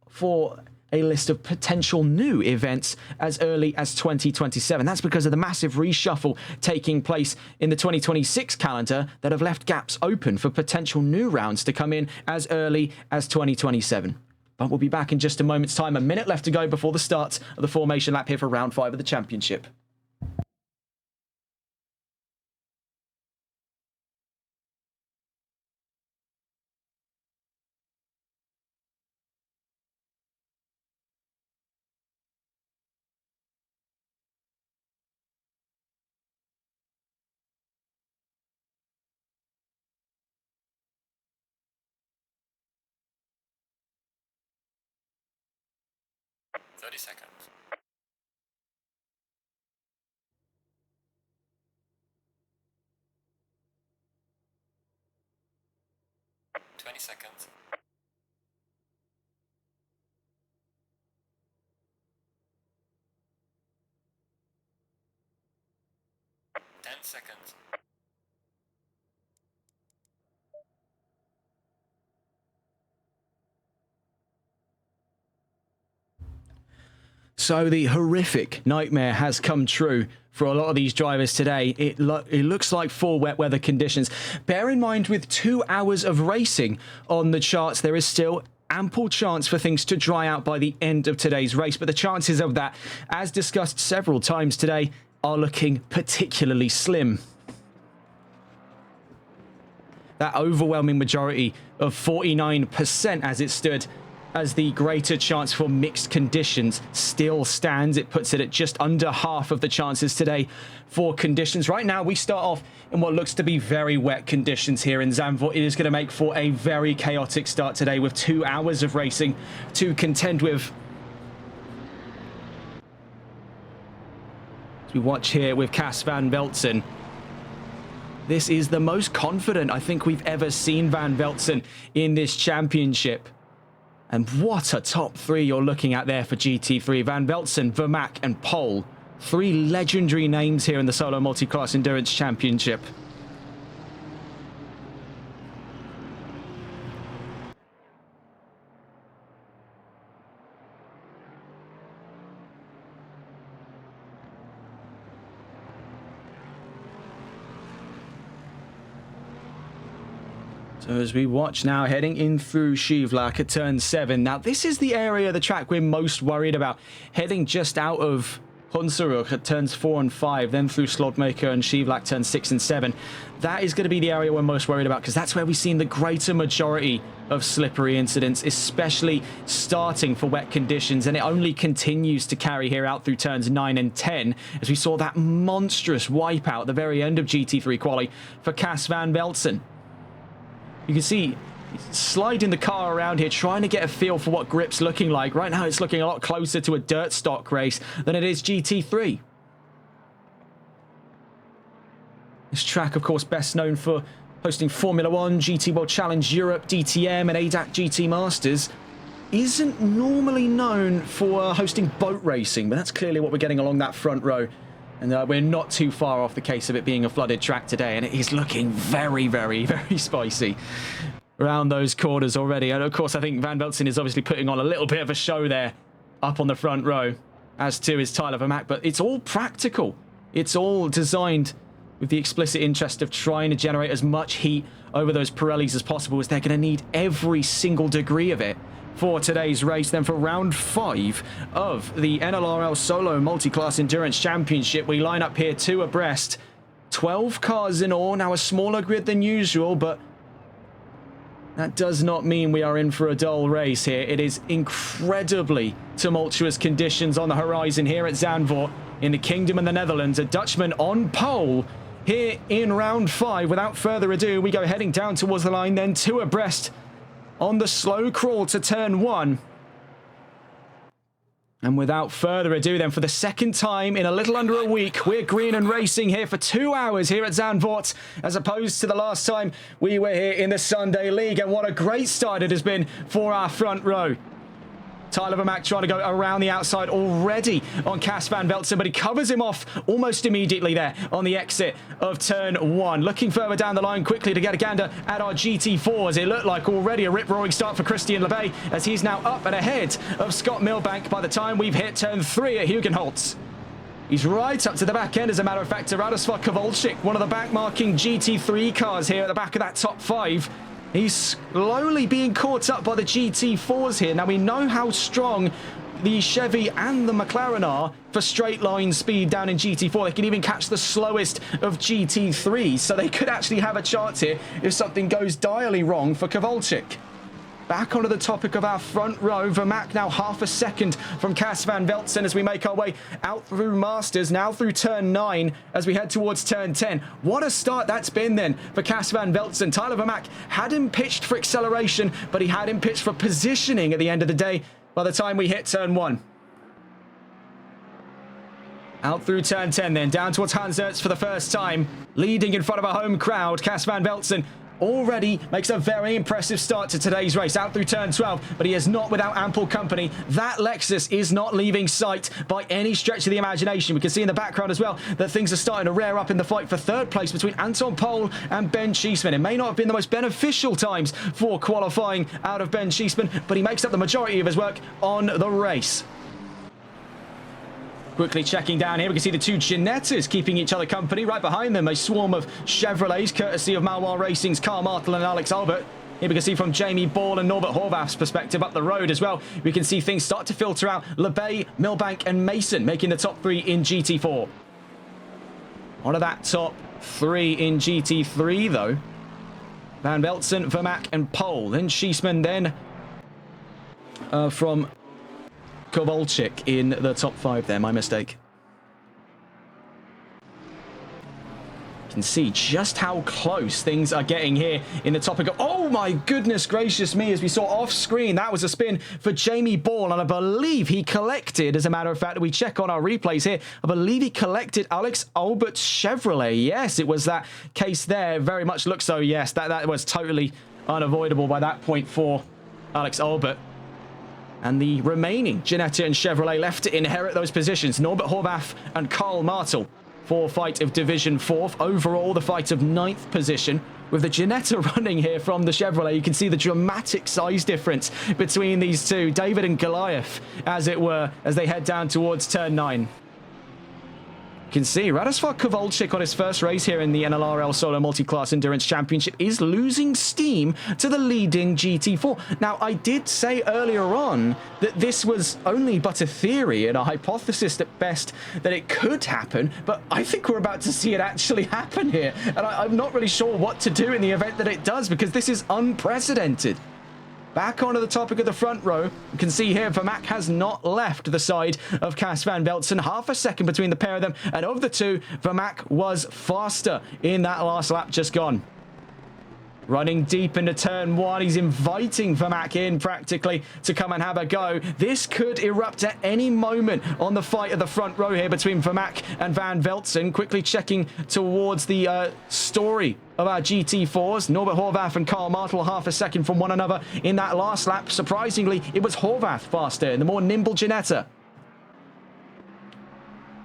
Speaker 1: for a list of potential new events as early as 2027. That's because of the massive reshuffle taking place in the 2026 calendar that have left gaps open for potential new rounds to come in as early as 2027. But we'll be back in just a moment's time. A minute left to go before the start of the formation lap here for round 5 of the championship.
Speaker 2: Seconds. 20 seconds. 10 seconds.
Speaker 1: So the horrific nightmare has come true for a lot of these drivers today. It looks like full wet weather conditions. Bear in mind, with 2 hours of racing on the charts, there is still ample chance for things to dry out by the end of today's race. But the chances of that, as discussed several times today, are looking particularly slim. that overwhelming majority of 49% as it stood as the greater chance for mixed conditions still stands. It puts it at just under half of the chances today for conditions. Right now, we start off in what looks to be very wet conditions here in Zandvoort. It is going to make for a very chaotic start today with 2 hours of racing to contend with. As we watch here with Cas van Velzen, this is the most confident I think we've ever seen Van Velzen in this championship. And what a top 3 you're looking at there for GT3. Van Velzen, Vermaak and Pol. 3 legendary names here in the Solo Multiclass Endurance Championship. So as we watch now, heading in through Skivlak at turn 7. Now, this is the area of the track we're most worried about. Heading just out of Hunsrück at turns 4 and 5, then through Slotmaker and Skivlak turns 6 and 7. That is going to be the area we're most worried about, because that's where we've seen the greater majority of slippery incidents, especially starting for wet conditions. And it only continues to carry here out through turns 9 and 10, as we saw that monstrous wipeout at the very end of GT3 quali for Cas van Velzen. You can see he's sliding the car around here, trying to get a feel for what grip's looking like. Right now, it's looking a lot closer to a dirt stock race than it is GT3. This track, of course, best known for hosting Formula 1, GT World Challenge Europe, DTM, and ADAC GT Masters, isn't normally known for hosting boat racing, but that's clearly what we're getting along that front row. And we're not too far off the case of it being a flooded track today, and it is looking very, very, very spicy around those corners already. And of course, I think Van Velzen is obviously putting on a little bit of a show there up on the front row, as to is Tyler Vermaak, but it's all practical. It's all designed with the explicit interest of trying to generate as much heat over those Pirellis as possible, as they're going to need every single degree of it for today's race. Then for round 5 of the NLRL Solo Multiclass Endurance Championship, we line up here 2 abreast. 12 cars in all. Now a smaller grid than usual, but that does not mean we are in for a dull race here. It is incredibly tumultuous conditions on the horizon here at Zandvoort in the Kingdom and the Netherlands. A Dutchman on pole here in round 5. Without further ado, we go heading down towards the line, then 2 abreast on the slow crawl to turn 1. And without further ado then, for the second time in a little under a week, we're green and racing here for 2 hours here at Zandvoort, as opposed to the last time we were here in the Sunday League. And what a great start it has been for our front row. Tyler Vermaak trying to go around the outside already on Cas van Velzen, but he covers him off almost immediately there on the exit of turn 1. Looking further down the line quickly to get a gander at our GT4s. It looked like already a rip-roaring start for Christian Lebay, as he's now up and ahead of Scott Milbank by the time we've hit turn 3 at Hugenholtz. He's right up to the back end, as a matter of fact, to Radosław Kowalczyk, one of the back-marking GT3 cars here at the back of that top 5. He's slowly being caught up by the GT4s here. Now, we know how strong the Chevy and the McLaren are for straight line speed down in GT4. They can even catch the slowest of GT3s, so they could actually have a chance here if something goes direly wrong for Kowalczyk. Back onto the topic of our front row, Vermaak now half a second from Cas van Velzen as we make our way out through Masters, now through turn 9 as we head towards turn 10. What a start that's been then for Cas van Velzen. Tyler Vermaak had him pitched for acceleration, but he had him pitched for positioning at the end of the day by the time we hit turn 1. Out through turn 10 then, down towards Hans Ertz for the first time, leading in front of a home crowd. Cas van Velzen already makes a very impressive start to today's race, out through turn 12, but he is not without ample company. That Lexus is not leaving sight by any stretch of the imagination. We can see in the background as well that things are starting to rear up in the fight for third place between Anton Pol and Ben Schiessman. It may not have been the most beneficial times for qualifying out of Ben Schiessman, but he makes up the majority of his work on the race. Quickly checking down here, we can see the 2 Ginettas keeping each other company. Right behind them, a swarm of Chevrolets, courtesy of Malois Racing's Carl Martel and Alex Albert. Here we can see from Jamie Ball and Norbert Horvath's perspective up the road as well. We can see things start to filter out. Lebay, Milbank and Mason making the top 3 in GT4. On to that top 3 in GT3 though. Van Veltzen, Vermaak, and Pole. Then Schiessman, then from Kowalczyk in the top 5 there. My mistake. Can see just how close things are getting here in the topic of, oh my goodness gracious me, as we saw off screen, that was a spin for Jamie Ball, and I believe he collected, as a matter of fact, we check on our replays here, I believe he collected Alex Albert's Chevrolet. Yes, it was that case there, very much looks so. Yes, that was totally unavoidable by that point for Alex Albert. And the remaining Ginetta and Chevrolet left to inherit those positions. Norbert Horvath and Karl Martel for fight of Division 4th. Overall, the fight of 9th position. With the Ginetta running here from the Chevrolet, you can see the dramatic size difference between these two. David and Goliath, as it were, as they head down towards turn 9. You can see Radosław Kowalczyk on his first race here in the NLRL Solo Multiclass Endurance Championship is losing steam to the leading GT4. Now, I did say earlier on that this was only but a theory and a hypothesis at best that it could happen, but I think we're about to see it actually happen here. And I'm not really sure what to do in the event that it does, because this is unprecedented. Back onto the topic of the front row, you can see here Vermaak has not left the side of Cas van Veltzen. Half a second between the pair of them, and of the two, Vermaak was faster in that last lap just gone. Running deep into turn 1, he's inviting Vermaak in practically to come and have a go. This could erupt at any moment on the fight of the front row here between Vermaak and Van Veltzen. Quickly checking towards the story of our GT4s. Norbert Horvath and Karl Martel half a second from one another in that last lap. Surprisingly, it was Horvath faster and the more nimble Ginetta.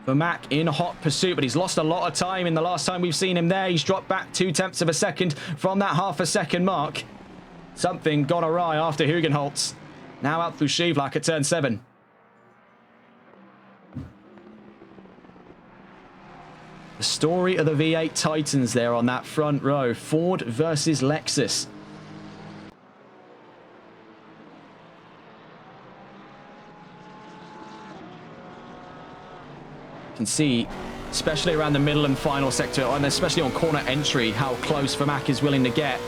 Speaker 1: Vermaak in hot pursuit, but he's lost a lot of time in the last time we've seen him there. He's dropped back 0.2 of a second from that half a second mark. Something gone awry after Hugenholtz. Now out through Schivlak at turn 7. The story of the V8 Titans there on that front row. Ford versus Lexus. Can see, especially around the middle and final sector, and especially on corner entry, how close Vermaak is willing to get.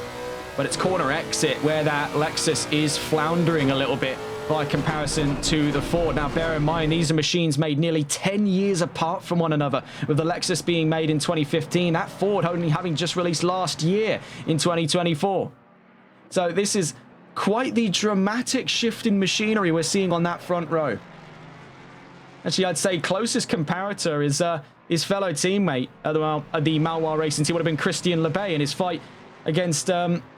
Speaker 1: But it's corner exit where that Lexus is floundering a little bit by comparison to the Ford. Now, bear in mind, these are machines made nearly 10 years apart from one another, with the Lexus being made in 2015, that Ford only having just released last year in 2024. So this is quite the dramatic shift in machinery we're seeing on that front row. Actually, I'd say closest comparator is his fellow teammate at the Malois racing team would have been Christian Lebay in his fight against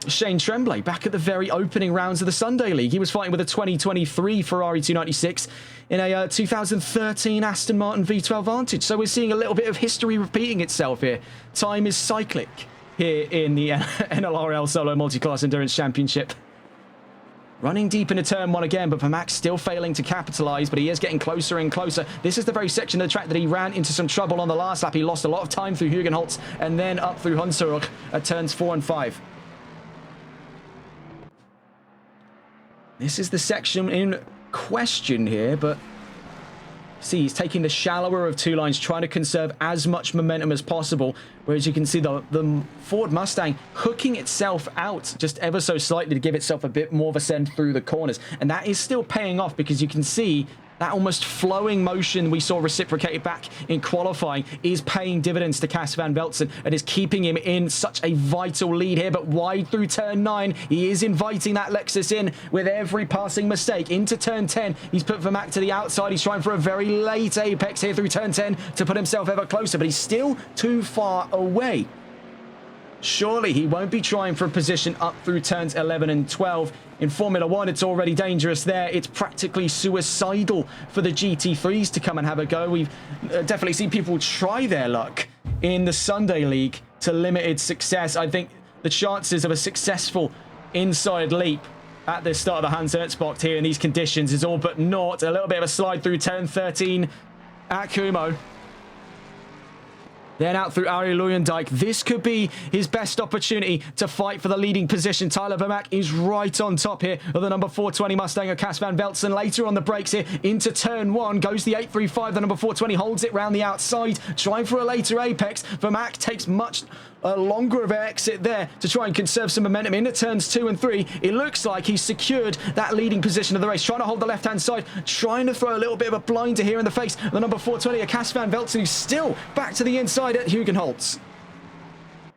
Speaker 1: Shane Tremblay back at the very opening rounds of the Sunday League. He was fighting with a 2023 Ferrari 296 in a 2013 Aston Martin V12 Vantage. So we're seeing a little bit of history repeating itself here. Time is cyclic here in the NLRL Solo Multiclass Endurance Championship. Running deep into turn 1 again, but Vermaak still failing to capitalize, but he is getting closer and closer. This is the very section of the track that he ran into some trouble on the last lap. He lost a lot of time through Hugenholtz and then up through Hunsrück at turns 4 and 5. This is the section in question here, but see, he's taking the shallower of two lines, trying to conserve as much momentum as possible. Whereas you can see the Ford Mustang hooking itself out just ever so slightly to give itself a bit more of a send through the corners. And that is still paying off, because you can see that almost flowing motion we saw reciprocated back in qualifying is paying dividends to Cas van Veltzen and is keeping him in such a vital lead here. But wide through turn 9, he is inviting that Lexus in with every passing mistake. Into turn 10, he's put Vermaak to the outside. He's trying for a very late apex here through turn 10 to put himself ever closer, but he's still too far away. Surely he won't be trying for a position up through turns 11 and 12. In Formula 1, it's already dangerous there. It's practically suicidal for the GT3s to come and have a go. We've definitely seen people try their luck in the Sunday League to limited success. I think the chances of a successful inside leap at the start of the Hans Hertzbocht here in these conditions is all but naught. A little bit of a slide through turn 13 at Kumo. Then out through Arie Luijendijk. This could be his best opportunity to fight for the leading position. Tyler Vermaak is right on top here of the number 420 Mustang of Cas van Veltzen. Later on the brakes here into turn 1. Goes the 835. The number 420 holds it round the outside. Trying for a later apex. Vermaak takes much a longer of an exit there to try and conserve some momentum into turns 2 and 3. It looks like he's secured that leading position of the race, trying to hold the left-hand side, trying to throw a little bit of a blinder here in the face. The number 420, a Cas van Velzen, who's still back to the inside at Hugenholtz.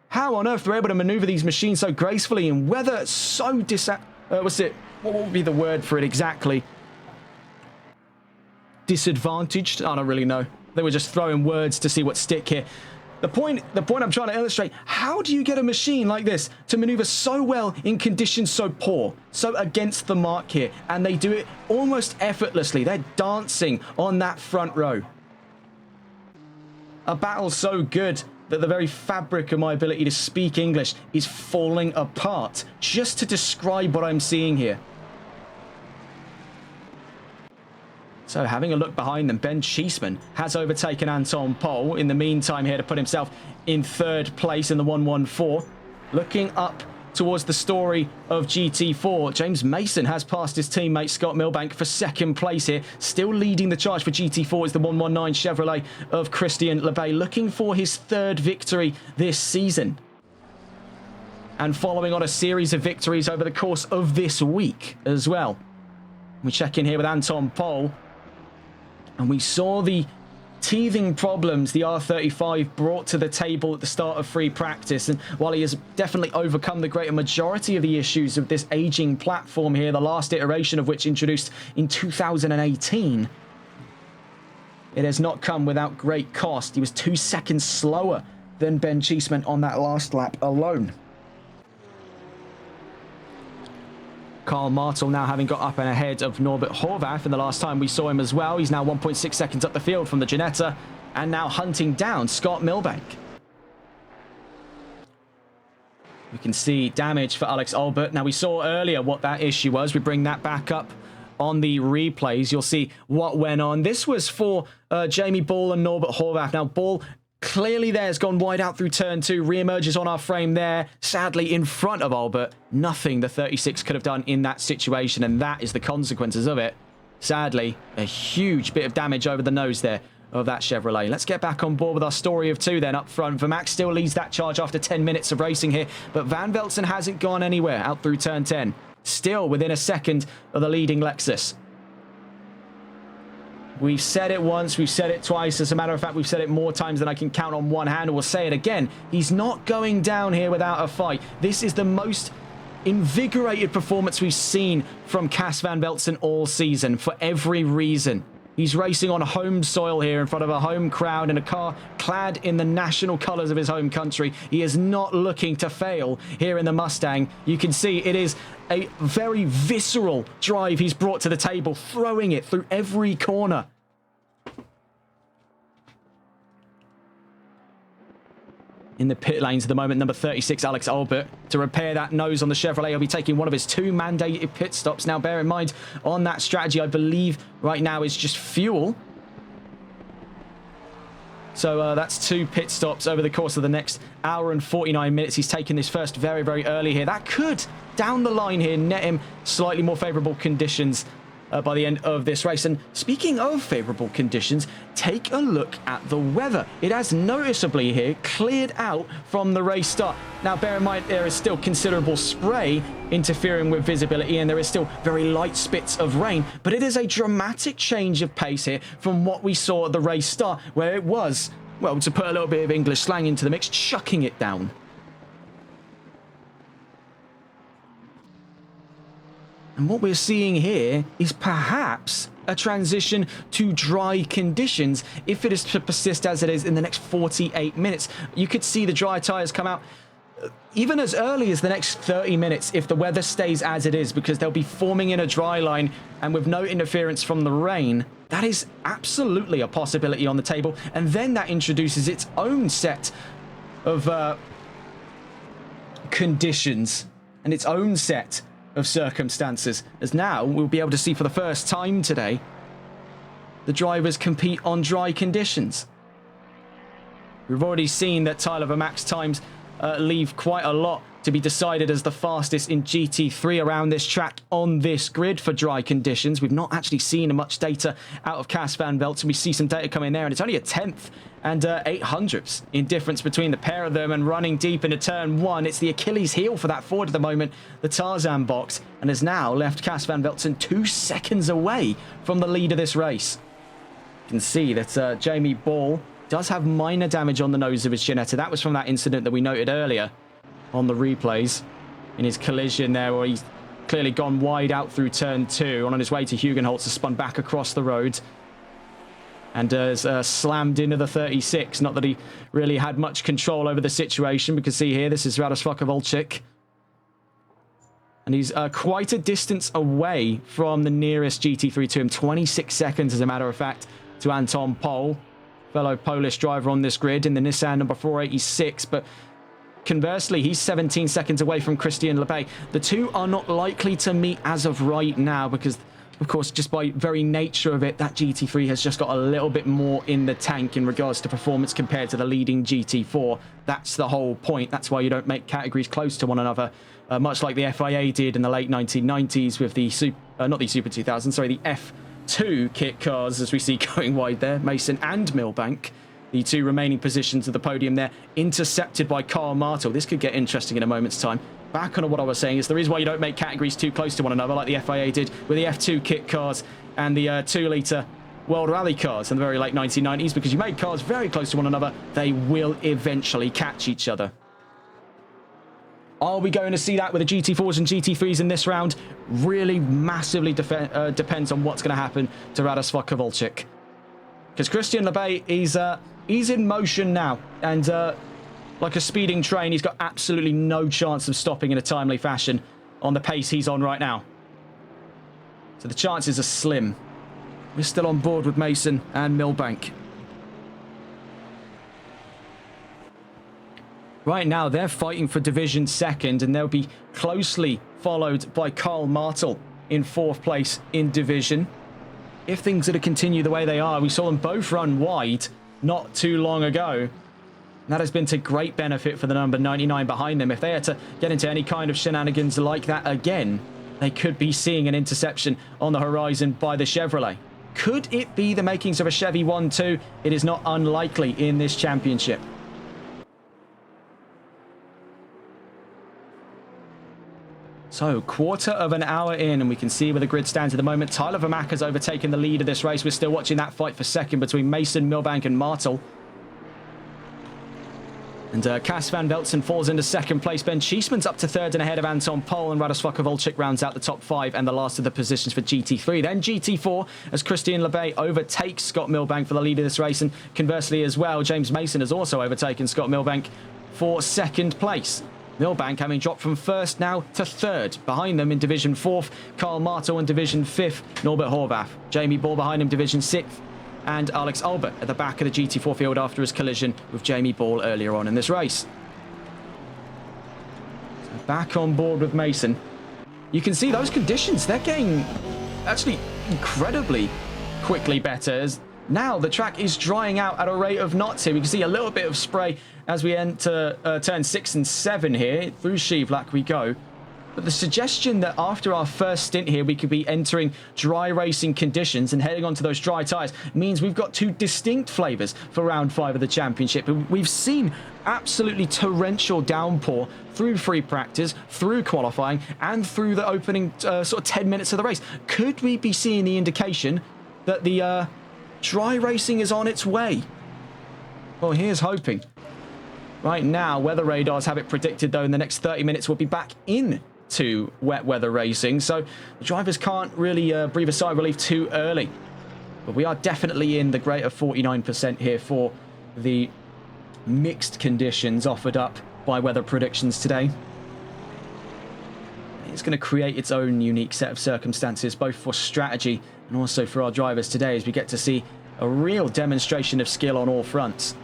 Speaker 1: How on earth they're able to maneuver these machines so gracefully in weather so what would be the word for it exactly? Disadvantaged? I don't really know. They were just throwing words to see what stick here. The point I'm trying to illustrate, how do you get a machine like this to maneuver so well in conditions so poor, so against the mark here? And they do it almost effortlessly. They're dancing on that front row. A battle so good that the very fabric of my ability to speak English is falling apart just to describe what I'm seeing here. So having a look behind them, Ben Cheeseman has overtaken Anton Pol in the meantime here to put himself in 3rd place in the 114. Looking up towards the story of GT4, James Mason has passed his teammate Scott Milbank for 2nd place here. Still leading the charge for GT4 is the 119 Chevrolet of Christian Lebay, looking for his 3rd victory this season. And following on a series of victories over the course of this week as well. We check in here with Anton Pol. And we saw the teething problems the R35 brought to the table at the start of free practice. And while he has definitely overcome the greater majority of the issues of this aging platform here, the last iteration of which introduced in 2018, it has not come without great cost. He was 2 seconds slower than Ben Cheeseman on that last lap alone. Karl Martel now having got up and ahead of Norbert Horvath, and the last time we saw him as well, he's now 1.6 seconds up the field from the Ginetta, and now hunting down Scott Milbank. We can see damage for Alex Albert. Now, we saw earlier what that issue was. We bring that back up on the replays. You'll see what went on. This was for Jamie Ball and Norbert Horvath. Now, Ball clearly there has gone wide out through turn 2, re-emerges on our frame there, sadly in front of Albert. Nothing the 36 could have done in that situation, and that is the consequences of it. Sadly, a huge bit of damage over the nose there of that Chevrolet. Let's get back on board with our story of 2 then up front. Vermaak still leads that charge after 10 minutes of racing here, but Van Velzen hasn't gone anywhere out through turn 10. Still within a second of the leading Lexus. We've said it once, we've said it twice. As a matter of fact, we've said it more times than I can count on one hand, and we'll say it again. He's not going down here without a fight. This is the most invigorated performance we've seen from Cas van Velzen all season for every reason. He's racing on home soil here in front of a home crowd in a car clad in the national colours of his home country. He is not looking to fail here in the Mustang. You can see it is a very visceral drive he's brought to the table, throwing it through every corner. In the pit lanes at the moment, number 36, Alex Albert, to repair that nose on the Chevrolet. He'll be taking one of his 2 mandated pit stops. Now, bear in mind, on that strategy, I believe right now is just fuel. So that's 2 pit stops over the course of the next hour and 49 minutes. He's taken this first very, very early here. That could, down the line here, net him slightly more favourable conditions by the end of this race. And speaking of favourable conditions, take a look at the weather. It has noticeably here cleared out from the race start. Now, bear in mind, there is still considerable spray interfering with visibility, and there is still very light spits of rain, but it is a dramatic change of pace here from what we saw at the race start, where it was, well, to put a little bit of English slang into the mix, chucking it down. And what we're seeing here is perhaps a transition to dry conditions if it is to persist as it is in the next 48 minutes. You could see the dry tyres come out even as early as the next 30 minutes if the weather stays as it is, because they'll be forming in a dry line and with no interference from the rain. That is absolutely a possibility on the table. And then that introduces its own set of conditions and its own set of circumstances, as now we'll be able to see for the first time today the drivers compete on dry conditions. We've already seen that Tyler Vermaak's times leave quite a lot to be decided as the fastest in GT3 around this track on this grid for dry conditions. We've not actually seen much data out of Cas van Veldt, and we see some data coming there, and it's only a 10th and 800ths in difference between the pair of them, and running deep into turn 1. It's the Achilles heel for that Ford at the moment, the Tarzan box, and has now left Cas van Veldt 2 seconds away from the lead of this race. You can see that Jamie Ball does have minor damage on the nose of his Ginetta. That was from that incident that we noted earlier on the replays in his collision there, where he's clearly gone wide out through turn 2 on his way to Hugenholtz, has spun back across the road and has slammed into the 36. Not that he really had much control over the situation. We can see here, this is Radosław Kowalczyk, and he's quite a distance away from the nearest GT3 to him. 26 seconds, as a matter of fact, to Anton Pol, fellow Polish driver on this grid in the Nissan number 486. But conversely, he's 17 seconds away from Christian Lebay. The two are not likely to meet as of right now because, of course, just by very nature of it, that GT3 has just got a little bit more in the tank in regards to performance compared to the leading GT4. That's the whole point. That's why you don't make categories close to one another, much like the FIA did in the late 1990s with the not the Super 2000, sorry, the F2 kit cars, as we see going wide there. Mason and Milbank, the two remaining positions of the podium there, intercepted by Karl Martel. This could get interesting in a moment's time. Back on what I was saying is the reason why you don't make categories too close to one another, like the FIA did with the F2 kit cars and the 2-litre World Rally cars in the very late 1990s, because you make cars very close to one another, they will eventually catch each other. Are we going to see that with the GT4s and GT3s in this round? Really massively depends on what's going to happen to Radosław Kowalczyk. Because Christian Lebay, he's in motion now, and like a speeding train, he's got absolutely no chance of stopping in a timely fashion on the pace he's on right now. So the chances are slim. We're still on board with Mason and Milbank. Right now, they're fighting for Division 2nd, and they'll be closely followed by Karl Martel in 4th place in Division. If things are to continue the way they are, we saw them both run wide not too long ago. And that has been to great benefit for the number 99 behind them. If they had to get into any kind of shenanigans like that again, they could be seeing an interception on the horizon by the Chevrolet. Could it be the makings of a Chevy 1-2? It is not unlikely in this championship. So, quarter of an hour in, and we can see where the grid stands at the moment. Tyler Vermaak has overtaken the lead of this race. We're still watching that fight for second between Mason, Milbank and Martel. And Cas van Veldt falls into 2nd place. Ben Cheeseman's up to 3rd and ahead of Anton Pol, and Radosław Kowalczyk rounds out the top 5 and the last of the positions for GT3. Then GT4 as Christian Lebay overtakes Scott Milbank for the lead of this race, and conversely as well, James Mason has also overtaken Scott Milbank for 2nd place. Milbank having dropped from 1st now to 3rd. Behind them in Division 4th, Karl Martel in Division 5th, Norbert Horvath. Jamie Ball behind him, Division 6th. And Alex Albert at the back of the GT4 field after his collision with Jamie Ball earlier on in this race. So back on board with Mason. You can see those conditions, they're getting actually incredibly quickly better, as now the track is drying out at a rate of knots here. We can see a little bit of spray as we enter turn 6 and 7 here. Through Shivlak we go. But the suggestion that after our first stint here, we could be entering dry racing conditions and heading onto those dry tyres means we've got two distinct flavours for round 5 of the championship. We've seen absolutely torrential downpour through free practice, through qualifying, and through the opening sort of 10 minutes of the race. Could we be seeing the indication that the dry racing is on its way? Well, here's hoping. Right now, weather radars have it predicted, though, in the next 30 minutes we'll be back in to wet weather racing, so the drivers can't really breathe a sigh of relief too early. But we are definitely in the greater 49% here for the mixed conditions offered up by weather predictions today. It's going to create its own unique set of circumstances, both for strategy and also for our drivers today, as we get to see a real demonstration of skill on all fronts.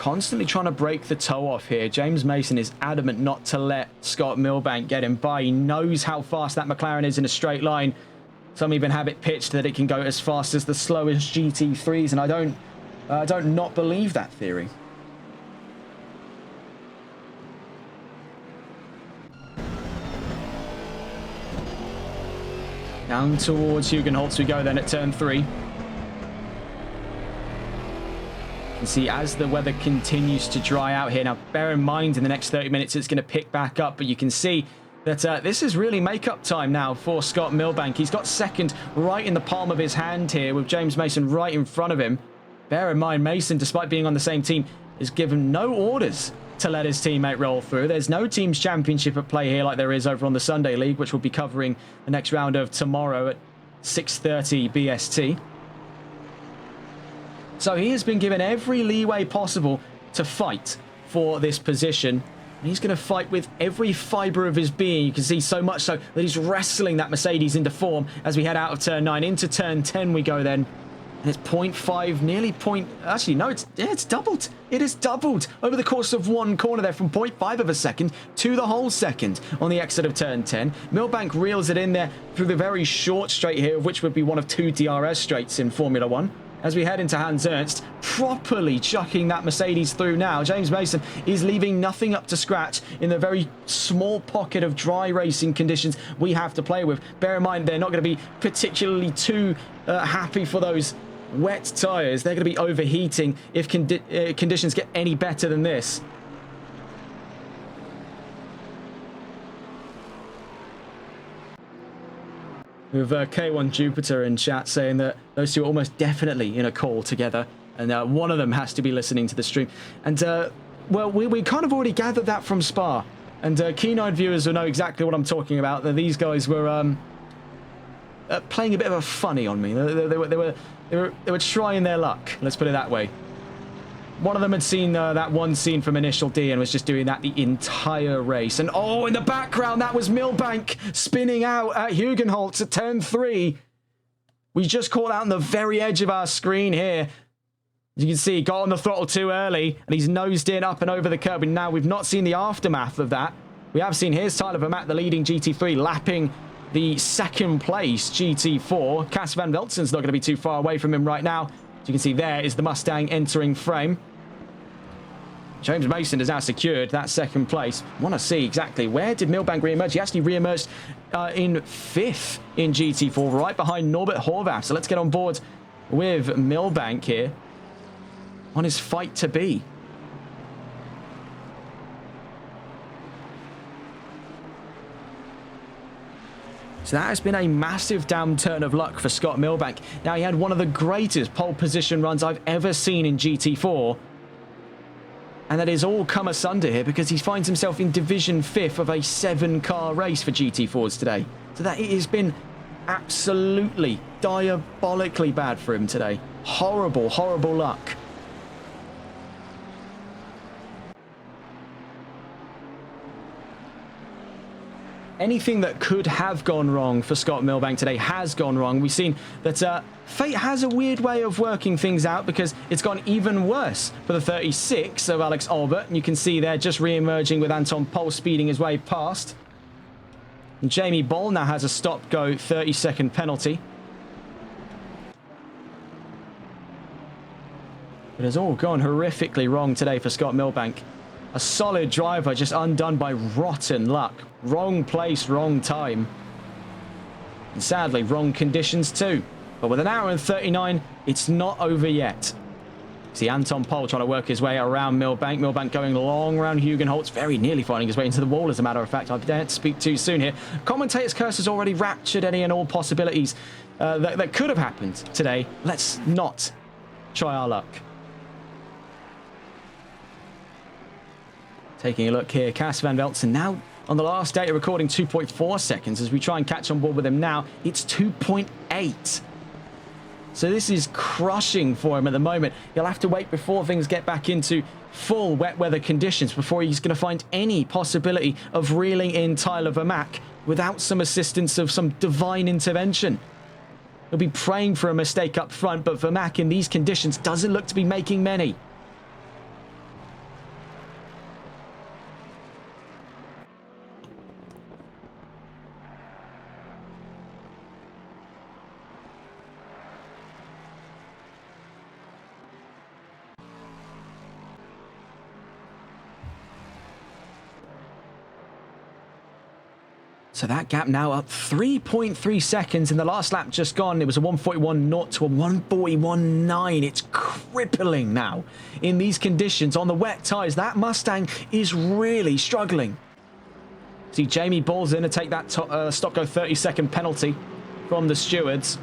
Speaker 1: constantly trying to break the toe off here. James Mason is adamant not to let Scott Milbank get him by. He knows how fast that McLaren is in a straight line. Some even have it pitched that it can go as fast as the slowest GT3s, and I don't not believe that theory. Down towards Hugenholtz we go then at turn 3. You can see as the weather continues to dry out here. Now, bear in mind, in the next 30 minutes, it's going to pick back up, but you can see that this is really make-up time now for Scott Milbank. He's got second right in the palm of his hand here with James Mason right in front of him. Bear in mind, Mason, despite being on the same team, is given no orders to let his teammate roll through. There's no team's championship at play here like there is over on the Sunday League, which we'll be covering the next round of tomorrow at 6:30 BST. So he has been given every leeway possible to fight for this position. And he's going to fight with every fibre of his being. You can see so much so that he's wrestling that Mercedes into form as we head out of turn 9. Into turn 10 we go then. And it's 0.5, nearly point... Actually, no, it's doubled. It has doubled over the course of one corner there from 0.5 of a second to the whole second on the exit of turn 10. Milbank reels it in there through the very short straight here, which would be one of 2 DRS straights in Formula 1. As we head into Hans Ernst, properly chucking that Mercedes through now. James Mason is leaving nothing up to scratch in the very small pocket of dry racing conditions we have to play with. Bear in mind, they're not going to be particularly too happy for those wet tyres. They're going to be overheating if conditions get any better than this. With K1 Jupiter in chat saying that those two are almost definitely in a call together, and one of them has to be listening to the stream. And, well, we kind of already gathered that from Spa. And keen-eyed viewers will know exactly what I'm talking about. That these guys were playing a bit of a funny on me. They were trying their luck, let's put it that way. One of them had seen that one scene from Initial D and was just doing that the entire race. And oh, in the background, that was Milbank spinning out at Hugenholtz at turn 3. We just caught out on the very edge of our screen here. As you can see, he got on the throttle too early and he's nosed in up and over the curb. And now we've not seen the aftermath of that. We have seen, here's Tyler Vermaat, the leading GT3, lapping the second place GT4. Cas van Veltsen's not going to be too far away from him right now. As you can see, there is the Mustang entering frame. James Mason has now secured that second place. Want to see exactly where did Milbank re-emerge? He actually re-emerged in 5th in GT4, right behind Norbert Horvath. So let's get on board with Milbank here on his fight to be. So that has been a massive downturn of luck for Scott Milbank. Now, he had one of the greatest pole position runs I've ever seen in GT4. And that is all come asunder here because he finds himself in Division 5th of a 7-car race for GT4s today. So that it has been absolutely diabolically bad for him today. Horrible, horrible luck. Anything that could have gone wrong for Scott Milbank today has gone wrong. We've seen that fate has a weird way of working things out because it's gone even worse for the 36 of Alex Albert. And you can see there just re-emerging with Anton Pohl speeding his way past. And Jamie Boll now has a stop-go 30-second penalty. It has all gone horrifically wrong today for Scott Milbank. A solid driver just undone by rotten luck. Wrong place, wrong time. And sadly, wrong conditions too. But with an hour and 39, it's not over yet. See Anton Pohl trying to work his way around Milbank. Milbank going long around Hugenholtz, very nearly finding his way into the wall, as a matter of fact. I daren't speak too soon here. Commentator's curse has already raptured any and all possibilities that could have happened today. Let's not try our luck. Taking a look here, Cas van Veltsen now on the last data recording 2.4 seconds. As we try and catch on board with him now, it's 2.8. So this is crushing for him at the moment. He'll have to wait before things get back into full wet weather conditions before he's going to find any possibility of reeling in Tyler Vermaat without some assistance of some divine intervention. He'll be praying for a mistake up front, but Vermaat in these conditions doesn't look to be making many. So that gap now up 3.3 seconds. In the last lap just gone, it was a 141.0 to a 141.9. It's crippling now in these conditions on the wet tyres. That Mustang is really struggling. See, Jamie Ball's in to take that stop go 30-second penalty from the stewards.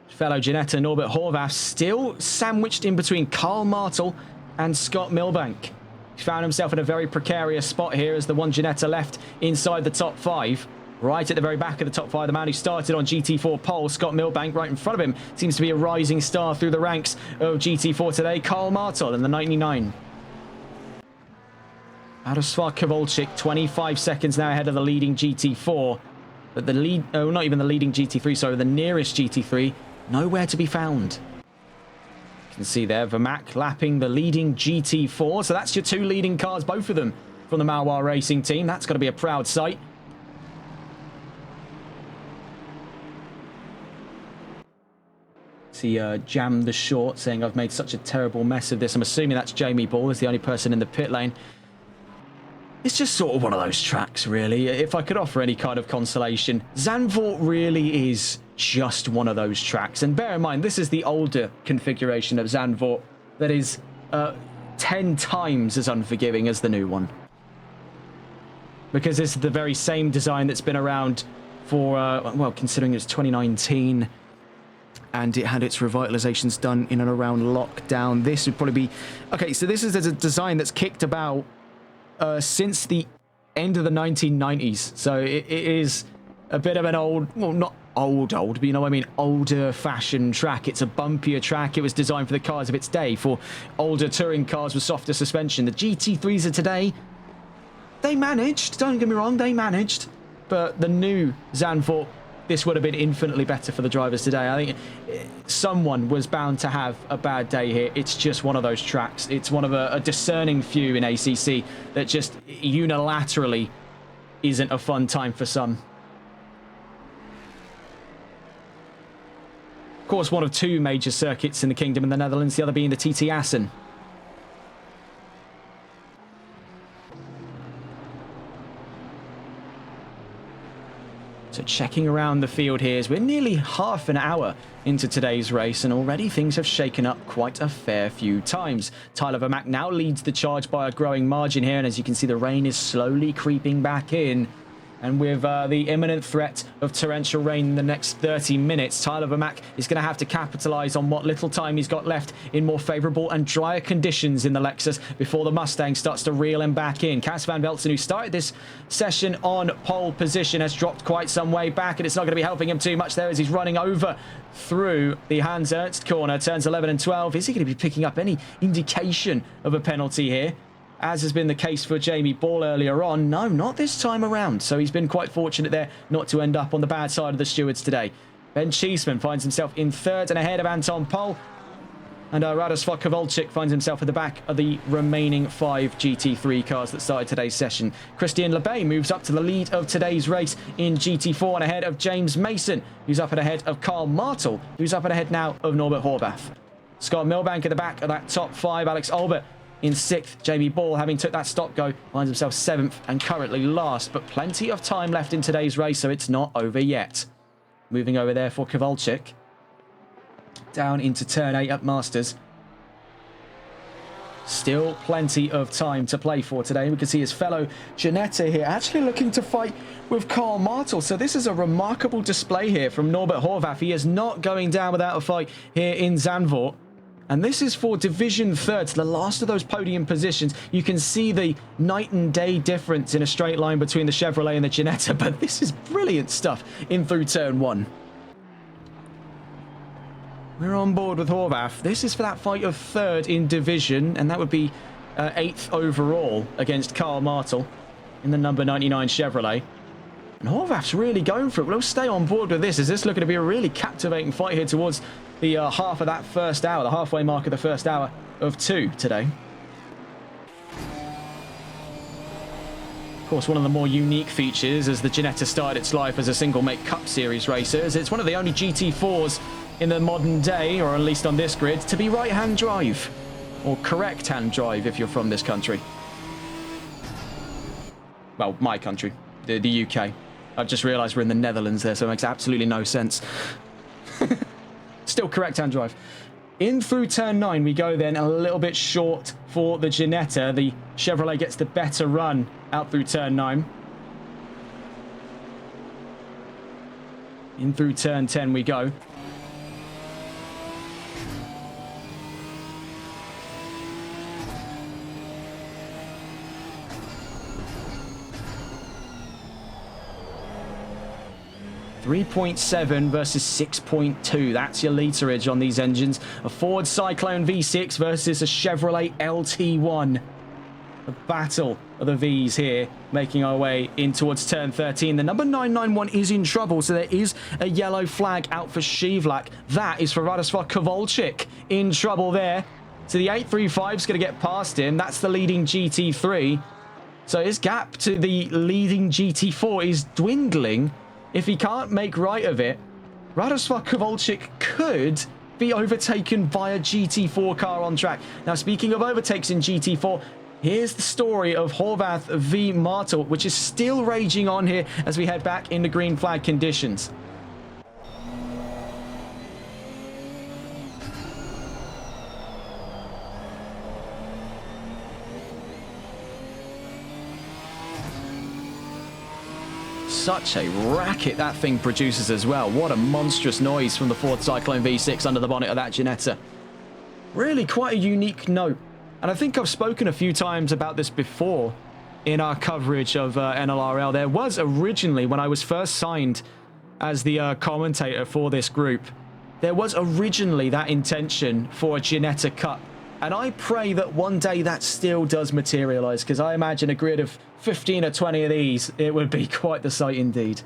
Speaker 1: Fellow Ginetta Norbert Horvath still sandwiched in between Carl Martel and Scott Milbank. He found himself in a very precarious spot here as the one Ginetta left inside the top 5. Right at the very back of the top 5, the man who started on GT4 pole, Scott Milbank, right in front of him, seems to be a rising star through the ranks of GT4 today, Carl Martel in the 99. Radosław Kowalczyk, 25 seconds now ahead of the leading GT4. But the lead, oh, not even the leading GT3, sorry, the nearest GT3, nowhere to be found. You can see there, Vermaak lapping the leading GT4. So that's your 2 leading cars, both of them from the Malois Racing team. That's got to be a proud sight. See, Jam the Short saying, I've made such a terrible mess of this. I'm assuming that's Jamie Ball is the only person in the pit lane. It's just sort of one of those tracks, really. If I could offer any kind of consolation, Zandvoort really is just one of those tracks. And bear in mind, this is the older configuration of Zandvoort that is 10 times as unforgiving as the new one. Because this is the very same design that's been around for, well, considering it's 2019 and it had its revitalizations done in and around lockdown. This would probably be... Okay, so this is a design that's kicked about since the end of the 1990s. So it is a bit of an old, well, not old, but you know what I mean, older fashioned track. It's a bumpier track. It was designed for the cars of its day, for older touring cars with softer suspension. The GT3s of today, they managed, don't get me wrong, they managed. But the new Zandvoort, this would have been infinitely better for the drivers today. I think someone was bound to have a bad day here. It's just one of those tracks. It's one of a discerning few in ACC that just unilaterally isn't a fun time for some. Of course, one of 2 major circuits in the Kingdom in the Netherlands, the other being the TT Assen. So checking around the field here, as we're nearly half an hour into today's race, and already things have shaken up quite a fair few times. Tyler Vermaak now leads the charge by a growing margin here, and as you can see, the rain is slowly creeping back in. And with the imminent threat of torrential rain in the next 30 minutes, Tyler Vermaak is going to have to capitalise on what little time he's got left in more favourable and drier conditions in the Lexus before the Mustang starts to reel him back in. Cas van Velzen, who started this session on pole position, has dropped quite some way back, and it's not going to be helping him too much there as he's running over through the Hans Ernst corner. Turns 11 and 12. Is he going to be picking up any indication of a penalty here? As has been the case for Jamie Ball earlier on. No, not this time around. So he's been quite fortunate there not to end up on the bad side of the stewards today. Ben Cheeseman finds himself in 3rd and ahead of Anton Pol. And Radosław Kowalczyk finds himself at the back of the remaining 5 GT3 cars that started today's session. Christian Lebay moves up to the lead of today's race in GT4 and ahead of James Mason, who's up and ahead of Carl Martel, who's up and ahead now of Norbert Horvath. Scott Milbank at the back of that top 5. Alex Albert in 6th. Jamie Ball, having took that stop go, finds himself 7th and currently last. But plenty of time left in today's race, so it's not over yet. Moving over there for Kowalczyk. Down into turn 8 at Masters. Still plenty of time to play for today. We can see his fellow Ginetta here actually looking to fight with Carl Martel. So this is a remarkable display here from Norbert Horvath. He is not going down without a fight here in Zandvoort. And this is for Division 3rd, the last of those podium positions. You can see the night and day difference in a straight line between the Chevrolet and the Ginetta, but this is brilliant stuff in through turn 1. We're on board with Horvath. This is for that fight of 3rd in division, and that would be 8th overall against Carl Martel in the number 99 Chevrolet. And Horvath's really going for it. We'll stay on board with this. Is this looking to be a really captivating fight here towards the half of that first hour, the halfway mark of the first hour of 2 today. Of course, one of the more unique features as the Ginetta started its life as a single-make Cup Series racer is it's one of the only GT4s in the modern day, or at least on this grid, to be right-hand drive, or correct-hand drive if you're from this country. Well, my country. the UK. I've just realised we're in the Netherlands there, so it makes absolutely no sense. Still correct hand drive. In through turn 9 we go then, a little bit short for the Ginetta. The Chevrolet gets the better run out through turn 9. In through turn 10 we go. .7 versus 6.2. That's your literage on these engines. A Ford Cyclone V6 versus a Chevrolet LT1. The battle of the Vs here, making our way in towards turn 13. The number 991 is in trouble, so there is a yellow flag out for Shivlak. That is for Radosław Kowalczyk in trouble there. So the 835 is going to get past him. That's the leading GT3. So his gap to the leading GT4 is dwindling. If he can't make right of it, Radosław Kowalczyk could be overtaken by a GT4 car on track. Now, speaking of overtakes in GT4, here's the story of Horvath v Martel, which is still raging on here as we head back into green flag conditions. Such a racket that thing produces as well. What a monstrous noise from the Ford Cyclone V6 under the bonnet of that Ginetta. Really quite a unique note. And I think I've spoken a few times about this before in our coverage of NLRL. There was originally, when I was first signed as the commentator for this group, there was originally that intention for a Ginetta Cup. And I pray that one day that still does materialise, because I imagine a grid of 15 or 20 of these, it would be quite the sight indeed.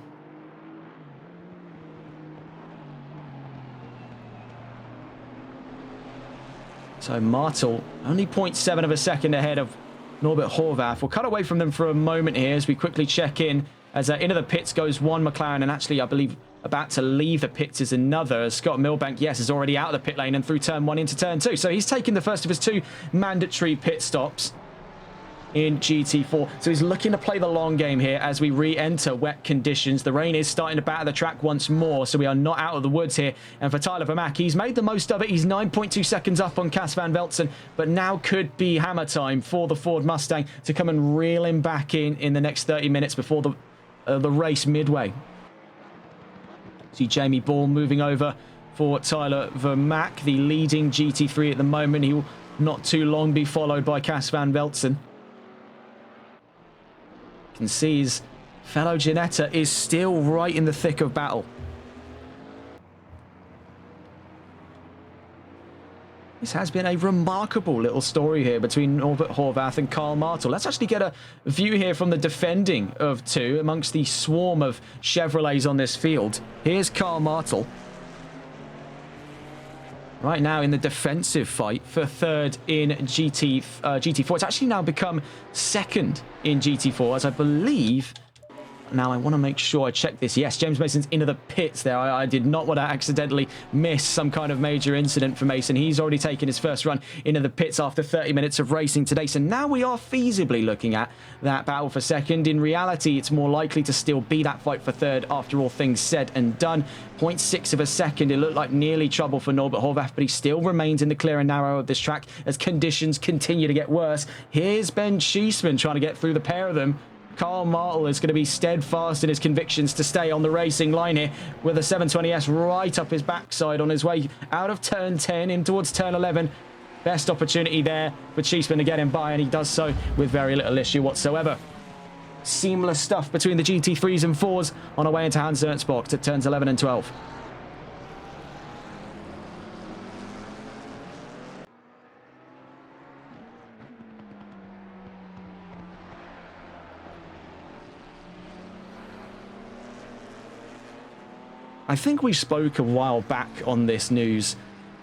Speaker 1: So Martel, only 0.7 of a second ahead of Norbert Horvath. We'll cut away from them for a moment here as we quickly check in. As into the pits goes one McLaren, and actually, I believe, about to leave the pits is another. As Scott Milbank, yes, is already out of the pit lane and through turn 1 into turn 2. So he's taken the first of his 2 mandatory pit stops in GT4. So he's looking to play the long game here as we re-enter wet conditions. The rain is starting to batter the track once more, so we are not out of the woods here. And for Tyler Vermaak, he's made the most of it. He's 9.2 seconds up on Cas van Velzen, but now could be hammer time for the Ford Mustang to come and reel him back in the next 30 minutes before the race midway. See Jamie Ball moving over for Tyler Vermaak, the leading GT3 at the moment. He will not too long be followed by Cas van Velzen. You can see his fellow Ginetta is still right in the thick of battle. This has been a remarkable little story here between Norbert Horvath and Karl Martel. Let's actually get a view here from the defending of 2 amongst the swarm of Chevrolets on this field. Here's Karl Martel. Right now in the defensive fight for 3rd in GT4. It's actually now become 2nd in GT4, as I believe... Now, I want to make sure I check this. Yes, James Mason's into the pits there. I did not want to accidentally miss some kind of major incident for Mason. He's already taken his first run into the pits after 30 minutes of racing today. So now we are feasibly looking at that battle for 2nd. In reality, it's more likely to still be that fight for 3rd after all things said and done. 0.6 of a second. It looked like nearly trouble for Norbert Horvath, but he still remains in the clear and narrow of this track as conditions continue to get worse. Here's Ben Schiessman trying to get through the pair of them. Karl Martel is going to be steadfast in his convictions to stay on the racing line here with a 720S right up his backside on his way out of turn 10 in towards turn 11. Best opportunity there for Schiessman to get him by, and he does so with very little issue whatsoever. Seamless stuff between the GT3s and 4s on our way into Hans Ernst-Bocht at turns 11 and 12. I think we spoke a while back on this news,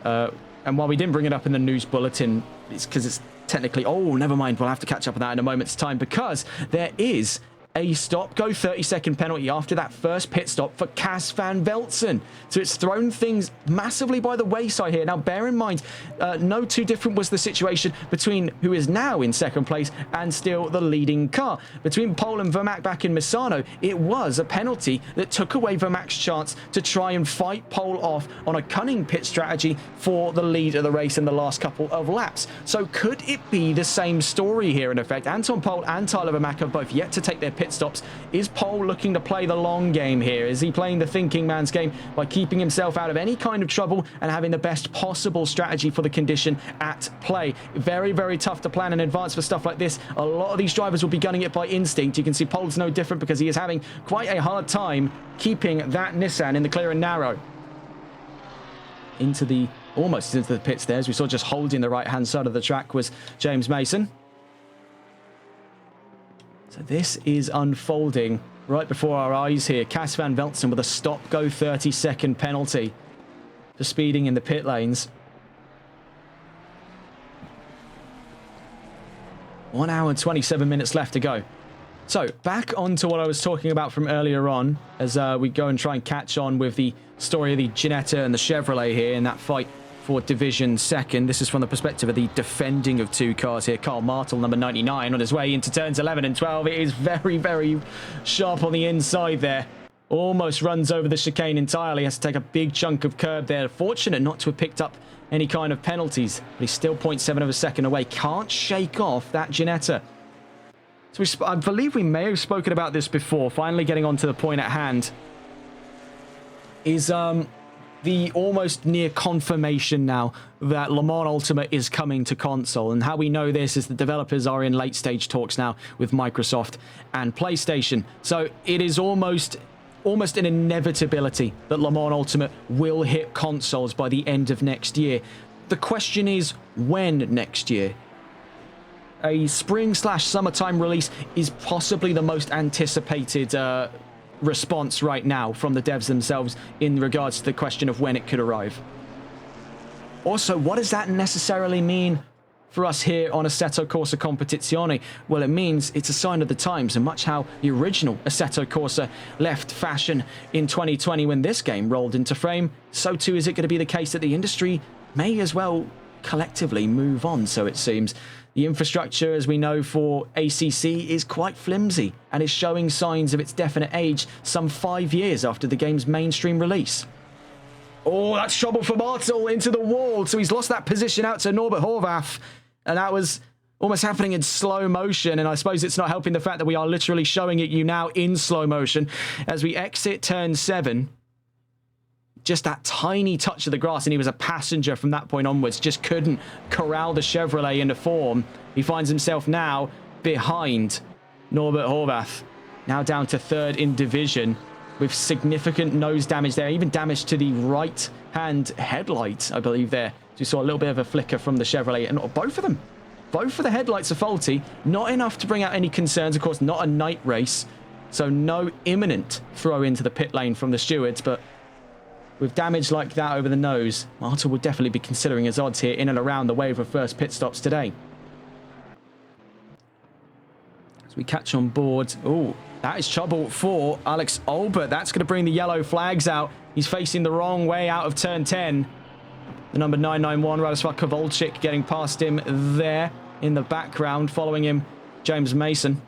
Speaker 1: and while we didn't bring it up in the news bulletin, it's because it's technically... Oh, never mind, we'll have to catch up on that in a moment's time, because there is a stop-go 30-second penalty after that first pit stop for Cas van Velzen. So it's thrown things massively by the wayside here. Now, bear in mind, no too different was the situation between who is now in second place and still the leading car. Between Pole and Vermac back in Misano, it was a penalty that took away Vermac's chance to try and fight Pole off on a cunning pit strategy for the lead of the race in the last couple of laps. So could it be the same story here in effect? Anton Pole and Tyler Vermac have both yet to take their pit stops. Is Pole looking to play the long game here? Is he playing the thinking man's game by keeping himself out of any kind of trouble and having the best possible strategy for the condition at play? Very, very tough to plan in advance for stuff like this. A lot of these drivers will be gunning it by instinct. You can see Pole's no different because he is having quite a hard time keeping that Nissan in the clear and narrow. Almost into the pits there, as we saw just holding the right-hand side of the track was James Mason. So this is unfolding right before our eyes here. Cas van Velzen with a stop-go 30-second penalty for speeding in the pit lanes. 1 hour and 27 minutes left to go. So back onto what I was talking about from earlier on as we go and try and catch on with the story of the Ginetta and the Chevrolet here in that fight for Division 2nd. This is from the perspective of the defending of two cars here. Carl Martel, number 99, on his way into turns 11 and 12. It is very, very sharp on the inside there. Almost runs over the chicane entirely. Has to take a big chunk of curb there. Fortunate not to have picked up any kind of penalties. But he's still 0.7 of a second away. Can't shake off that Ginetta. So I believe we may have spoken about this before. Finally getting on to the point at hand is the almost near confirmation now that Le Mans Ultimate is coming to console. And how we know this is the developers are in late stage talks now with Microsoft and PlayStation. So it is almost an inevitability that Le Mans Ultimate will hit consoles by the end of next year. The question is, when next year? A spring/summertime release is possibly the most anticipated response right now from the devs themselves in regards to the question of when it could arrive. Also, what does that necessarily mean for us here on Assetto Corsa Competizione? Well, it means it's a sign of the times, and much how the original Assetto Corsa left fashion in 2020 when this game rolled into frame, so too is it going to be the case that the industry may as well collectively move on, so it seems. The infrastructure, as we know, for ACC is quite flimsy and is showing signs of its definite age some 5 years after the game's mainstream release. Oh, that's trouble for Martel into the wall. So he's lost that position out to Norbert Horvath. And that was almost happening in slow motion. And I suppose it's not helping the fact that we are literally showing it you now in slow motion as we exit turn 7. Just that tiny touch of the grass, and he was a passenger from that point onwards. Just couldn't corral the Chevrolet into form. He finds himself now behind Norbert Horvath. Now down to 3rd in division with significant nose damage there. Even damage to the right-hand headlight, I believe there. So you saw a little bit of a flicker from the Chevrolet. And both of them. Both of the headlights are faulty. Not enough to bring out any concerns. Of course, not a night race. So no imminent throw into the pit lane from the stewards, but with damage like that over the nose, Martel will definitely be considering his odds here in and around the wave of first pit stops today. As we catch on board. Oh, that is trouble for Alex Albert. That's going to bring the yellow flags out. He's facing the wrong way out of turn 10. The number 991, Radosław Kowalczyk, getting past him there in the background. Following him, James Mason.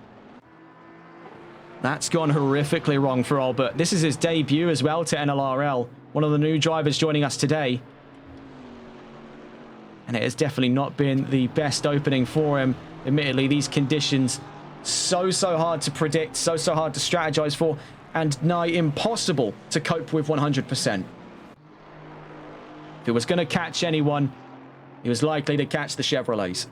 Speaker 1: That's gone horrifically wrong for Albert. This is his debut as well to NLRL. One of the new drivers joining us today. And it has definitely not been the best opening for him. Admittedly, these conditions so hard to predict, so hard to strategize for, and nigh impossible to cope with 100%. If it was going to catch anyone, he was likely to catch the Chevrolets.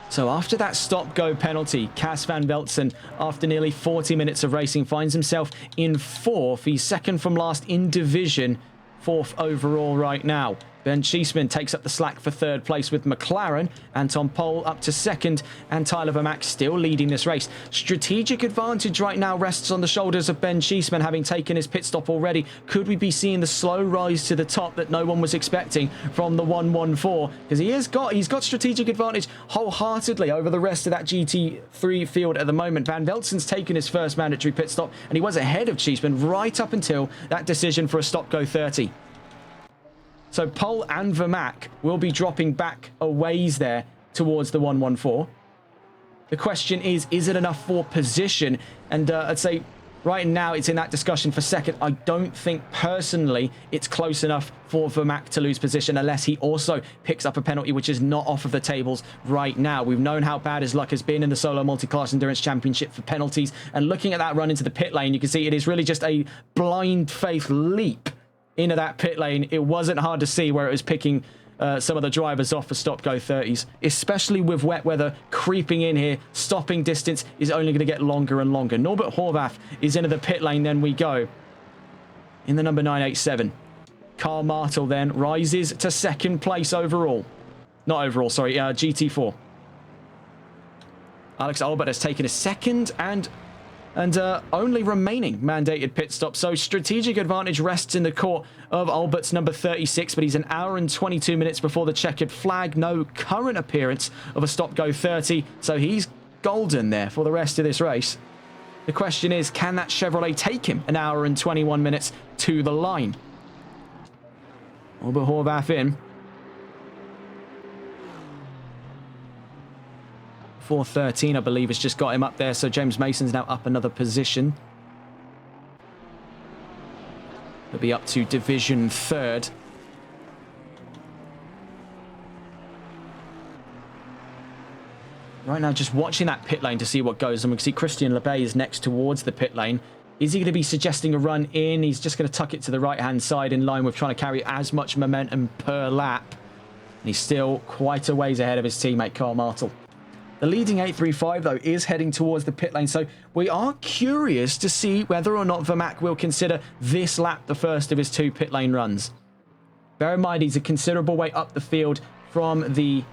Speaker 1: So after that stop-go penalty, Cas van Velzen, after nearly 40 minutes of racing, finds himself in 4th. He's second from last in division, 4th overall right now. Ben Cheeseman takes up the slack for third place with McLaren. Anton Pol up to second, and Tyler Vermack still leading this race. Strategic advantage right now rests on the shoulders of Ben Cheeseman, having taken his pit stop already. Could we be seeing the slow rise to the top that no one was expecting from the 114? Because he's got strategic advantage wholeheartedly over the rest of that GT3 field at the moment. Van Velzen's taken his first mandatory pit stop, and he was ahead of Cheeseman right up until that decision for a stop-go 30. So Pol and Vermack will be dropping back a ways there towards the 114. The question is it enough for position? And I'd say right now it's in that discussion for second. I don't think personally it's close enough for Vermack to lose position unless he also picks up a penalty, which is not off of the tables right now. We've known how bad his luck has been in the Solo Multiclass Endurance Championship for penalties. And looking at that run into the pit lane, you can see it is really just a blind faith leap into that pit lane. It wasn't hard to see where it was picking some of the drivers off for stop-go 30s, especially with wet weather creeping in here. Stopping distance is only going to get longer and longer. Norbert Horvath is into the pit lane. Then we go in the number 987. Karl Martel then rises to second place overall. Not overall, sorry, GT4. Alex Albert has taken a second and only remaining mandated pit stop. So strategic advantage rests in the court of Albert's number 36, but he's an hour and 22 minutes before the checkered flag. No current appearance of a stop-go 30, so he's golden there for the rest of this race. The question is, can that Chevrolet take him an hour and 21 minutes to the line? Albert Horvath in. 4:13, I believe, has just got him up there. So James Mason's now up another position. He'll be up to Division 3rd. Right now, just watching that pit lane to see what goes. And we can see Christian Lebay is next towards the pit lane. Is he going to be suggesting a run in? He's just going to tuck it to the right-hand side in line with trying to carry as much momentum per lap. And he's still quite a ways ahead of his teammate, Karl Martel. The leading 835, though, is heading towards the pit lane, so we are curious to see whether or not Vermack will consider this lap the first of his 2 pit lane runs. Bear in mind, he's a considerable way up the field from the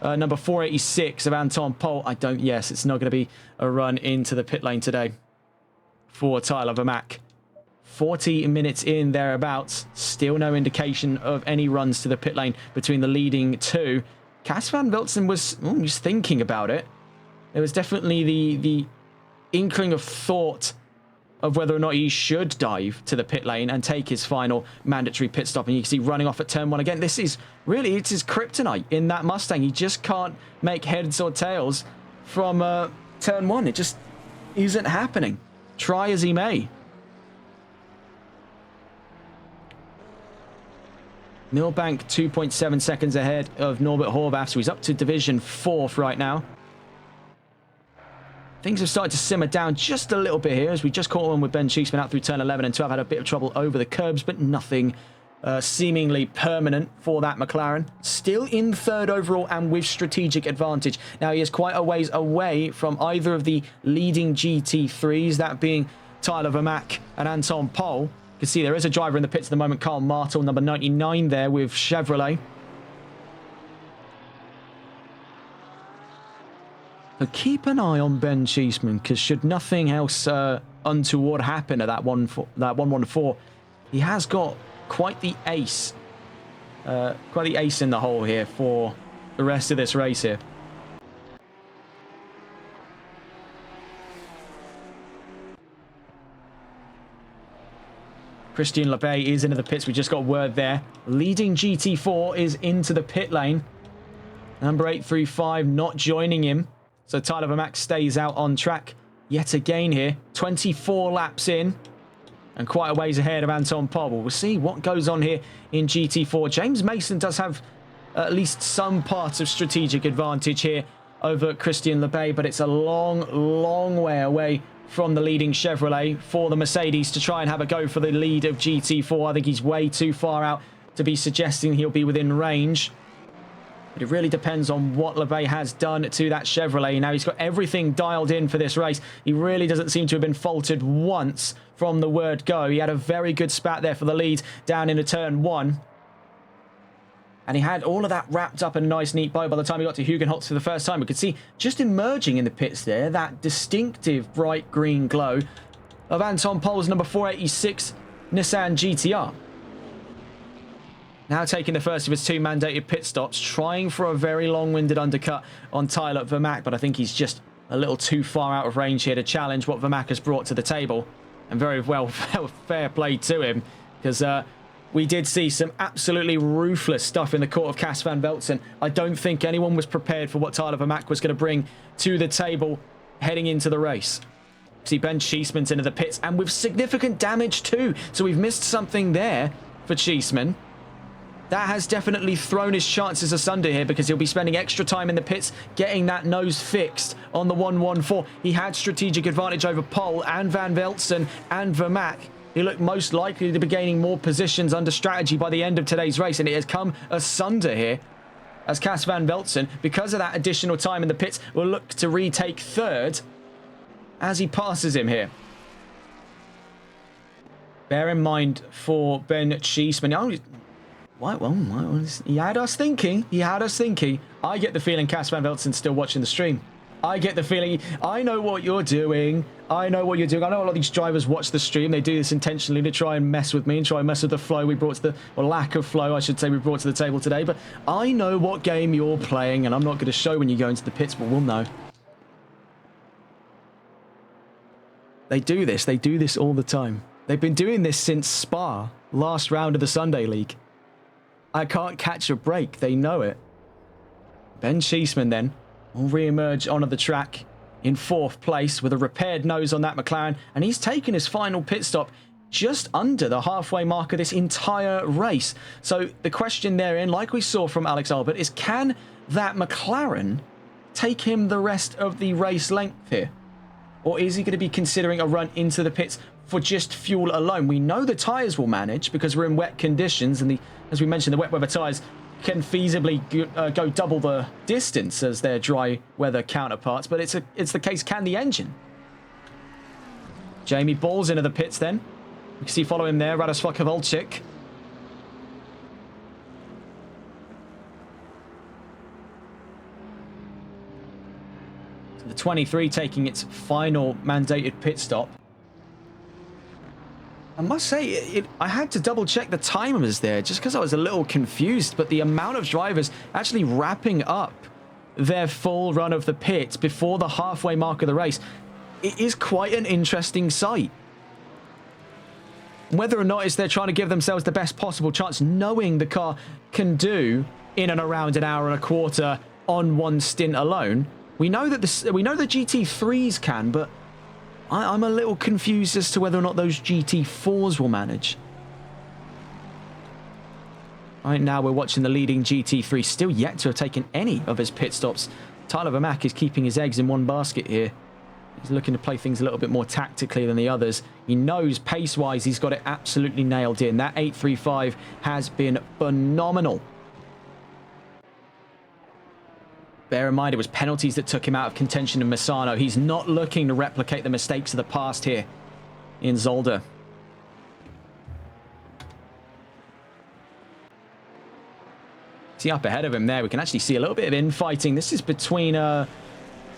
Speaker 1: number 486 of Anton Pol. Yes, it's not going to be a run into the pit lane today for Tyler Vermack. 40 minutes in, thereabouts. Still no indication of any runs to the pit lane between the leading 2. Cas van Velzen was just thinking about it. There was definitely the inkling of thought of whether or not he should dive to the pit lane and take his final mandatory pit stop. And you can see running off at turn 1 again. This is really, it's his kryptonite in that Mustang. He just can't make heads or tails from turn 1. It just isn't happening. Try as he may. Milbank 2.7 seconds ahead of Norbert Horvath, so he's up to Division 4th right now. Things have started to simmer down just a little bit here as we just caught one with Ben Cheeseman out through turn 11 and 12. Had a bit of trouble over the curbs, but nothing seemingly permanent for that McLaren. Still in 3rd overall and with strategic advantage. Now he is quite a ways away from either of the leading GT3s, that being Tyler Vermack and Anton Pol. You can see there is a driver in the pits at the moment, Karl Martel, number 99 there with Chevrolet. So keep an eye on Ben Cheeseman, because should nothing else untoward happen at that 114, he has got quite the ace. Quite the ace in the hole here for the rest of this race here. Christian Lebay is into the pits. We just got word there. Leading GT4 is into the pit lane. Number 835 not joining him. So Tyler Vermack stays out on track yet again here. 24 laps in. And quite a ways ahead of Anton Pol. We'll see what goes on here in GT4. James Mason does have at least some parts of strategic advantage here over Christian Lebay. But it's a long, long way away from the leading Chevrolet for the Mercedes to try and have a go for the lead of GT4. I think he's way too far out to be suggesting he'll be within range. But it really depends on what Lebay has done to that Chevrolet. Now he's got everything dialed in for this race. He really doesn't seem to have been faltered once from the word go. He had a very good spat there for the lead down into turn 1. And he had all of that wrapped up in a nice, neat bow by the time he got to Hugenholtz for the first time. We could see just emerging in the pits there, that distinctive bright green glow of Anton Pohl's number 486 Nissan GTR. Now taking the first of his 2 mandated pit stops, trying for a very long-winded undercut on Tyler Vermaak, but I think he's just a little too far out of range here to challenge what Vermaak has brought to the table. And very well, fair play to him, because we did see some absolutely ruthless stuff in the court of Cas van Velzen. I don't think anyone was prepared for what Tyler Vermaak was going to bring to the table heading into the race. See Ben Cheeseman's into the pits, and with significant damage too. So we've missed something there for Cheeseman. That has definitely thrown his chances asunder here, because he'll be spending extra time in the pits getting that nose fixed on the 114. He had strategic advantage over Pohl and Van Velzen and Vermaak. He looked most likely to be gaining more positions under strategy by the end of today's race, and it has come asunder here as Cas van Velzen, because of that additional time in the pits, will look to retake third as he passes him here. Bear in mind for Ben Cheeseman. He had us thinking. He had us thinking. I get the feeling Cas van Velzen's still watching the stream. I get the feeling, I know what you're doing. I know what you're doing. I know a lot of these drivers watch the stream. They do this intentionally to try and mess with me and try and mess with the flow we brought to the, or lack of flow, I should say, we brought to the table today. But I know what game you're playing, and I'm not going to show when you go into the pits, but we'll know. They do this. They do this all the time. They've been doing this since Spa, last round of the Sunday League. I can't catch a break. They know it. Ben Cheeseman then will re-emerge onto the track in 4th place with a repaired nose on that McLaren, and he's taken his final pit stop just under the halfway mark of this entire race. So the question therein, like we saw from Alex Albert, is can that McLaren take him the rest of the race length here? Or is he going to be considering a run into the pits for just fuel alone? We know the tyres will manage because we're in wet conditions, and as we mentioned, the wet weather tyres can feasibly go double the distance as their dry weather counterparts, but it's the case, can the engine? Jamie Ball's into the pits then. We can see follow him there, Radosław Kowalczyk. So the 23 taking its final mandated pit stop. I must say, I had to double check the timers there just because I was a little confused, but the amount of drivers actually wrapping up their full run of the pits before the halfway mark of the race, it is quite an interesting sight. Whether or not it's they're trying to give themselves the best possible chance, knowing the car can do in and around an hour and a quarter on one stint alone. We know that the GT3s can, but I'm a little confused as to whether or not those GT4s will manage. Right now we're watching the leading GT3 still yet to have taken any of his pit stops. Tyler Vermaak is keeping his eggs in one basket here. He's looking to play things a little bit more tactically than the others. He knows pace-wise he's got it absolutely nailed in. That 8.35 has been phenomenal. Bear in mind, it was penalties that took him out of contention in Misano. He's not looking to replicate the mistakes of the past here in Zolder. See up ahead of him there, we can actually see a little bit of infighting. This is between the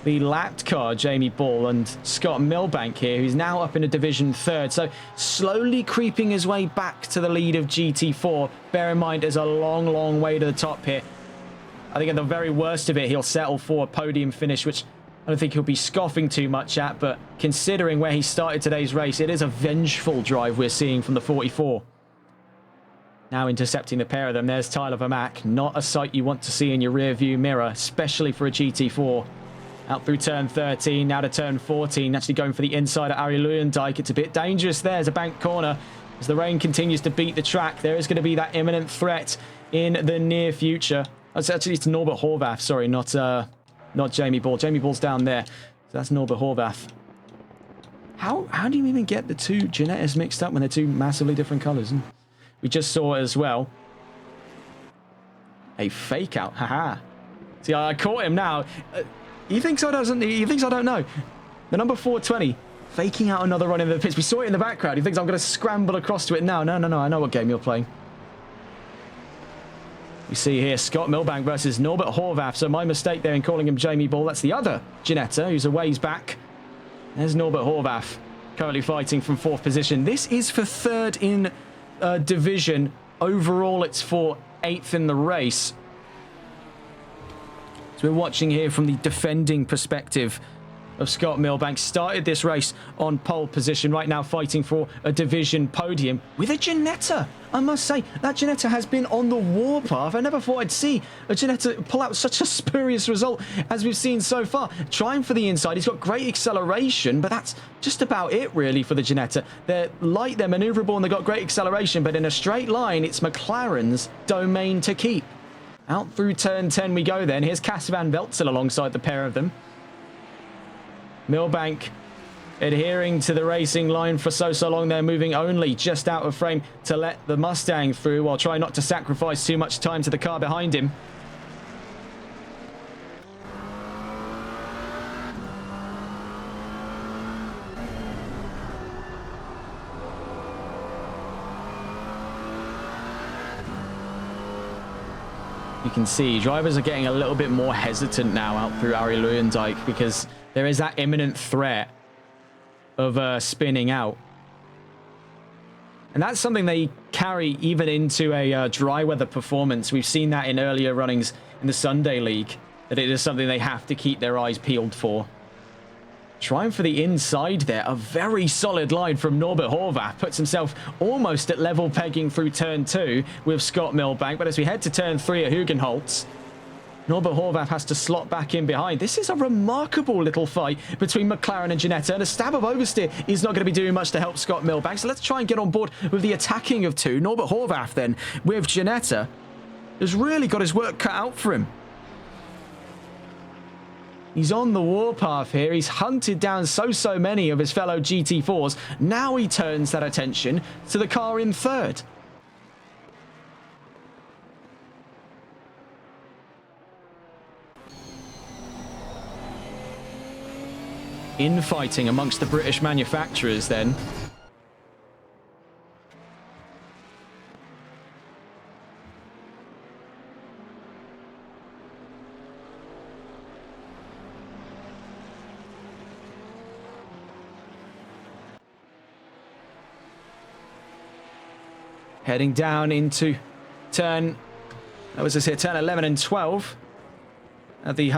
Speaker 1: lapped car, Jamie Ball, and Scott Milbank here, who's now up in a Division 3rd. So slowly creeping his way back to the lead of GT4. Bear in mind, there's a long, long way to the top here. I think at the very worst of it, he'll settle for a podium finish, which I don't think he'll be scoffing too much at. But considering where he started today's race, it is a vengeful drive we're seeing from the 44. Now intercepting the pair of them. There's Tyler Vermaak. Not a sight you want to see in your rear view mirror, especially for a GT4. Out through turn 13, now to turn 14. Actually going for the inside of Arie Luijendijk. It's a bit dangerous there as a bank corner. As the rain continues to beat the track, there is going to be that imminent threat in the near future. Actually, it's Norbert Horvath, sorry, not Jamie Ball. Jamie Ball's down there. So that's Norbert Horvath. How do you even get the two Gianettas mixed up when they're two massively different colours? We just saw as well a fake out. Haha. See, I caught him now. He thinks I don't know. The number 420 faking out another run in the pits. We saw it in the background. He thinks I'm going to scramble across to it now. No. I know what game you're playing. We see here Scott Milbank versus Norbert Horvath. So my mistake there in calling him Jamie Ball. That's the other Ginetta who's a ways back. There's Norbert Horvath currently fighting from 4th position. This is for 3rd in division. Overall, it's for 8th in the race. So we're watching here from the defending perspective of Scott Milbank. Started this race on pole position, right now fighting for a division podium with a Ginetta. I must say, that Ginetta has been on the warpath. I never thought I'd see a Ginetta pull out such a spurious result as we've seen so far. Trying for the inside, he's got great acceleration, but that's just about it really for the Ginetta. They're light, they're maneuverable, and they've got great acceleration, but in a straight line, it's McLaren's domain to keep. Out through turn 10 we go then. Here's Cas van Veltzel alongside the pair of them. Milbank adhering to the racing line for so long. They're moving only just out of frame to let the Mustang through while trying not to sacrifice too much time to the car behind him. You can see drivers are getting a little bit more hesitant now out through Arie Luijendijk because there is that imminent threat of spinning out. And that's something they carry even into a dry weather performance. We've seen that in earlier runnings in the Sunday League, that it is something they have to keep their eyes peeled for. Trying for the inside there. A very solid line from Norbert Horvath. Puts himself almost at level pegging through turn 2 with Scott Milbank. But as we head to turn 3 at Hugenholtz, Norbert Horvath has to slot back in behind. This is a remarkable little fight between McLaren and Ginetta. And a stab of oversteer is not going to be doing much to help Scott Milbank. So let's try and get on board with the attacking of 2. Norbert Horvath then with Ginetta has really got his work cut out for him. He's on the warpath here. He's hunted down so many of his fellow GT4s. Now he turns that attention to the car in 3rd. Infighting amongst the British manufacturers then. Heading down into turn, that was this here, turn 11 and 12 at the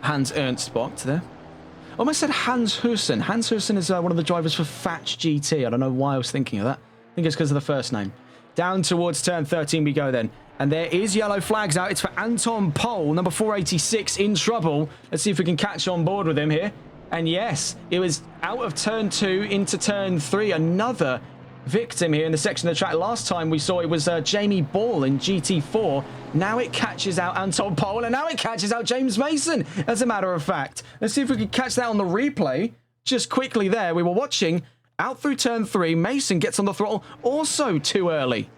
Speaker 1: Hans Ernst box there. Almost said Hans Hussen. Hans Hussen is one of the drivers for Fatch GT. I don't know why I was thinking of that. I think it's because of the first name. Down towards turn 13 we go then. And there is yellow flags out. It's for Anton Pol, number 486, in trouble. Let's see if we can catch on board with him here. And yes, it was out of turn 2 into turn 3. Another victim here in the section of the track. Last time we saw it was Jamie Ball in GT4. Now it catches out Anton Pol, and now it catches out James Mason, as a matter of fact. Let's see if we can catch that on the replay. Just quickly there, we were watching out through turn 3. Mason gets on the throttle also too early.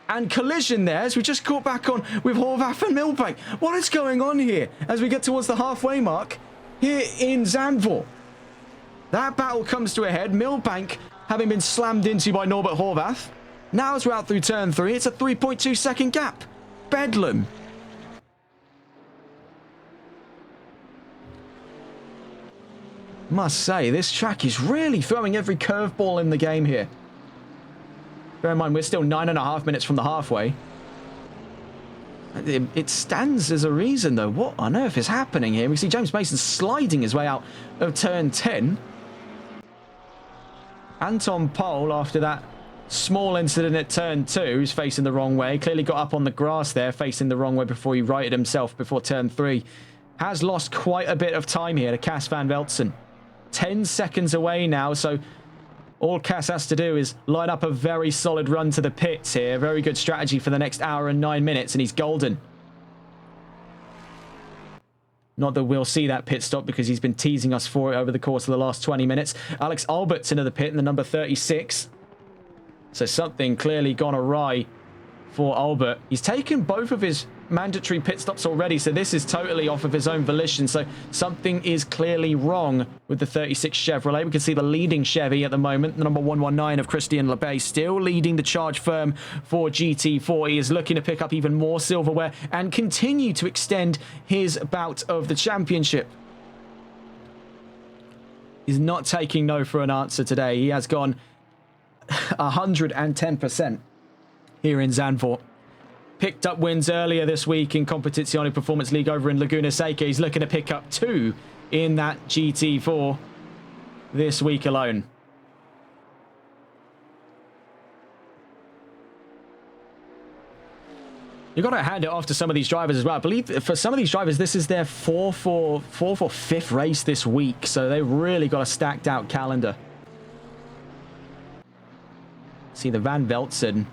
Speaker 1: And collision there, as we just caught back on with Horvath and Milbank. What is going on here as we get towards the halfway mark here in Zandvoort? That battle comes to a head. Milbank having been slammed into by Norbert Horvath. Now as we're out through turn 3, it's a 3.2 second gap. Bedlam. Must say, this track is really throwing every curveball in the game here. Bear in mind, we're still 9.5 minutes from the halfway. It stands as a reason, though. What on earth is happening here? We see James Mason sliding his way out of turn 10. Anton Pol, after that small incident at turn 2, who's facing the wrong way. Clearly got up on the grass there, facing the wrong way before he righted himself before turn 3. Has lost quite a bit of time here to Cas van Veltsen. 10 seconds away now, so all Cas has to do is line up a very solid run to the pits here. Very good strategy for the next hour and 9 minutes, and he's golden. Not that we'll see that pit stop because he's been teasing us for it over the course of the last 20 minutes. Alex Albert's into the pit in the number 36. So something clearly gone awry for Albert. He's taken both of his mandatory pit stops already, so this is totally off of his own volition. So something is clearly wrong with the 36 Chevrolet. We can see the leading Chevy at the moment, the number 119 of Christian LeBay, still leading the charge firm for GT4. He is looking to pick up even more silverware and continue to extend his bout of the championship. He's not taking no for an answer today. He has gone 110% here in Zandvoort. Picked up wins earlier this week in Competizione Performance League over in Laguna Seca. He's looking to pick up 2 in that GT4 this week alone. You've got to hand it off to some of these drivers as well. I believe for some of these drivers, this is their fourth or fifth race this week. So they've really got a stacked out calendar. See the Van Veltzen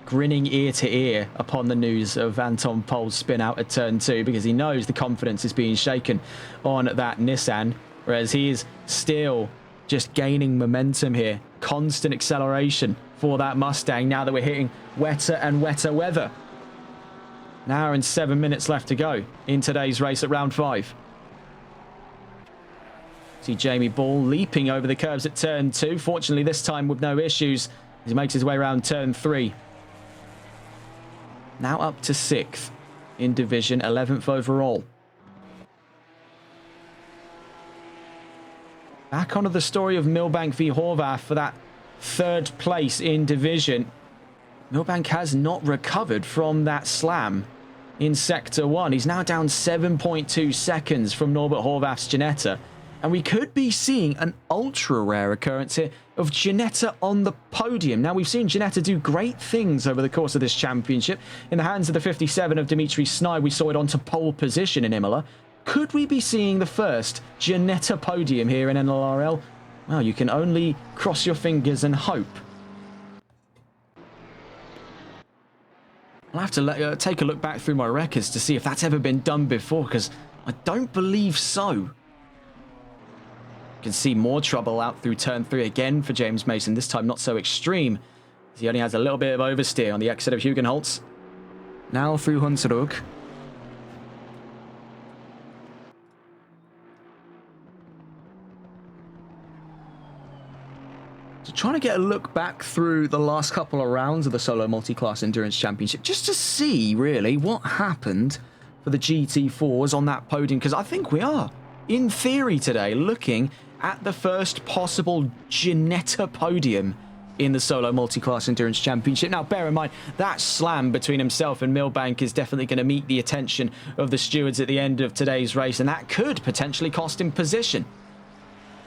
Speaker 1: grinning ear to ear upon the news of Anton Pohl's spin out at turn 2, because he knows the confidence is being shaken on that Nissan, whereas he is still just gaining momentum here. Constant acceleration for that Mustang now that we're hitting wetter and wetter weather. An hour and 7 minutes left to go in today's race at round 5. See Jamie Ball leaping over the curbs at turn 2. Fortunately, this time with no issues. He makes his way around turn 3. Now up to 6th in division, 11th overall. Back onto the story of Milbank v Horvath for that 3rd place in division. Milbank has not recovered from that slam in Sector 1. He's now down 7.2 seconds from Norbert Horvath's Ginetta. And we could be seeing an ultra-rare occurrence here of Ginetta on the podium. Now, we've seen Ginetta do great things over the course of this championship. In the hands of the 57 of Dimitri Snide, we saw it onto pole position in Imola. Could we be seeing the first Ginetta podium here in NLRL? Well, you can only cross your fingers and hope. I'll have to take a look back through my records to see if that's ever been done before, because I don't believe so. You can see more trouble out through turn 3 again for James Mason, this time not so extreme, as he only has a little bit of oversteer on the exit of Hugenholtz. Now through Hunsrug. So trying to get a look back through the last couple of rounds of the Solo Multiclass Endurance Championship, just to see, really, what happened for the GT4s on that podium, because I think we are, in theory today, looking at the first possible Ginetta podium in the Solo Multiclass Endurance Championship. Now, bear in mind, that slam between himself and Milbank is definitely going to meet the attention of the stewards at the end of today's race, and that could potentially cost him position.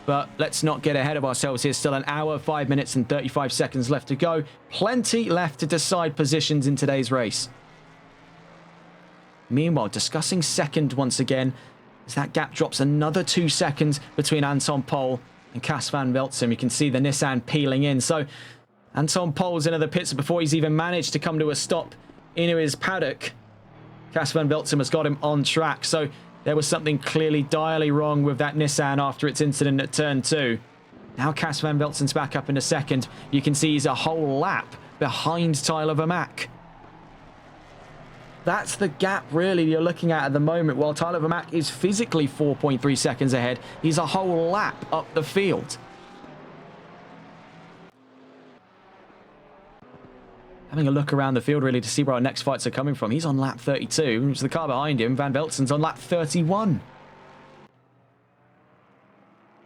Speaker 1: But let's not get ahead of ourselves here. Still an hour, 5 minutes and 35 seconds left to go. Plenty left to decide positions in today's race. Meanwhile, discussing second once again, as that gap drops another 2 seconds between Anton Pohl and Cas van Veltzen. You can see the Nissan peeling in. So Anton Pohl's into the pits before he's even managed to come to a stop into his paddock. Cas van Veltzen has got him on track. So there was something clearly direly wrong with that Nissan after its incident at turn 2. Now Cas van Veltzen's back up in a second. You can see he's a whole lap behind Tyler Vermaak. That's the gap, really, you're looking at the moment. While Tyler Vermaak is physically 4.3 seconds ahead, he's a whole lap up the field. Having a look around the field, really, to see where our next fights are coming from. He's on lap 32, which is the car behind him. Van Veltzen's on lap 31.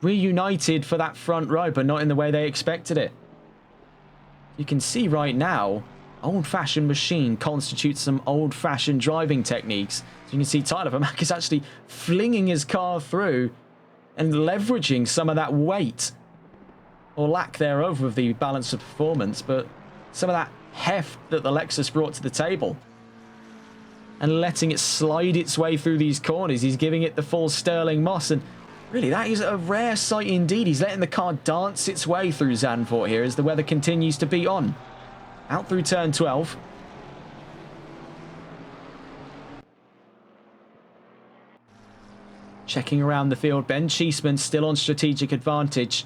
Speaker 1: Reunited for that front row, but not in the way they expected it. You can see right now, old-fashioned machine constitutes some old-fashioned driving techniques. So you can see Tyler Vermaak is actually flinging his car through and leveraging some of that weight, or lack thereof, of the balance of performance, but some of that heft that the Lexus brought to the table, and letting it slide its way through these corners. He's giving it the full Sterling Moss, and really, that is a rare sight indeed. He's letting the car dance its way through Zandvoort here as the weather continues to be on. Out through turn 12. Checking around the field, Ben Cheeseman still on strategic advantage.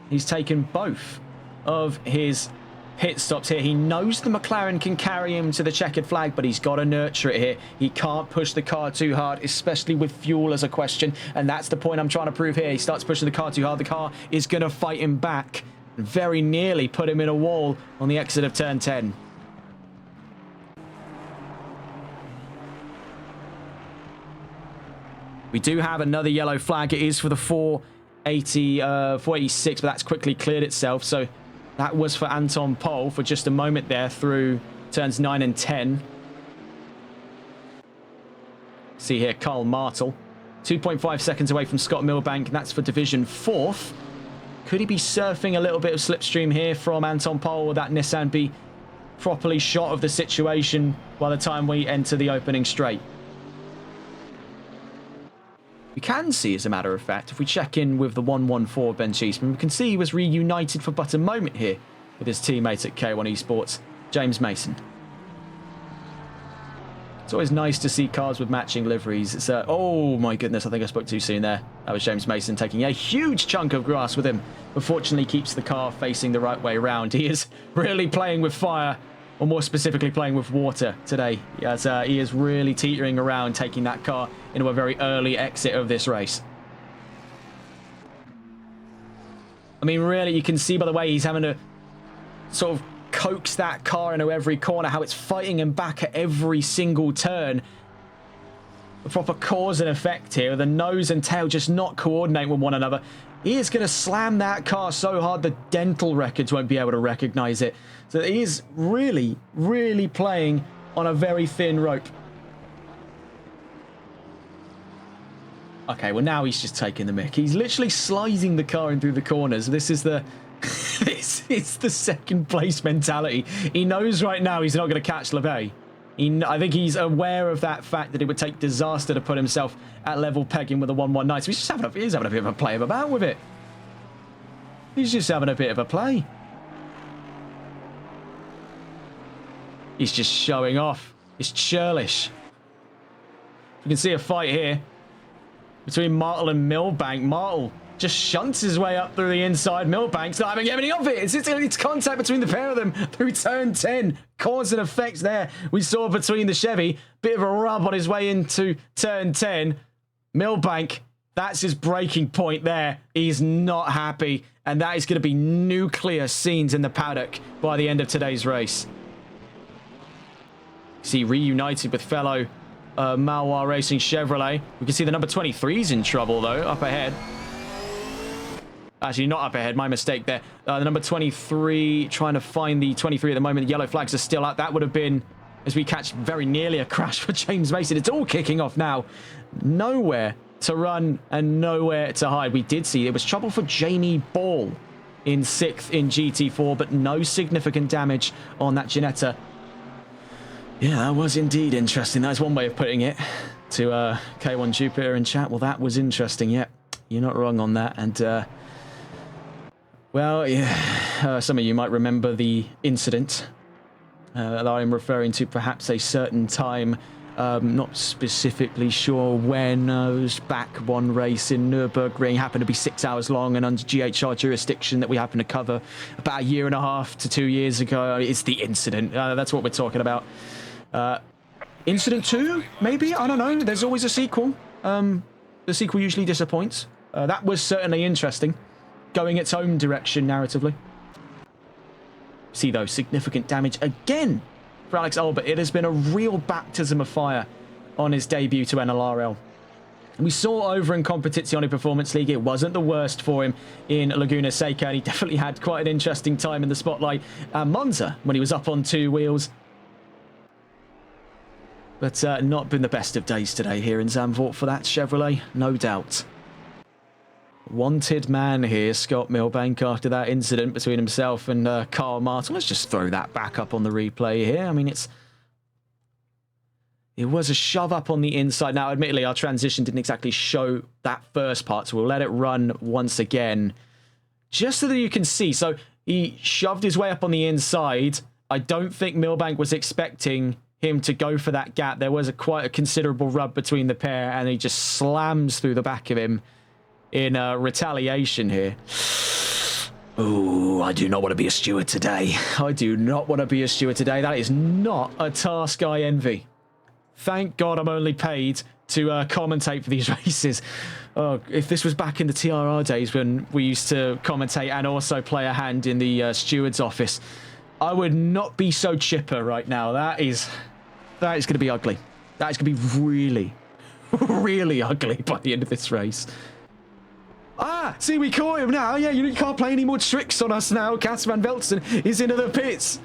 Speaker 1: He's taken both of his pit stops here. He knows the McLaren can carry him to the checkered flag, but he's got to nurture it here. He can't push the car too hard, especially with fuel as a question, and that's the point I'm trying to prove here. He starts pushing the car too hard. The car is going to fight him back and very nearly put him in a wall on the exit of turn 10. We do have another yellow flag. It is for the 486, but that's quickly cleared itself. So that was for Anton Pol for just a moment there through turns 9 and 10. See here, Carl Martel. 2.5 seconds away from Scott Milbank, and that's for Division 4th. Could he be surfing a little bit of slipstream here from Anton Pol? Will that Nissan be properly shot of the situation by the time we enter the opening straight? We can see, as a matter of fact, if we check in with the 114 Ben Cheeseman, we can see he was reunited for but a moment here with his teammate at K1 Esports, James Mason. It's always nice to see cars with matching liveries. It's oh my goodness, I think I spoke too soon there. That was James Mason taking a huge chunk of grass with him, but fortunately keeps the car facing the right way around. He is really playing with fire, or more specifically playing with water today. As he is really teetering around, taking that car into a very early exit of this race. I mean, really, you can see by the way he's having to sort of coax that car into every corner, how it's fighting him back at every single turn. A proper cause and effect here. The nose and tail just not coordinate with one another. He is going to slam that car so hard the dental records won't be able to recognize it. So he is really, really playing on a very thin rope. Okay, well now he's just taking the mick. He's literally sliding the car in through the corners. This is the this is the second place mentality. He knows right now he's not going to catch LeVay. I think he's aware of that fact that it would take disaster to put himself at level pegging with a 119. So he's having a bit of a play about with it. He's just having a bit of a play. He's just showing off. It's churlish. You can see a fight here between Martel and Milbank. Martel just shunts his way up through the inside. Milbank's not having any of it. It's contact between the pair of them through turn 10. Cause and effect there. We saw between the Chevy. Bit of a rub on his way into turn 10. Milbank, that's his breaking point there. He's not happy. And that is going to be nuclear scenes in the paddock by the end of today's race. See, reunited with fellow Malois Racing Chevrolet. We can see the number 23's in trouble, though, up ahead. Actually, not up ahead. My mistake there. The number 23, trying to find the 23 at the moment. The yellow flags are still out. That would have been, as we catch very nearly a crash for James Mason. It's all kicking off now. Nowhere to run and nowhere to hide. We did see it was trouble for Jamie Ball in 6th in GT4, but no significant damage on that Ginetta. Yeah, that was indeed interesting. That's one way of putting it to K1 Jupiter in chat. Well, that was interesting. Yep, you're not wrong on that. And, well, yeah, some of you might remember the incident that I'm referring to, perhaps a certain time. Not specifically sure when. It was back one race in Nürburgring. Happened to be 6 hours long and under GHR jurisdiction that we happened to cover about 1.5 to 2 years ago. It's the incident. That's what we're talking about. Incident 2, maybe? I don't know. There's always a sequel. The sequel usually disappoints. That was certainly interesting. Going its own direction narratively. See, though, significant damage again for Alex Albert. It has been a real baptism of fire on his debut to NLRL. We saw over in Competizione Performance League, it wasn't the worst for him in Laguna Seca, and he definitely had quite an interesting time in the spotlight at Monza when he was up on 2 wheels. But not been the best of days today here in Zandvoort for that Chevrolet, no doubt. Wanted man here, Scott Milbank, after that incident between himself and Carl Martel. Let's just throw that back up on the replay here. I mean, it was a shove up on the inside. Now, admittedly, our transition didn't exactly show that first part, so we'll let it run once again, just so that you can see. So he shoved his way up on the inside. I don't think Milbank was expecting him to go for that gap. There was quite a considerable rub between the pair, and he just slams through the back of him in retaliation here. Oh, I do not want to be a steward today. I do not want to be a steward today. That is not a task I envy. Thank God I'm only paid to commentate for these races. Oh, if this was back in the TRR days when we used to commentate and also play a hand in the steward's office, I would not be so chipper right now. That is going to be ugly. That is going to be really, really ugly by the end of this race. Ah, see, we caught him now. Yeah, you can't play any more tricks on us now. Cas van Veltzen is into the pits.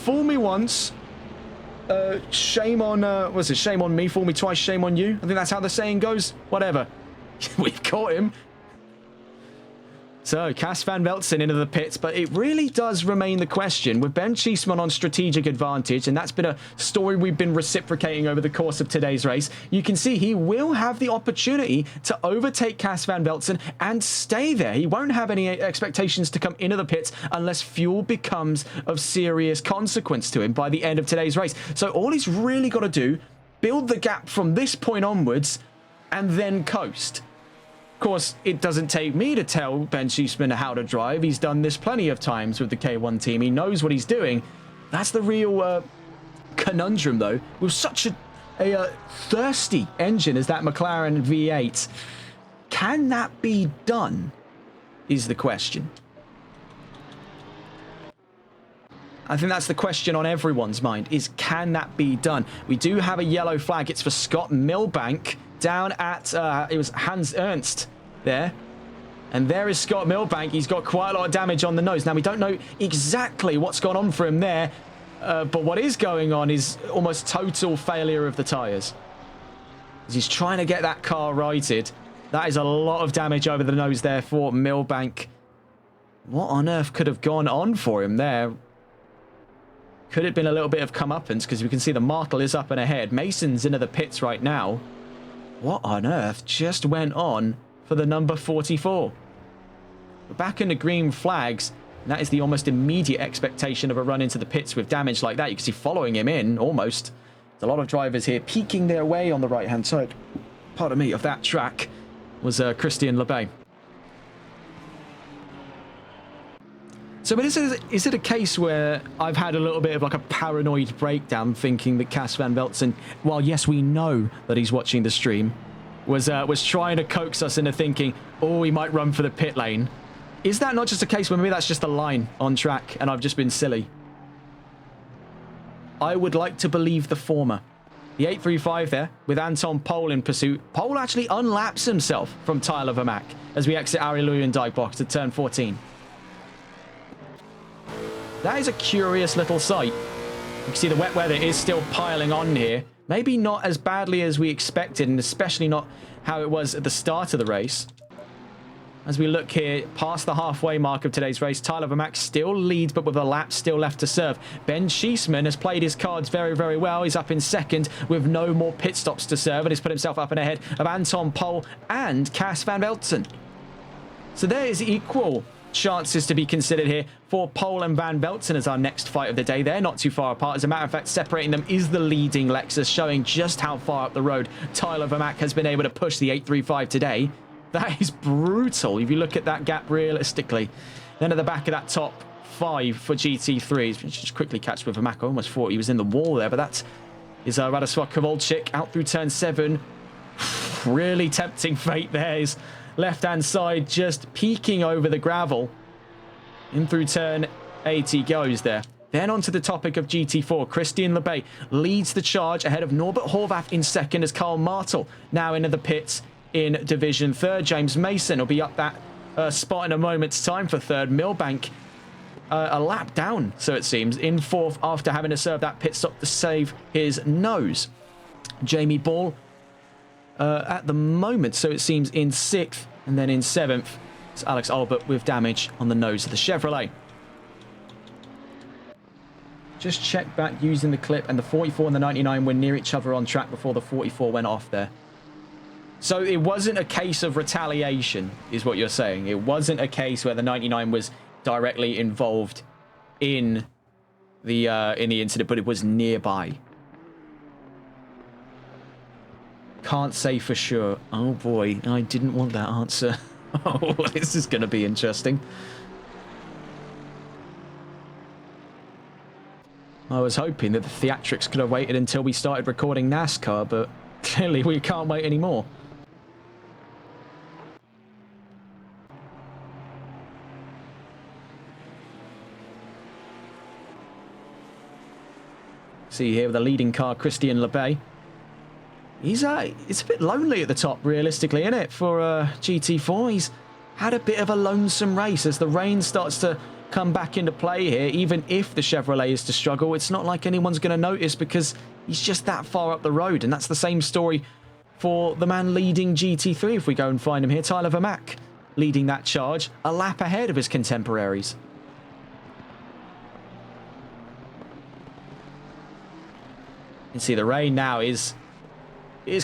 Speaker 1: Fool me once. Shame on, what's it? Shame on me. Fool me twice, shame on you. I think that's how the saying goes. Whatever. We've caught him. So, Cas van Veltzen into the pits, but it really does remain the question. With Ben Cheeseman on strategic advantage, and that's been a story we've been reciprocating over the course of today's race, you can see he will have the opportunity to overtake Cas van Veltzen and stay there. He won't have any expectations to come into the pits unless fuel becomes of serious consequence to him by the end of today's race. So all he's really got to do, build the gap from this point onwards, and then coast. Of course, it doesn't take me to tell Ben Cheeseman how to drive. He's done this plenty of times with the K1 team. He knows what he's doing. That's the real conundrum, though. With such a thirsty engine as that McLaren V8, can that be done, is the question. I think that's the question on everyone's mind, is can that be done? We do have a yellow flag. It's for Scott Milbank down at, it was Hans Ernst there. And there is Scott Milbank. He's got quite a lot of damage on the nose. Now, we don't know exactly what's gone on for him there. But what is going on is almost total failure of the tyres. He's trying to get that car righted. That is a lot of damage over the nose there for Milbank. What on earth could have gone on for him there? Could it have been a little bit of comeuppance? Because we can see the Martel is up and ahead. Mason's into the pits right now. What on earth just went on for the number 44? We're back in the green flags. And that is the almost immediate expectation of a run into the pits with damage like that. You can see following him in, almost. There's a lot of drivers here peeking their way on the right-hand side, pardon me, of that track was Christian Lebay. So is it a case where I've had a little bit of like a paranoid breakdown thinking that Cas van Veltzen, while yes, we know that he's watching the stream, was trying to coax us into thinking, oh, he might run for the pit lane. Is that not just a case where maybe that's just a line on track and I've just been silly? I would like to believe the former. The 835 there with Anton Pol in pursuit. Pol actually unlaps himself from Tyler Vermack as we exit Arie Luyendyk box to turn 14. That is a curious little sight. You can see the wet weather is still piling on here. Maybe not as badly as we expected, and especially not how it was at the start of the race. As we look here, past the halfway mark of today's race, Tyler Vermack still leads, but with a lap still left to serve. Ben Cheeseman has played his cards very, very well. He's up in second with no more pit stops to serve, and he's put himself up and ahead of Anton Pol and Cas van Veltzen. So there is equal chances to be considered here for Pol and Van Veltzen as our next fight of the day. They're not too far apart. As a matter of fact, separating them is the leading Lexus, showing just how far up the road Tyler Vermack has been able to push the 835 today. That is brutal if you look at that gap realistically. Then at the back of that top 5 for GT3s, just quickly catch with Vermack. I almost thought he was in the wall there, but that is Radosław Kowalczyk out through turn 7. Really tempting fate there. His left-hand side just peeking over the gravel. In through turn 8 he goes there. Then onto the topic of GT4. Christian Lebay leads the charge ahead of Norbert Horvath in second as Karl Martel now into the pits in Division 3rd. James Mason will be up that spot in a moment's time for third. Milbank a lap down, so it seems, in fourth after having to serve that pit stop to save his nose. Jamie Ball at the moment, so it seems, in 6th, and then in 7th, it's Alex Albert with damage on the nose of the Chevrolet. Just check back using the clip, and the 44 and the 99 were near each other on track before the 44 went off there. So it wasn't a case of retaliation, is what you're saying. It wasn't a case where the 99 was directly involved in the incident, but it was nearby. Can't say for sure. Oh boy, I didn't want that answer. Oh, this is going to be interesting. I was hoping that the theatrics could have waited until we started recording NASCAR, but clearly we can't wait anymore. See here with the leading car, Christian LeBay. It's a bit lonely at the top, realistically, isn't it, for GT4? He's had a bit of a lonesome race as the rain starts to come back into play here. Even if the Chevrolet is to struggle, it's not like anyone's going to notice because he's just that far up the road. And that's the same story for the man leading GT3, if we go and find him here, Tyler Vermack, leading that charge, a lap ahead of his contemporaries. You can see the rain now is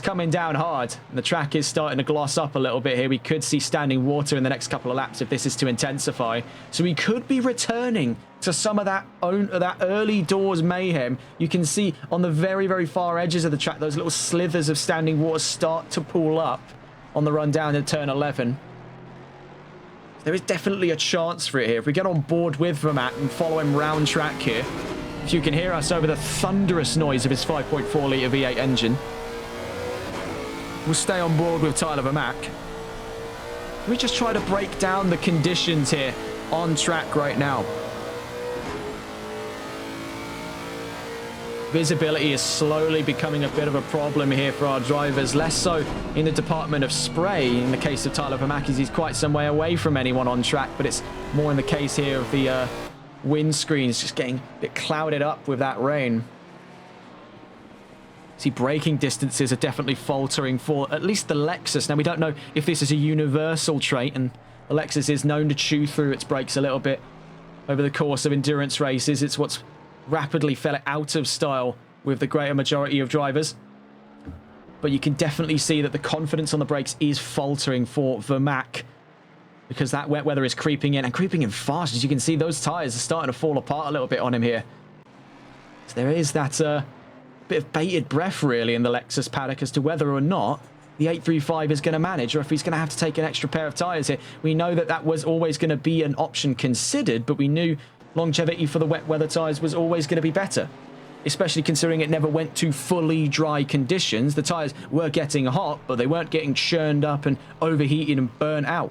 Speaker 1: coming down hard, and the track is starting to gloss up a little bit here. We could see standing water in the next couple of laps if this is to intensify. So we could be returning to some of that early doors mayhem. You can see on the very, very far edges of the track, those little slithers of standing water start to pool up on the run down to turn 11. There is definitely a chance for it here. If we get on board with Vermack and follow him round track here, if you can hear us over the thunderous noise of his 5.4 litre V8 engine, we'll stay on board with Tyler Vermack. We just try to break down the conditions here on track right now. Visibility is slowly becoming a bit of a problem here for our drivers, less so in the department of spray. In the case of Tyler Vermack, he's quite some way away from anyone on track, but it's more in the case here of the windscreen. It's just getting a bit clouded up with that rain. See, braking distances are definitely faltering for at least the Lexus. Now, we don't know if this is a universal trait, and the Lexus is known to chew through its brakes a little bit over the course of endurance races. It's what's rapidly fell out of style with the greater majority of drivers. But you can definitely see that the confidence on the brakes is faltering for Vermack because that wet weather is creeping in, and creeping in fast. As you can see, those tyres are starting to fall apart a little bit on him here. So there is that bit of bated breath really in the Lexus paddock as to whether or not the 835 is going to manage, or if he's going to have to take an extra pair of tyres here. We know that that was always going to be an option considered, but we knew longevity for the wet weather tyres was always going to be better, especially considering it never went to fully dry conditions. The tyres were getting hot, but they weren't getting churned up and overheated and burnt out.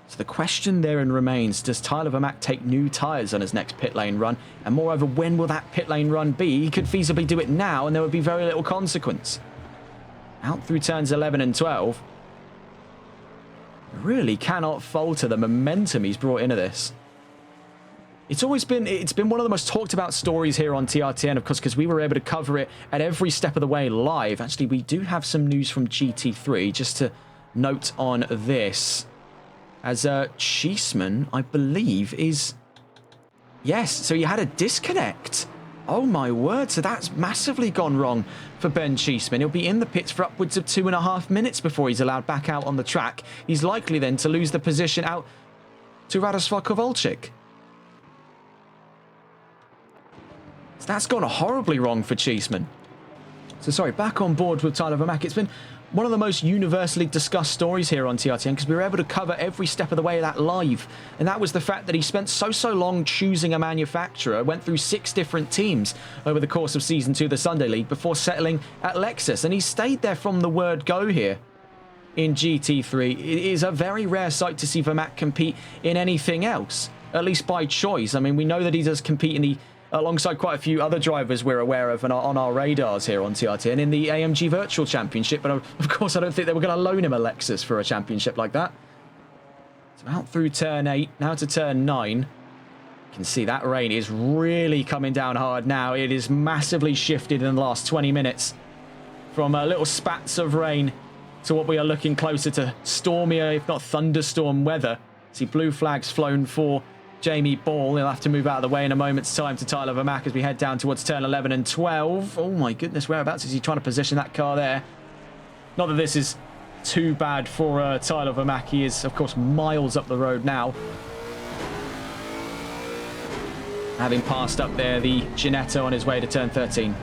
Speaker 1: So the question therein remains, does Tyler Vermack take new tyres on his next pit lane run? And moreover, when will that pit lane run be? He could feasibly do it now and there would be very little consequence. Out through turns 11 and 12. Really cannot falter the momentum he's brought into this. It's been one of the most talked about stories here on TRTN, of course, because we were able to cover it at every step of the way live. Actually, we do have some news from GT3, just to note on this. As Cheeseman, I believe, is... Yes, so he had a disconnect. Oh my word, so that's massively gone wrong for Ben Cheeseman. He'll be in the pits for upwards of 2.5 minutes before he's allowed back out on the track. He's likely then to lose the position out to Radosław Kowalczyk. So that's gone horribly wrong for Cheeseman. So sorry, back on board with Tyler Vermack. It's been one of the most universally discussed stories here on TRTN because we were able to cover every step of the way of that live. And that was the fact that he spent so long choosing a manufacturer, went through 6 different teams over the course of Season 2 of the Sunday League before settling at Lexus. And he stayed there from the word go here in GT3. It is a very rare sight to see Vermack compete in anything else, at least by choice. I mean, we know that he does compete in the alongside quite a few other drivers we're aware of and on our radars here on TRTN in the AMG Virtual Championship. But of course, I don't think they were going to loan him a Lexus for a championship like that. So out through turn 8, now to turn 9. You can see that rain is really coming down hard now. It is massively shifted in the last 20 minutes from little spats of rain to what we are looking closer to stormier, if not thunderstorm weather. See blue flags flown for Jamie Ball. He'll have to move out of the way in a moment's time to Tyler Vermack as we head down towards turn 11 and 12. Oh my goodness, whereabouts is he trying to position that car there? Not that this is too bad for Tyler Vermack. He is, of course, miles up the road now. Having passed up there the Ginetta on his way to turn 13.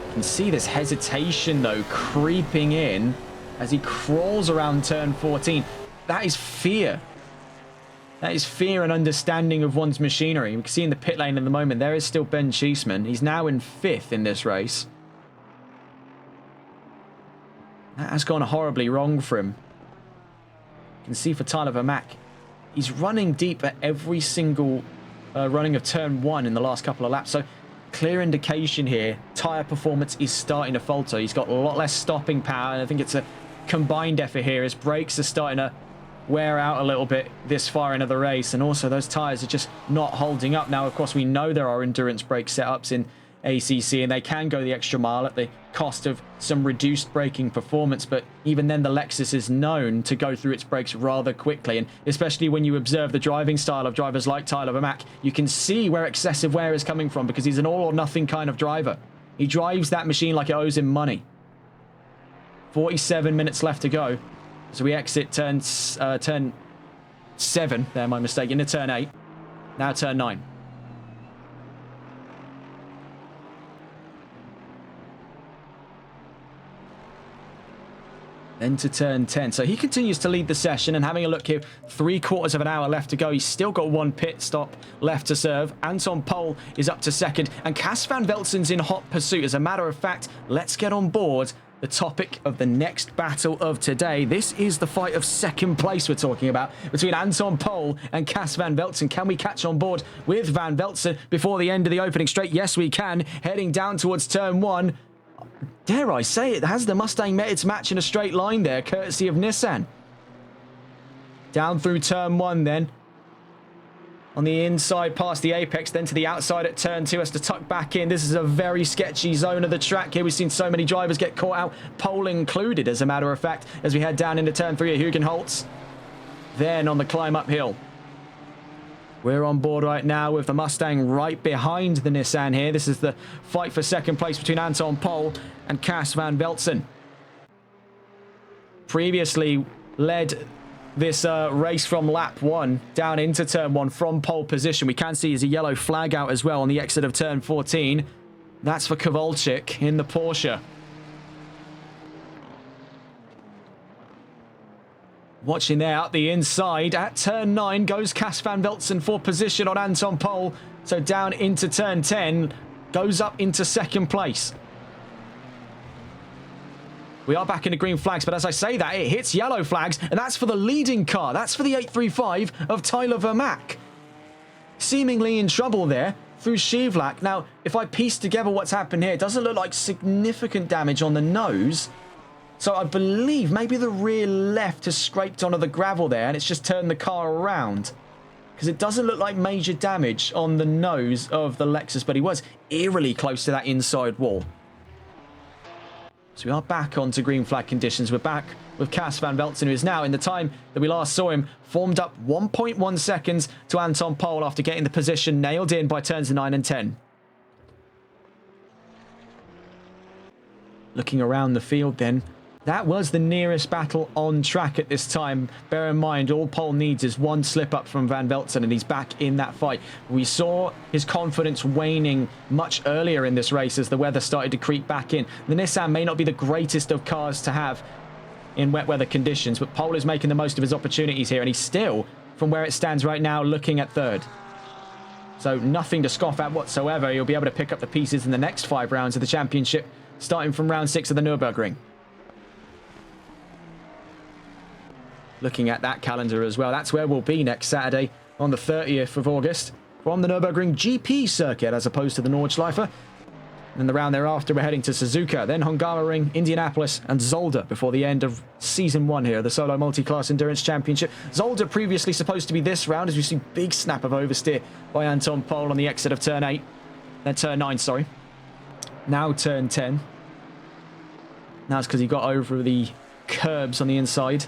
Speaker 1: You can see this hesitation, though, creeping in as he crawls around turn 14. That is fear. That is fear and understanding of one's machinery. We can see in the pit lane at the moment, there is still Ben Cheeseman. He's now in 5th in this race. That has gone horribly wrong for him. You can see for Tyler Vermack, he's running deep at every single running of turn 1 in the last couple of laps. So clear indication here, tyre performance is starting to falter. He's got a lot less stopping power, and I think it's a combined effort here. His brakes are starting to wear out a little bit this far into the race, and also those tyres are just not holding up. Now, of course, we know there are endurance brake setups in ACC, and they can go the extra mile at the cost of some reduced braking performance, but even then the Lexus is known to go through its brakes rather quickly, and especially when you observe the driving style of drivers like Tyler Vermack, you can see where excessive wear is coming from, because he's an all or nothing kind of driver. He drives that machine like it owes him money. 47 minutes left to go. So we exit turn 7, there, my mistake, into turn 8. Now turn 9. Then to turn 10. So he continues to lead the session, and having a look here, 3/4 of an hour left to go. He's still got 1 pit stop left to serve. Anton Pol is up to 2nd, and Cas van Velzen's in hot pursuit. As a matter of fact, let's get on board the topic of the next battle of today. This is the fight of 2nd place we're talking about, between Anton Pol and Cas van Velzen. Can we catch on board with Van Velzen before the end of the opening straight? Yes, we can. Heading down towards turn 1. Dare I say it, has the Mustang met its match in a straight line there, courtesy of Nissan. Down through turn 1 then. On the inside past the apex, then to the outside at turn 2, has to tuck back in. This is a very sketchy zone of the track here. We've seen so many drivers get caught out, Pole included, as a matter of fact, as we head down into turn 3 at Hugenholtz. Then on the climb uphill, we're on board right now with the Mustang right behind the Nissan here. This is the fight for 2nd place between Anton Pol and Cas van Velzen. Previously led this race from lap 1 down into turn 1 from pole position. We can see there's a yellow flag out as well on the exit of turn 14. That's for Kowalczyk in the Porsche. Watching there up the inside at turn 9 goes Cas van Velzen for position on Anton Pol. So down into turn 10, goes up into 2nd place. We are back into green flags, but as I say that, it hits yellow flags, and that's for the leading car. That's for the 835 of Tyler Vermack. Seemingly in trouble there through Shivlak. Now, if I piece together what's happened here, it doesn't look like significant damage on the nose. So I believe maybe the rear left has scraped onto the gravel there, and it's just turned the car around. Because it doesn't look like major damage on the nose of the Lexus, but he was eerily close to that inside wall. So we are back onto green flag conditions. We're back with Cas van Velzen, who is now, in the time that we last saw him, formed up 1.1 seconds to Anton Pol after getting the position nailed in by turns 9 and 10. Looking around the field then, that was the nearest battle on track at this time. Bear in mind, all Pol needs is 1 slip up from Van Velzen, and he's back in that fight. We saw his confidence waning much earlier in this race as the weather started to creep back in. The Nissan may not be the greatest of cars to have in wet weather conditions, but Pol is making the most of his opportunities here, and he's still, from where it stands right now, looking at 3rd. So nothing to scoff at whatsoever. He'll be able to pick up the pieces in the next 5 rounds of the championship, starting from round 6 of the Nürburgring. Looking at that calendar as well, that's where we'll be next Saturday on the 30th of August from the Nürburgring GP circuit as opposed to the Nordschleife. And the round thereafter, we're heading to Suzuka, then Hungaroring, Indianapolis, and Zolder before the end of Season 1 here, the Solo Multiclass Endurance Championship. Zolder previously supposed to be this round, as we see big snap of oversteer by Anton Pol on the exit of turn 8. Turn 9, sorry. Now turn 10. Now it's because he got over the curbs on the inside.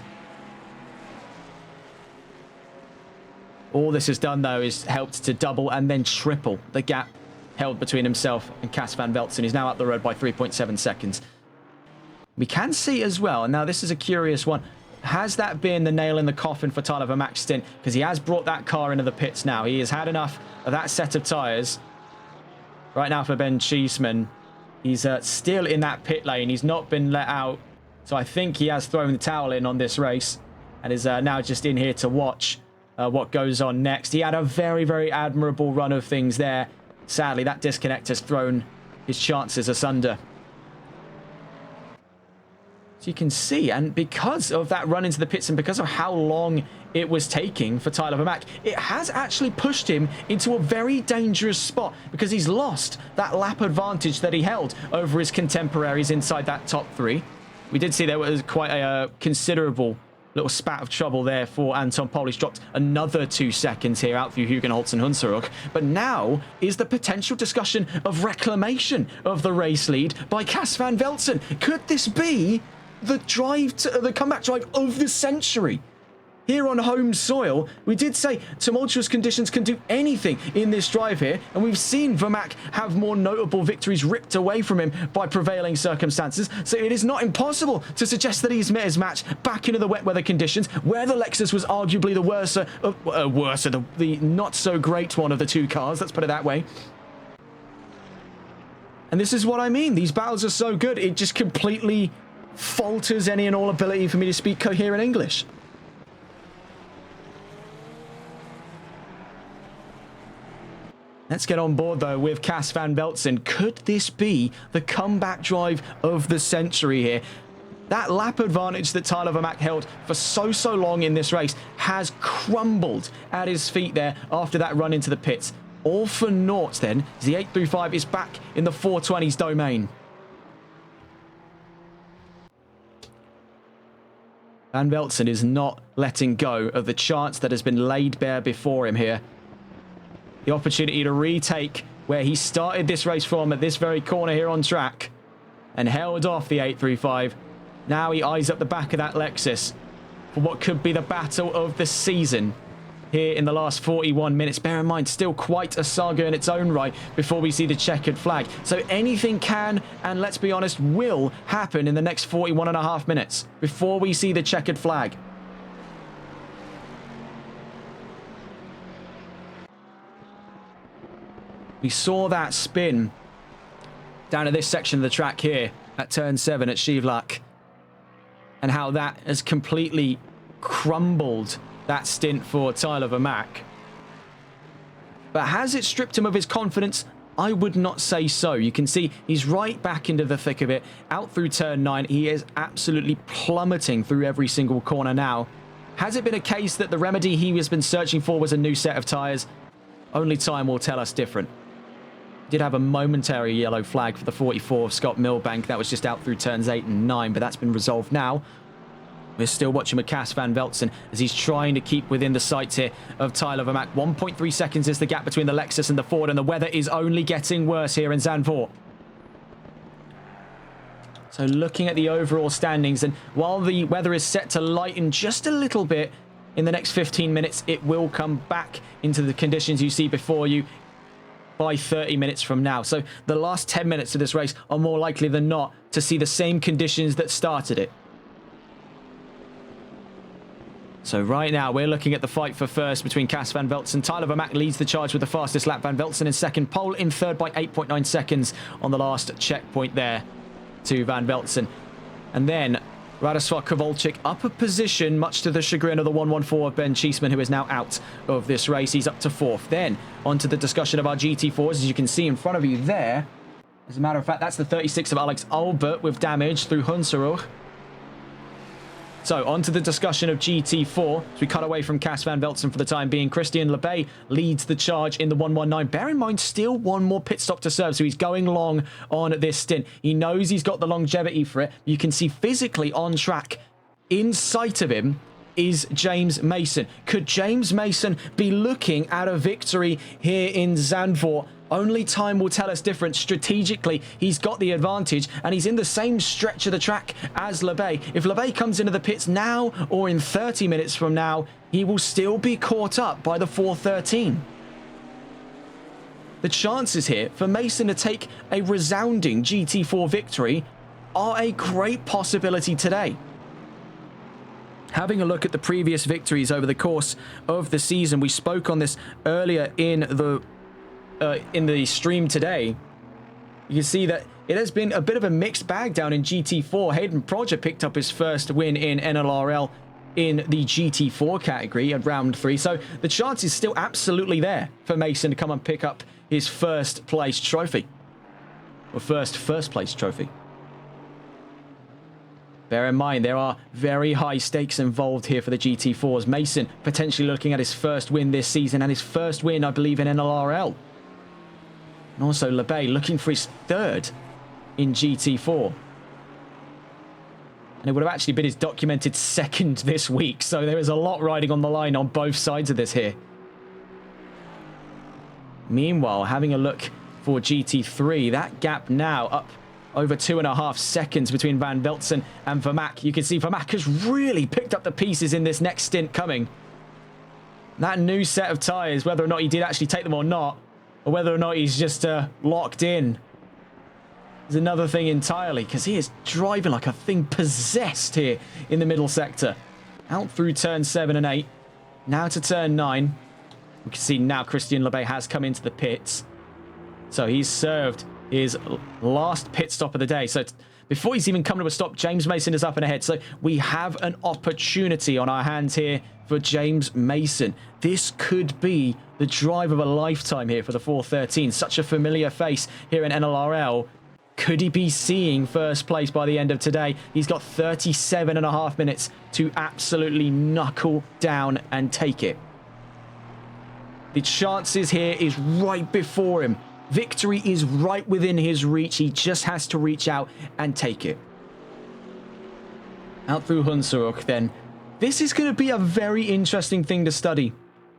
Speaker 1: All this has done, though, is helped to double and then triple the gap held between himself and Cas van Velzen. He's now up the road by 3.7 seconds. We can see as well, and now this is a curious one, has that been the nail in the coffin for Tyler Vermack's stint? Because he has brought that car into the pits now. He has had enough of that set of tyres. Right now for Ben Cheeseman, He's still in that pit lane. He's not been let out. So I think he has thrown the towel in on this race and is now just in here to watch what goes on next. He had a very, very admirable run of things there. Sadly, that disconnect has thrown his chances asunder. So you can see, and because of that run into the pits and because of how long it was taking for Tyler Vermack, it has actually pushed him into a very dangerous spot because he's lost that lap advantage that he held over his contemporaries inside that top three. We did see there was quite a considerable little spat of trouble there for Anton Pol. He's dropped another 2 seconds here out through Hugenholtz and Hunsrück. But now is the potential discussion of reclamation of the race lead by Cas van Velzen. Could this be the comeback drive of the century? Here on home soil, we did say tumultuous conditions can do anything in this drive here, and we've seen Vermack have more notable victories ripped away from him by prevailing circumstances, so it is not impossible to suggest that he's met his match back into the wet weather conditions, where the Lexus was arguably the not-so-great one of the two cars, let's put it that way. And this is what I mean. These battles are so good, it just completely falters any and all ability for me to speak coherent English. Let's get on board, though, with Cas van Velzen. Could this be the comeback drive of the century here? That lap advantage that Tyler Vermack held for so long in this race has crumbled at his feet there after that run into the pits. All for naught, then, as the 835 is back in the 420s domain. Van Velzen is not letting go of the chance that has been laid bare before him here. The opportunity to retake where he started this race from at this very corner here on track and held off the 835. Now he eyes up the back of that Lexus for what could be the battle of the season here in the last 41 minutes. Bear in mind, still quite a saga in its own right before we see the checkered flag. So anything can, and let's be honest, will happen in the next 41.5 minutes before we see the checkered flag. We saw that spin down at this section of the track here at turn 7 at Schivlach, and how that has completely crumbled that stint for Tyler Vermack. But has it stripped him of his confidence? I would not say so. You can see he's right back into the thick of it. Out through turn 9, he is absolutely plummeting through every single corner now. Has it been a case that the remedy he has been searching for was a new set of tyres? Only time will tell us different. Did have a momentary yellow flag for the 44 of Scott Milbank. That was just out through turns 8 and 9, but that's been resolved now. We're still watching with Cas van Velzen as he's trying to keep within the sights here of Tyler Vermack. 1.3 seconds is the gap between the Lexus and the Ford, and the weather is only getting worse here in Zandvoort. So looking at the overall standings, and while the weather is set to lighten just a little bit in the next 15 minutes, it will come back into the conditions you see before you by 30 minutes from now. So the last 10 minutes of this race are more likely than not to see the same conditions that started it. So right now, we're looking at the fight for first between Cas van Velzen. Tyler Vermack leads the charge with the fastest lap. Van Velzen in second. Pole in third by 8.9 seconds on the last checkpoint there to Van Velzen. And then Radosław Kowalczyk up a position, much to the chagrin of the 114 of Ben Cheeseman, who is now out of this race. He's up to fourth. Then onto the discussion of our GT4s, as you can see in front of you there. As a matter of fact, that's the 36 of Alex Albert with damage through Hunsrück. So, on to the discussion of GT4. As we cut away from Cas van Velzen for the time being, Christian Lebay leads the charge in the 119. Bear in mind, still one more pit stop to serve, so he's going long on this stint. He knows he's got the longevity for it. You can see physically on track, in sight of him, is James Mason. Could James Mason be looking at a victory here in Zandvoort? Only time will tell us different. Strategically, he's got the advantage, and he's in the same stretch of the track as Lebay. If Lebay comes into the pits now or in 30 minutes from now, he will still be caught up by the 413. The chances here for Mason to take a resounding GT4 victory are a great possibility today. Having a look at the previous victories over the course of the season, we spoke on this earlier in the stream today. You can see that it has been a bit of a mixed bag down in GT4. Hayden Prodger picked up his first win in NLRL in the GT4 category at round 3. So the chance is still absolutely there for Mason to come and pick up his first place trophy. Or first place trophy. Bear in mind, there are very high stakes involved here for the GT4s. Mason potentially looking at his first win this season and his first win, I believe, in NLRL. And also LeBay looking for his third in GT4. And it would have actually been his documented second this week. So there is a lot riding on the line on both sides of this here. Meanwhile, having a look for GT3, that gap now up over 2.5 seconds between Van Veltzen and Vermaak. You can see Vermaak has really picked up the pieces in this next stint coming. That new set of tyres, whether or not he did actually take them or not, or whether or not he's just locked in, is another thing entirely, because he is driving like a thing possessed here in the middle sector. Out through turn 7 and 8. Now to turn 9. We can see now Christian LeBay has come into the pits. So he's served his last pit stop of the day. So before he's even come to a stop, James Mason is up and ahead. So we have an opportunity on our hands here for James Mason. This could be the drive of a lifetime here for the 413. Such a familiar face here in NLRL. Could he be seeing first place by the end of today? He's got 37.5 minutes to absolutely knuckle down and take it. The chances here is right before him. Victory is right within his reach. He just has to reach out and take it. Out through Hunsrück then. This is going to be a very interesting thing to study.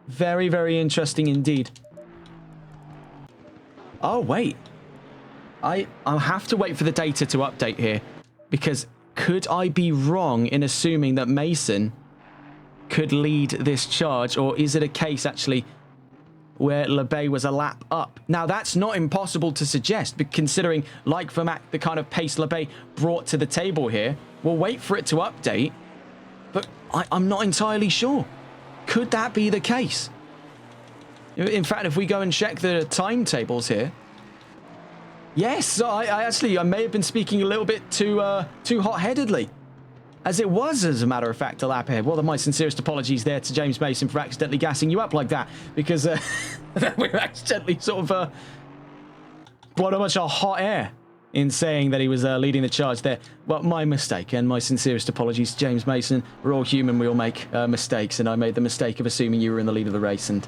Speaker 1: Very, very interesting indeed. Oh, wait. I'll have to wait for the data to update here. Because could I be wrong in assuming that Mason could lead this charge? Or is it a case, actually, where LeBay was a lap up? Now, that's not impossible to suggest, but considering, like Vermaak, the kind of pace LeBay brought to the table here. We'll wait for it to update, but I'm not entirely sure. Could that be the case? In fact, if we go and check the timetables here. Yes, I may have been speaking a little bit too hot-headedly. As it was, as a matter of fact, a lap ahead. Well, my sincerest apologies there to James Mason for accidentally gassing you up like that. Because we were accidentally sort of blown a bunch of hot air in saying that he was leading the charge there. Well, my mistake, and my sincerest apologies to James Mason. We're all human, we all make mistakes, and I made the mistake of assuming you were in the lead of the race, and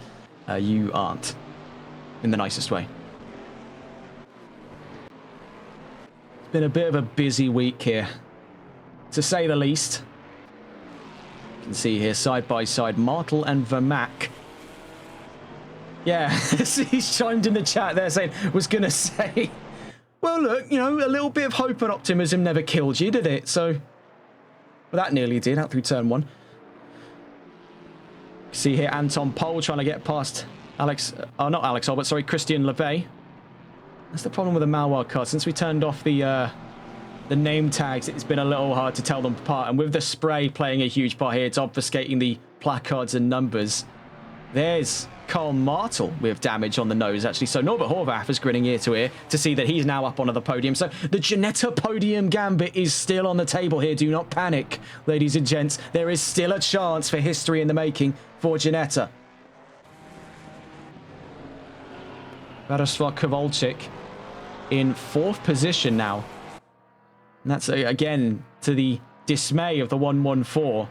Speaker 1: you aren't. In the nicest way. It's been a bit of a busy week here, to say the least. You can see here, side by side, Martel and Vermaak. Yeah, he's chimed in the chat there saying, was going to say, well, look, you know, a little bit of hope and optimism never killed you, did it? So, well, that nearly did, out through turn 1. See here, Anton Pole trying to get past Christian LeBay. That's the problem with the Malois car. Since we turned off the name tags, it's been a little hard to tell them apart. And with the spray playing a huge part here, it's obfuscating the placards and numbers. There's Carl Martel with damage on the nose, actually. So Norbert Horvath is grinning ear to ear to see that he's now up onto the podium. So the Ginetta podium gambit is still on the table here. Do not panic, ladies and gents. There is still a chance for history in the making for Ginetta. Radoslav Kowalczyk in 4th position now. And that's, again, to the dismay of the 114.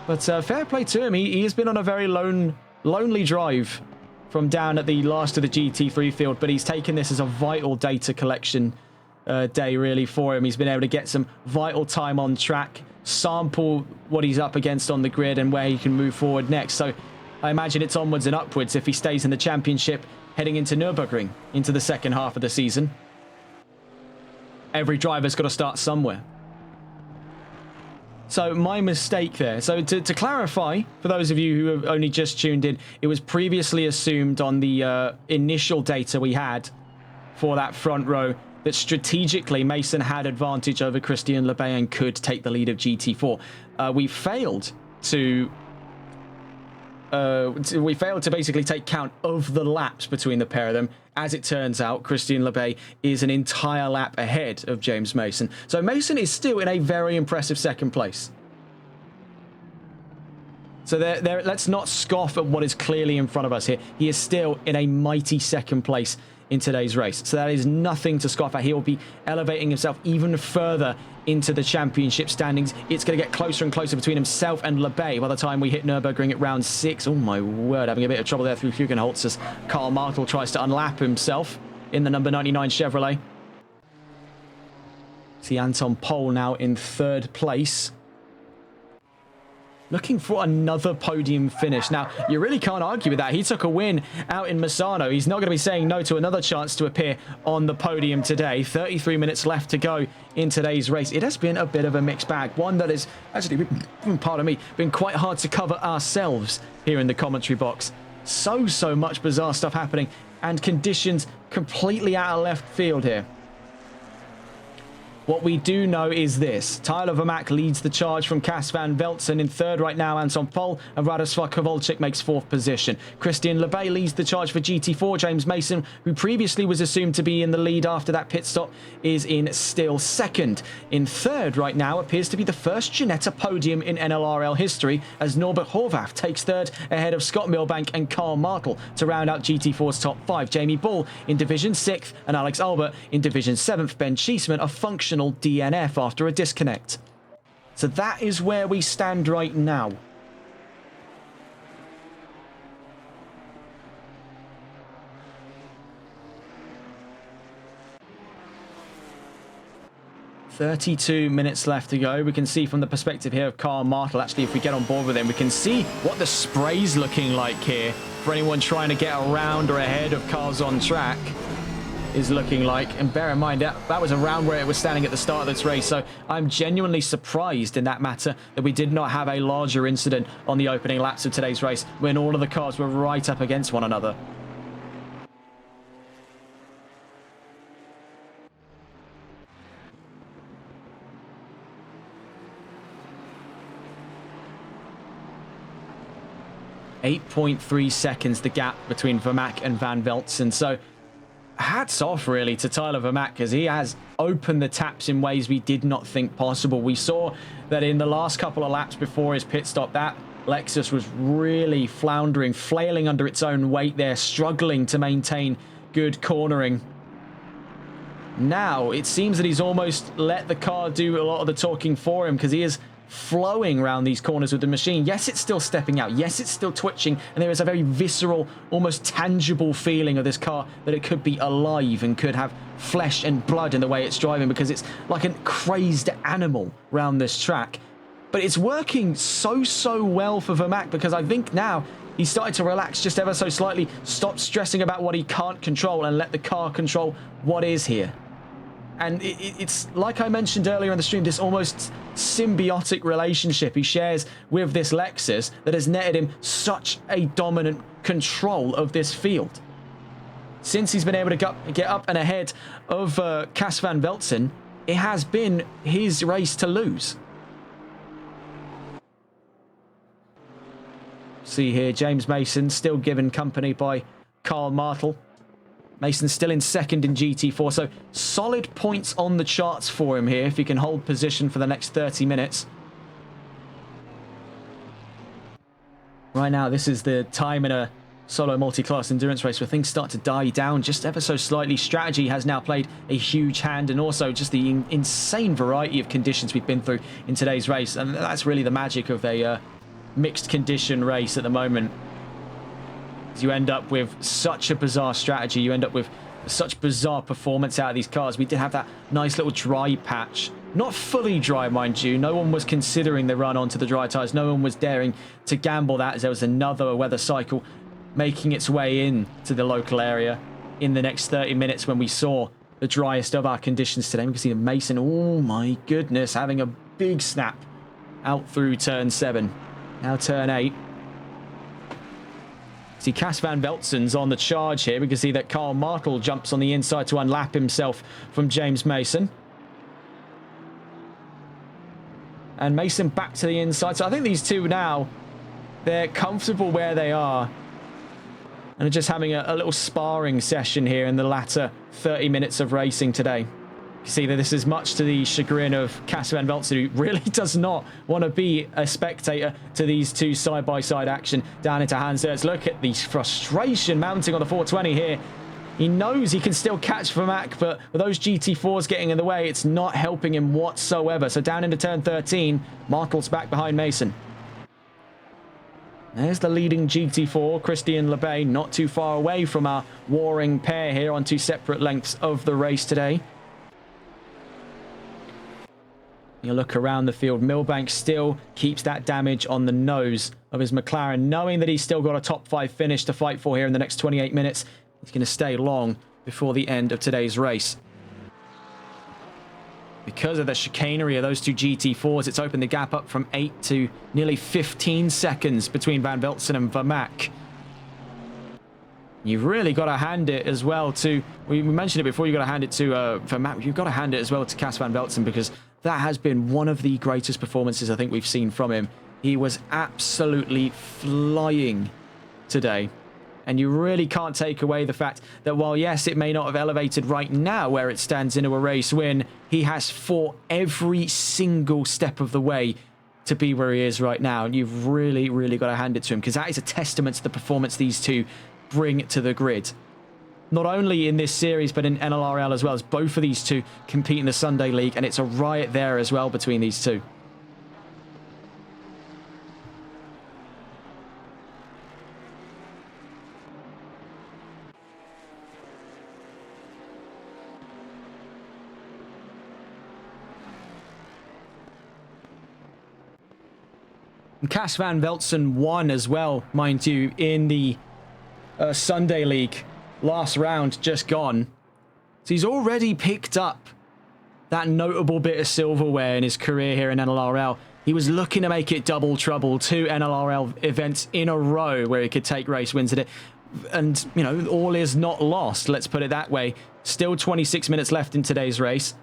Speaker 1: But fair play to him. He has been on a very lonely drive from down at the last of the GT3 field, but he's taken this as a vital data collection day, really, for him. He's been able to get some vital time on track, sample what he's up against on the grid and where he can move forward next. So I imagine it's onwards and upwards if he stays in the championship heading into Nürburgring, into the second half of the season. Every driver's got to start somewhere. So my mistake there. So to clarify, for those of you who have only just tuned in, it was previously assumed on the initial data we had for that front row that strategically Mason had advantage over Christian LeBay and could take the lead of GT4. We failed to we failed to basically take count of the laps between the pair of them. As it turns out, Christian Lebay is an entire lap ahead of James Mason. So Mason is still in a very impressive second place. So let's not scoff at what is clearly in front of us here. He is still in a mighty second place in today's race. So that is nothing to scoff at. He will be elevating himself even further into the championship standings. It's going to get closer and closer between himself and Lebay by the time we hit Nürburgring at round 6. Oh my word, having a bit of trouble there through Hugenholtz as Karl Martel tries to unlap himself in the number 99 Chevrolet. See Anton Pohl now in third place, looking for another podium finish. Now, you really can't argue with that. He took a win out in Misano. He's not going to be saying no to another chance to appear on the podium today. 33 minutes left to go in today's race. It has been a bit of a mixed bag. One that has actually, pardon me, been quite hard to cover ourselves here in the commentary box. So much bizarre stuff happening and conditions completely out of left field here. What we do know is this. Tyler Vermaak leads the charge from Cas van Velzen in third right now. Anton Pohl and Radoslav Kowalczyk makes fourth position. Christian Lebay leads the charge for GT4. James Mason, who previously was assumed to be in the lead after that pit stop, is in still second. In third right now appears to be the first Ginetta podium in NLRL history as Norbert Horvath takes third ahead of Scott Milbank and Karl Martel to round out GT4's top 5. Jamie Bull in Division 6th and Alex Albert in Division 7th. Ben Cheeseman, a functional DNF after a disconnect. So that is where we stand right now. "32 minutes left to go." We can see from the perspective here of Karl Martel, actually, if we get on board with him, we can see what the spray's looking like here for anyone trying to get around or ahead of cars on track. Is looking like, and bear in mind that was around where it was standing at the start of this race, so I'm genuinely surprised in that matter that we did not have a larger incident on the opening laps of today's race when all of the cars were right up against one another. .3 seconds the gap between Vermaak and Van Velzen, so hats off really to Tyler Vermaak because he has opened the taps in ways we did not think possible. We saw that in the last couple of laps before his pit stop, that Lexus was really floundering, flailing under its own weight there, struggling to maintain good cornering. Now it seems that he's almost let the car do a lot of the talking for him because he is flowing around these corners with the machine. Yes, it's still stepping out. Yes, it's still twitching. And there is a very visceral, almost tangible feeling of this car that it could be alive and could have flesh and blood in the way it's driving because it's like a crazed animal around this track. But it's working so well for Vermaak because I think now he's started to relax just ever so slightly, stop stressing about what he can't control and let the car control what is here. And it's like I mentioned earlier in the stream, this almost symbiotic relationship he shares with this Lexus that has netted him such a dominant control of this field. Since he's been able to get up and ahead of Cas van Velzen, it has been his race to lose. See here, James Mason still given company by Karl Martel. Mason still in second in GT4, so solid points on the charts for him here if he can hold position for the next 30 minutes. Right now, this is the time in a solo multi-class endurance race where things start to die down just ever so slightly. Strategy has now played a huge hand, and also just the insane variety of conditions we've been through in today's race, and that's really the magic of a mixed condition race at the moment. You end up with such a bizarre strategy. You end up with such bizarre performance out of these cars. We did have that nice little dry patch. Not fully dry, mind you. No one was considering the run onto the dry tyres. No one was daring to gamble that as there was another weather cycle making its way in to the local area in the next 30 minutes when we saw the driest of our conditions today. We can see Mason, oh my goodness, having a big snap out through turn 7. Now turn 8. See, Cas van Velzen's on the charge here. We can see that Karl Martel jumps on the inside to unlap himself from James Mason. And Mason back to the inside. So I think these two now They're comfortable where they are and are just having a little sparring session here in the latter 30 minutes of racing today. You see that this is much to the chagrin of Cas van Velzen, who really does not want to be a spectator to these two side-by-side action down into Hansers. Look at the frustration mounting on the 420 here. He knows he can still catch Vermac, but with those GT4s getting in the way, it's not helping him whatsoever. So down into turn 13, Martel's back behind Mason. There's the leading GT4, Christian Lebay, not too far away from our warring pair here on two separate lengths of the race today. You look around the field, Milbank still keeps that damage on the nose of his McLaren, knowing that he's still got a top 5 finish to fight for here in the next 28 minutes. He's going to stay long before the end of today's race. Because of the chicanery of those two GT4s, it's opened the gap up from 8 to nearly 15 seconds between Van Velzen and Vermac. You've really got to hand it as well to... We mentioned it before, you've got to hand it to Vermac. You've got to hand it as well to Cas van Velzen, because that has been one of the greatest performances I think we've seen from him. He was absolutely flying today. And you really can't take away the fact that while, yes, it may not have elevated right now where it stands into a race win, he has fought every single step of the way to be where he is right now. And you've really, really got to hand it to him, because that is a testament to the performance these two bring to the grid. Not only in this series, but in NLRL as well, as both of these two compete in the Sunday League, and it's a riot there as well between these two. Cas van Velzen won as well, mind you, in the Sunday League last round just gone. So he's already picked up that notable bit of silverware in his career here in NLRL. He was looking to make it double trouble, 2 NLRL events in a row where he could take race wins at it. And, you know, all is not lost, let's put it that way. Still 26 minutes left in today's race.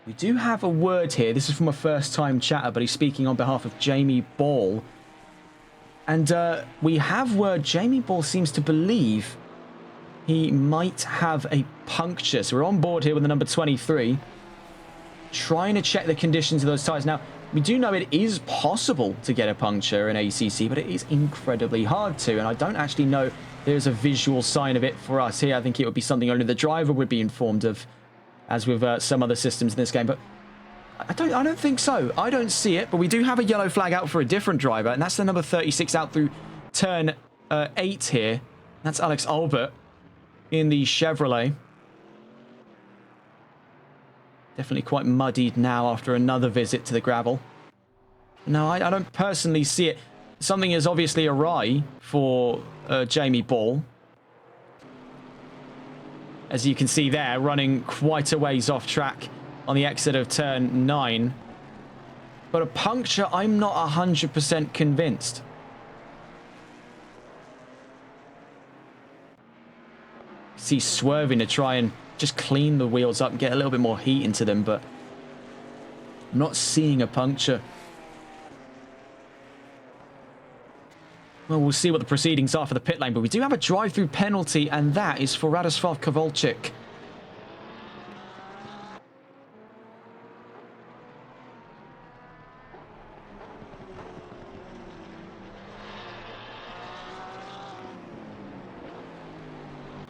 Speaker 1: We do have a word here. This is from a first-time chatter, but he's speaking on behalf of Jamie Ball. And we have word Jamie Ball seems to believe he might have a puncture. So we're on board here with the number 23. Trying to check the conditions of those tyres. Now, we do know it is possible to get a puncture in ACC, but it is incredibly hard to. And I don't actually know there's a visual sign of it for us here. I think it would be something only the driver would be informed of, as with some other systems in this game. But I don't think so. I don't see it, but we do have a yellow flag out for a different driver, and that's the number 36 out through turn 8 here. That's Alex Albert in the Chevrolet. Definitely quite muddied now after another visit to the gravel. No, I don't personally see it. Something is obviously awry for Jamie Ball. As you can see there, running quite a ways off track on the exit of turn 9. But a puncture, I'm not 100% convinced. See swerving to try and just clean the wheels up and get a little bit more heat into them, but I'm not seeing a puncture. Well, we'll see what the proceedings are for the pit lane, but we do have a drive-through penalty, and that is for Radoslav Kowalczyk.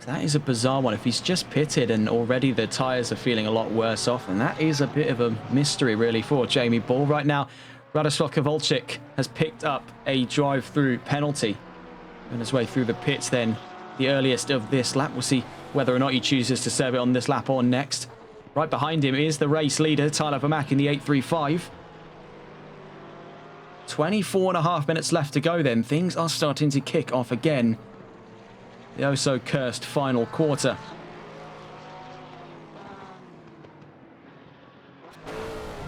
Speaker 1: That is a bizarre one. If he's just pitted and already the tyres are feeling a lot worse off, and that is a bit of a mystery, really, for Jamie Ball. Right now, Radoslav Kowalczyk has picked up a drive-through penalty on his way through the pits then, the earliest of this lap. We'll see whether or not he chooses to serve it on this lap or next. Right behind him is the race leader, Tyler Vermac, in the 835. 24.5 minutes left to go then. Things are starting to kick off again. The oh-so-cursed final quarter.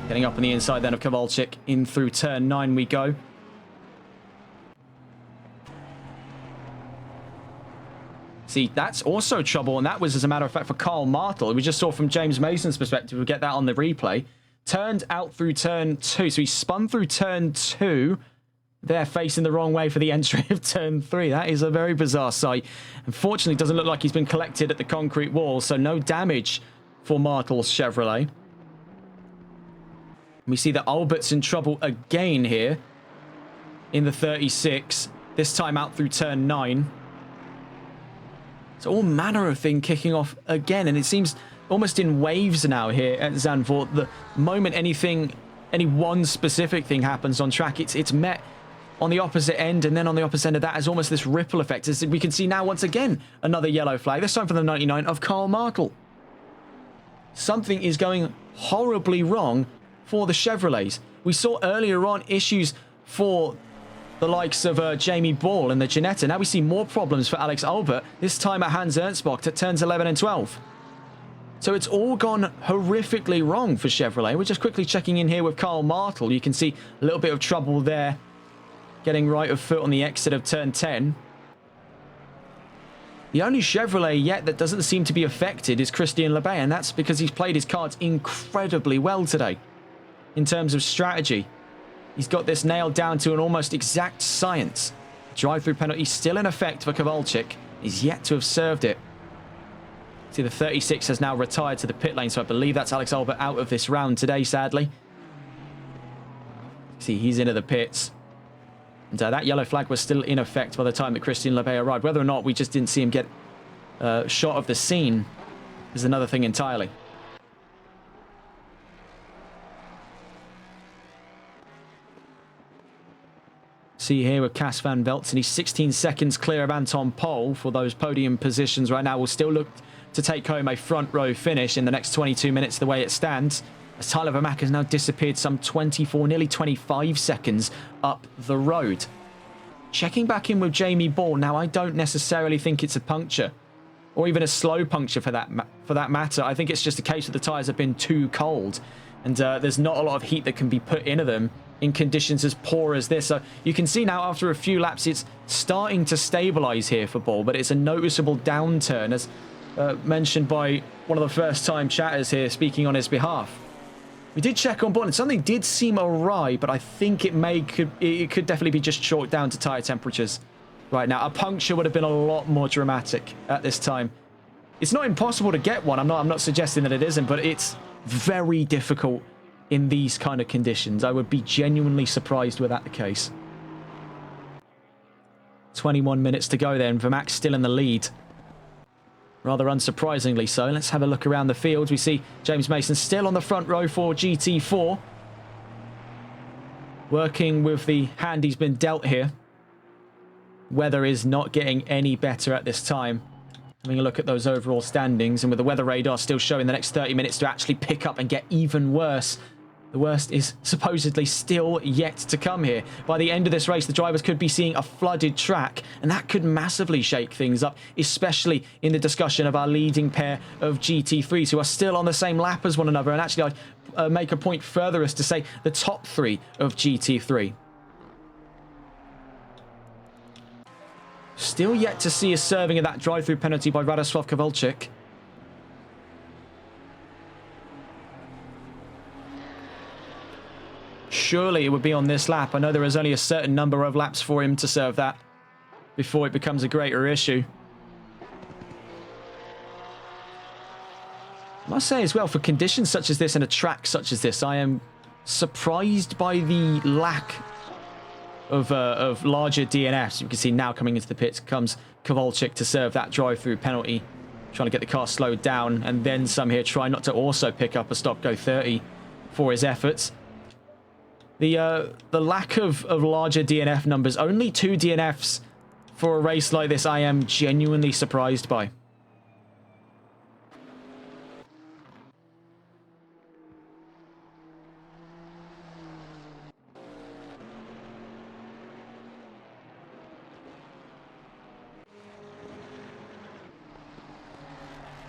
Speaker 1: Getting up on the inside then of Kowalczyk. In through turn 9 we go. See, that's also trouble, and that was, as a matter of fact, for Carl Martel. We just saw from James Mason's perspective. We'll get that on the replay. turned out through turn 2. So he spun through turn 2. They're facing the wrong way for the entry of turn 3. That is a very bizarre sight. Unfortunately, it doesn't look like he's been collected at the concrete wall, so no damage for Martel's Chevrolet. We see that Albert's in trouble again here in the 36. This time out through turn 9. It's all manner of thing kicking off again, and it seems almost in waves now here at Zandvoort. The moment any one specific thing happens on track, it's met on the opposite end, and then on the opposite end of that is almost this ripple effect. As we can see now, once again, another yellow flag, this time for the 99 of Karl Martel. Something is going horribly wrong for the Chevrolets. We saw earlier on issues for the likes of Jamie Ball and the Ginetta. Now we see more problems for Alex Albert, this time at Hans Ernstbock at turns 11 and 12. So it's all gone horrifically wrong for Chevrolet. We're just quickly checking in here with Karl Martel. You can see a little bit of trouble there, getting right of foot on the exit of turn 10. The only Chevrolet yet that doesn't seem to be affected is Christian Lebay, and that's because he's played his cards incredibly well today in terms of strategy. He's got this nailed down to an almost exact science. Drive-through penalty still in effect for Kowalczyk. He's yet to have served it. See, the 36 has now retired to the pit lane, so I believe that's Alex Albert out of this round today, sadly. See, he's into the pits. And that yellow flag was still in effect by the time that Christian Lebay arrived. Whether or not we just didn't see him get a shot of the scene is another thing entirely. See here with Cas van Veltzen, he's 16 seconds clear of Anton Pol for those podium positions right now. Will still look to take home a front row finish in the next 22 minutes the way it stands, as Tyler Vermaak has now disappeared some 24, nearly 25 seconds up the road. Checking back in with Jamie Ball. Now, I don't necessarily think it's a puncture, or even a slow puncture for that matter. I think it's just a case that the tyres have been too cold, and there's not a lot of heat that can be put into them in conditions as poor as this. So you can see now after a few laps it's starting to stabilize here for Ball, but it's a noticeable downturn, as mentioned by one of the first time chatters here speaking on his behalf. We did check on board and something did seem awry, but I think it could definitely be just chalked down to tyre temperatures right now. A puncture would have been a lot more dramatic at this time. It's not impossible to get one. I'm not suggesting that it isn't, but it's very difficult in these kind of conditions. I would be genuinely surprised were that the case. 21 minutes to go then. Vermaak still in the lead. Rather unsurprisingly so. Let's have a look around the field. We see James Mason still on the front row for GT4. Working with the hand he's been dealt here. Weather is not getting any better at this time. Having a look at those overall standings, and with the weather radar still showing the next 30 minutes to actually pick up and get even worse. The worst is supposedly still yet to come here. By the end of this race, the drivers could be seeing a flooded track, and that could massively shake things up, especially in the discussion of our leading pair of GT3s, who are still on the same lap as one another. And actually, I make a point further as to say the top three of GT3. Still yet to see a serving of that drive-through penalty by Radoslav Kowalczyk. Surely it would be on this lap. I know there is only a certain number of laps for him to serve that before it becomes a greater issue. I must say as well, for conditions such as this and a track such as this, I am surprised by the lack of larger DNFs. You can see now coming into the pits comes Kowalczyk to serve that drive-through penalty, trying to get the car slowed down, and then some here try not to also pick up a stop-go 30 for his efforts. The lack of larger DNF numbers, only 2 DNFs for a race like this, I am genuinely surprised by.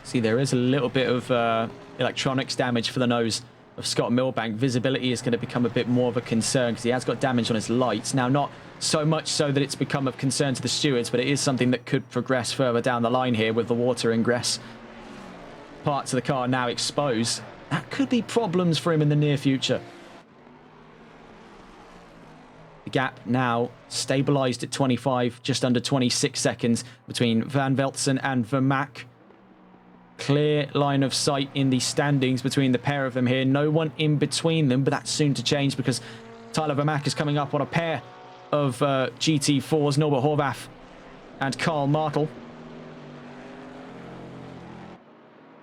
Speaker 1: See, there is a little bit of electronics damage for the nose of Scott Milbank. Visibility is going to become a bit more of a concern because he has got damage on his lights. Now, not so much so that it's become of concern to the stewards, but it is something that could progress further down the line here with the water ingress. Parts of the car now exposed. that could be problems for him in the near future. The gap now stabilized at 25, just under 26 seconds between Van Veltzen and Vermaak. Clear line of sight in the standings between the pair of them here. No one in between them, but that's soon to change because Tyler Vermaak is coming up on a pair of GT4s, Norbert Horvath and Karl Martel.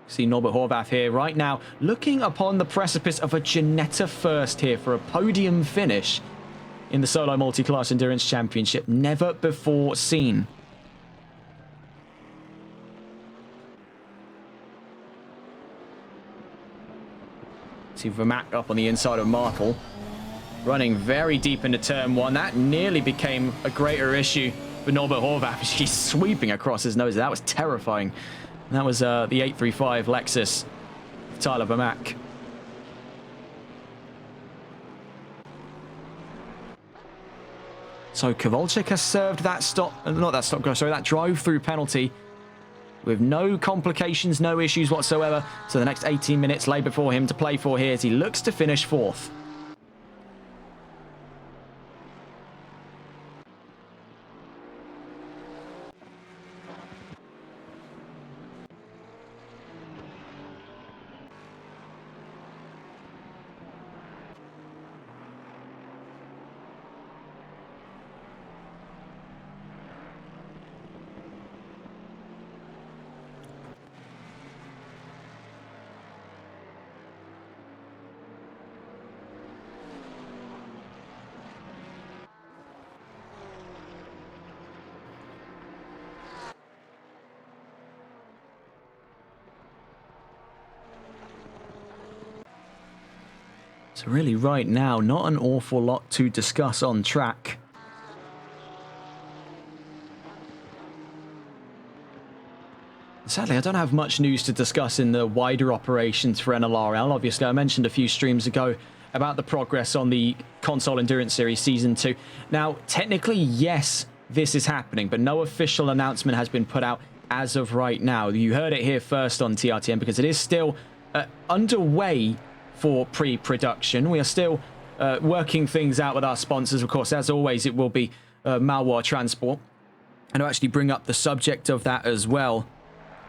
Speaker 1: See Norbert Horvath here right now, looking upon the precipice of a Ginetta first here for a podium finish in the Solo Multiclass Endurance Championship. Never before seen. See Vermaak up on the inside of Martel, running very deep into turn one. That nearly became a greater issue for Norbert Horvath. He's sweeping across his nose. That was terrifying. That was the 835 Lexus Tyler Vermaak. So Kowalczyk has served that that drive-through penalty with no complications, no issues whatsoever. So the next 18 minutes lay before him to play for here as he looks to finish fourth. So really right now, not an awful lot to discuss on track. Sadly, I don't have much news to discuss in the wider operations for NLRL. Obviously, I mentioned a few streams ago about the progress on the Console Endurance Series Season 2. Now, technically, yes, this is happening, but no official announcement has been put out as of right now. You heard it here first on TRTM because it is still underway for pre-production. We are still working things out with our sponsors. Of course, as always, it will be Malois Transport. And I'll actually bring up the subject of that as well.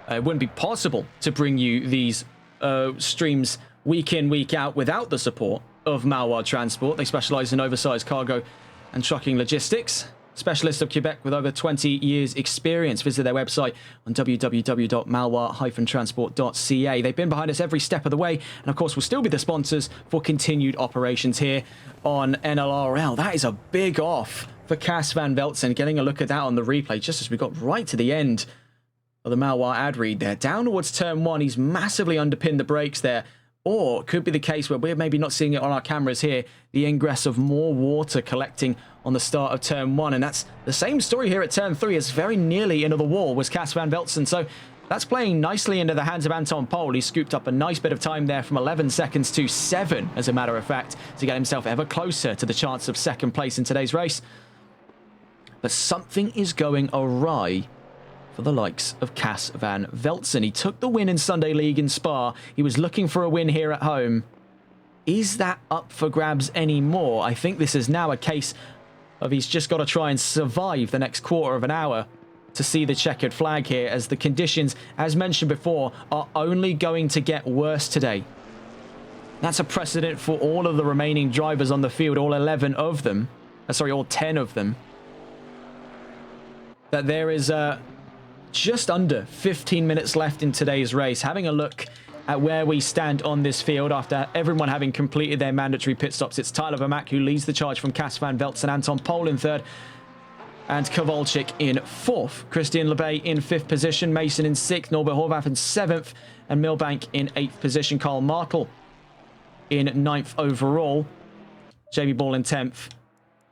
Speaker 1: It wouldn't be possible to bring you these streams week in, week out without the support of Malois Transport. They specialize in oversized cargo and trucking logistics. Specialists of Quebec with over 20 years experience. Visit their website on www.malois-transport.ca. They've been behind us every step of the way, and of course will still be the sponsors for continued operations here on NLRL. That is a big off for Cas Van Veltzen. Getting a look at that on the replay just as we got right to the end of the Malois ad read there. Down towards turn one, he's massively underpinned the brakes there. Or it could be the case where we're maybe not seeing it on our cameras here, the ingress of more water collecting on the start of turn one. And that's the same story here at turn three, as very nearly into the wall was Cas Van Veltzen. So that's playing nicely into the hands of Anton Pol. He scooped up a nice bit of time there from 11 seconds to 7, as a matter of fact, to get himself ever closer to the chance of second place in today's race. But something is going awry for the likes of Cas Van Veltzen. He took the win in Sunday League in Spa. He was looking for a win here at home. Is that up for grabs anymore? I think this is now a case of he's just got to try and survive the next quarter of an hour to see the checkered flag here, as the conditions, as mentioned before, are only going to get worse today. That's a precedent for all of the remaining drivers on the field, all 11 of them. Sorry, all 10 of them. That there is just under 15 minutes left in today's race. Having a look at where we stand on this field after everyone having completed their mandatory pit stops. It's Tyler Vermaak who leads the charge from Cas Van Veltzen, Anton Pol in third, and Kowalczyk in fourth. Christian Lebay in fifth position, Mason in sixth, Norbert Horvath in seventh, and Milbank in eighth position. Karl Martel in ninth overall, Jamie Ball in 10th.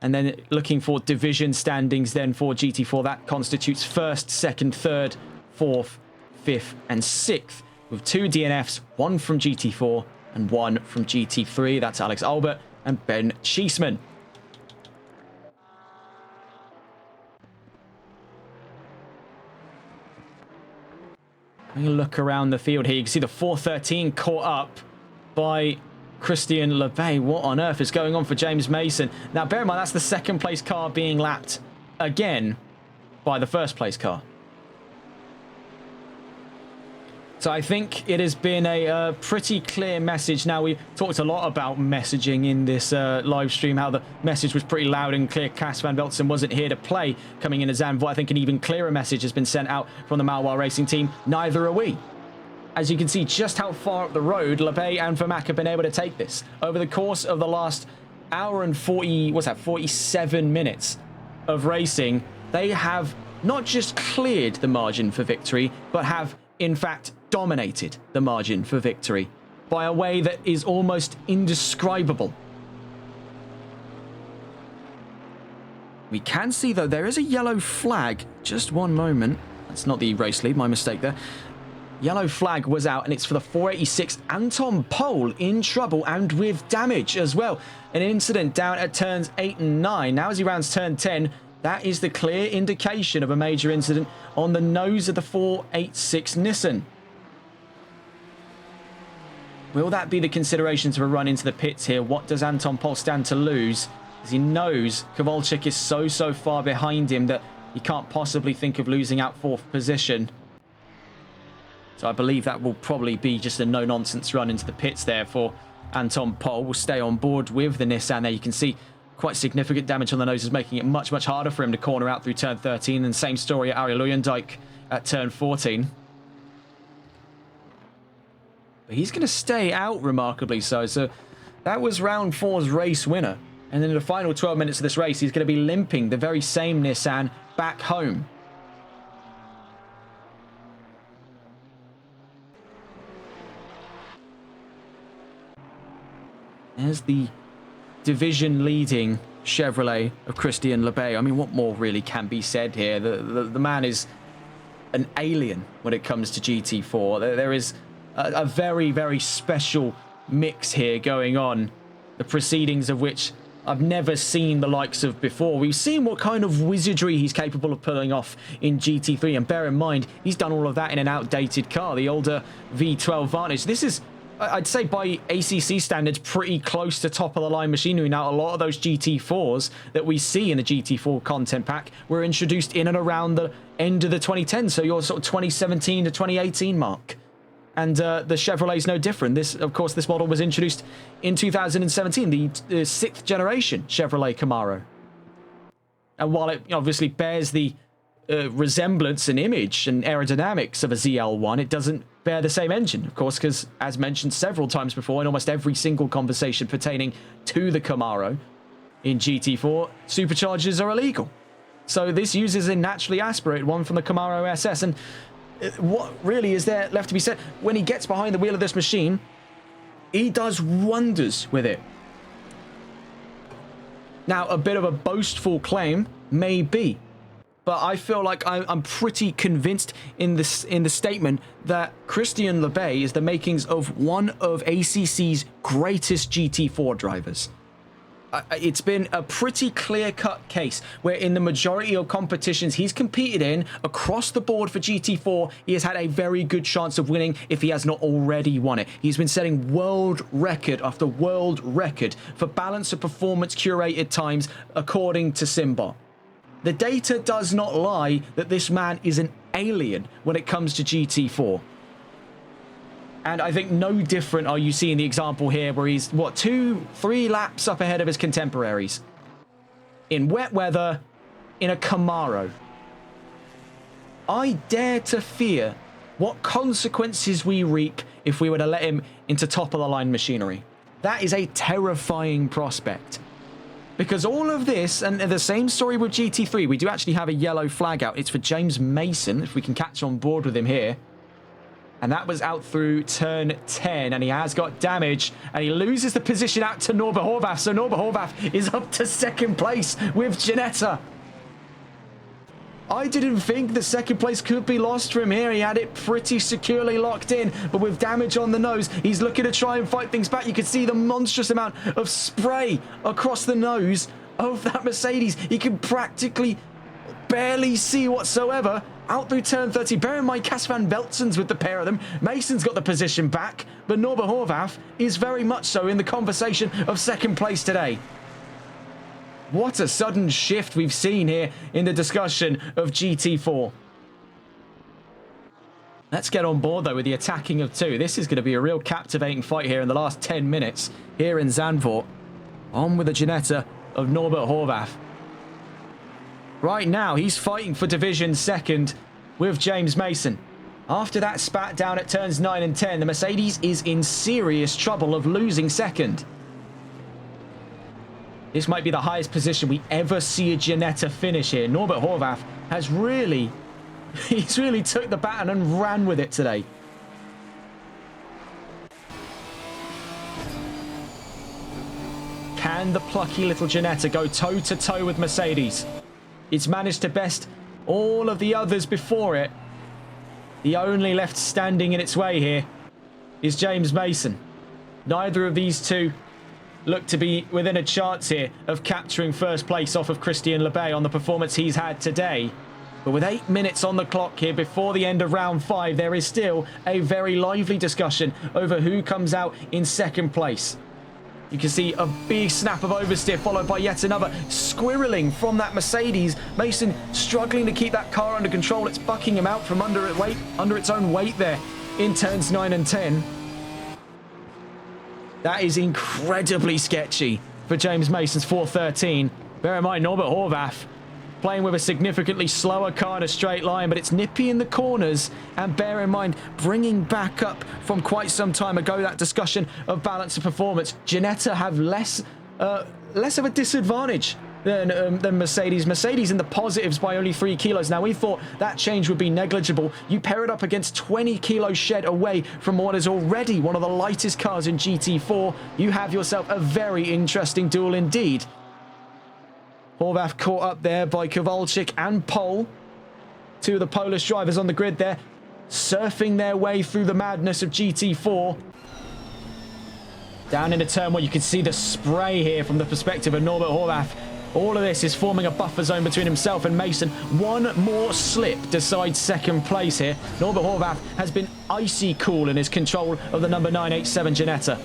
Speaker 1: And then looking for division standings then for GT4, that constitutes first, second, third, fourth, fifth, and sixth, with 2 DNFs, 1 from GT4 and 1 from GT3. That's Alex Albert and Ben Cheeseman. Having a look around the field here, you can see the 413 caught up by Christian LeBay. What on earth is going on for James Mason? Now, bear in mind, that's the second place car being lapped again by the first place car. So I think it has been a pretty clear message. Now, we talked a lot about messaging in this live stream, how the message was pretty loud and clear. Cas van Veltzen wasn't here to play coming into Zandvoort. I think an even clearer message has been sent out from the Malois racing team. Neither are we. As you can see just how far up the road LeBay and Vermaak have been able to take this. Over the course of the last hour and 47 minutes of racing, they have not just cleared the margin for victory, but have in fact dominated the margin for victory by a way that is almost indescribable. We can see, though, there is a yellow flag. Just one moment. That's not the race lead, my mistake there. Yellow flag was out, and it's for the 486 Anton Pol in trouble and with damage as well. An incident down at turns 8 and 9. Now as he rounds turn 10, that is the clear indication of a major incident on the nose of the 486 Nissan. Will that be the consideration to a run into the pits here? What does Anton Pol stand to lose? As he knows Kowalczyk is so far behind him that he can't possibly think of losing out fourth position. So I believe that will probably be just a no-nonsense run into the pits there for Anton Pol. Will stay on board with the Nissan there. You can see quite significant damage on the nose is making it much harder for him to corner out through turn 13. And same story at Arie Luijendijk at turn 14. But he's going to stay out remarkably so. So that was round 4's race winner. And then in the final 12 minutes of this race, he's going to be limping the very same Nissan back home. There's the division-leading Chevrolet of Christian LeBay. I mean, what more really can be said here? The man is an alien when it comes to GT4. There is a very special mix here going on, the proceedings of which I've never seen the likes of before. We've seen what kind of wizardry he's capable of pulling off in GT3, and bear in mind, he's done all of that in an outdated car, the older V12 Vantage. This is, I'd say by ACC standards, pretty close to top-of-the-line machinery. Now, a lot of those GT4s that we see in the GT4 content pack were introduced in and around the end of the 2010s, so your sort of 2017 to 2018 mark. And the Chevrolet is no different. This, of course, this model was introduced in 2017, the sixth generation Chevrolet Camaro. And while it obviously bears the resemblance and image and aerodynamics of a ZL1, it doesn't bear the same engine, of course, because, as mentioned several times before in almost every single conversation pertaining to the Camaro, in GT4, superchargers are illegal. So this uses a naturally aspirated one from the Camaro SS, and what really is there left to be said? When he gets behind the wheel of this machine, he does wonders with it. Now, a bit of a boastful claim, maybe, but I feel like I'm pretty convinced in the statement that Christian LeBay is the makings of one of ACC's greatest GT4 drivers. It's been a pretty clear-cut case where in the majority of competitions he's competed in across the board for GT4, he has had a very good chance of winning if he has not already won it. He's been setting world record after world record for balance of performance curated times according to Simbot. The data does not lie that this man is an alien when it comes to GT4. And I think no different are you seeing the example here where he's, what, 2-3 laps up ahead of his contemporaries. In wet weather, in a Camaro. I dare to fear what consequences we reap if we were to let him into top-of-the-line machinery. That is a terrifying prospect. Because all of this, and the same story with GT3, we do actually have a yellow flag out. It's for James Mason, if we can catch on board with him here. And that was out through turn 10, and he has got damage, and he loses the position out to Norbert Horvath. So Norbert Horvath is up to second place with Ginetta. I didn't think the second place could be lost from here. He had it pretty securely locked in, but with damage on the nose, he's looking to try and fight things back. You can see the monstrous amount of spray across the nose of that Mercedes. He can practically barely see whatsoever. Out through turn 30. Bear in mind, Cas van Veltsen's with the pair of them. Mason's got the position back, but Norbert Horvath is very much so in the conversation of second place today. What a sudden shift we've seen here in the discussion of GT4. Let's get on board, though, with the attacking of two. This is going to be a real captivating fight here in the last 10 minutes here in Zandvoort. On with the Ginetta of Norbert Horvath. Right now, he's fighting for division second with James Mason. After that spat down at turns 9 and 10, the Mercedes is in serious trouble of losing second. This might be the highest position we ever see a Ginetta finish here. Norbert Horvath has really... He's really took the baton and ran with it today. Can the plucky little Ginetta go toe-to-toe with Mercedes? It's managed to best all of the others before it. The only left standing in its way here is James Mason. Neither of these two look to be within a chance here of capturing first place off of Christian Lebay on the performance he's had today. But with 8 minutes on the clock here before the end of round 5, there is still a very lively discussion over who comes out in second place. You can see a big snap of oversteer followed by yet another squirreling from that Mercedes. Mason struggling to keep that car under control. It's bucking him out from under its own weight there in turns 9 and 10. That is incredibly sketchy for James Mason's 413. Bear in mind, Norbert Horvath playing with a significantly slower car in a straight line, but it's nippy in the corners. And bear in mind, bringing back up from quite some time ago that discussion of balance of performance, Ginetta have less of a disadvantage than Mercedes. Mercedes in the positives by only 3 kilos. Now, we thought that change would be negligible. You pair it up against 20 kilos shed away from what is already one of the lightest cars in GT4. You have yourself a very interesting duel indeed. Horvath caught up there by Kowalczyk and Pole. Two of the Polish drivers on the grid there, surfing their way through the madness of GT4. Down into turn 1, you can see the spray here from the perspective of Norbert Horvath. All of this is forming a buffer zone between himself and Mason. One more slip decides second place here. Norbert Horvath has been icy cool in his control of the number 987 Ginetta.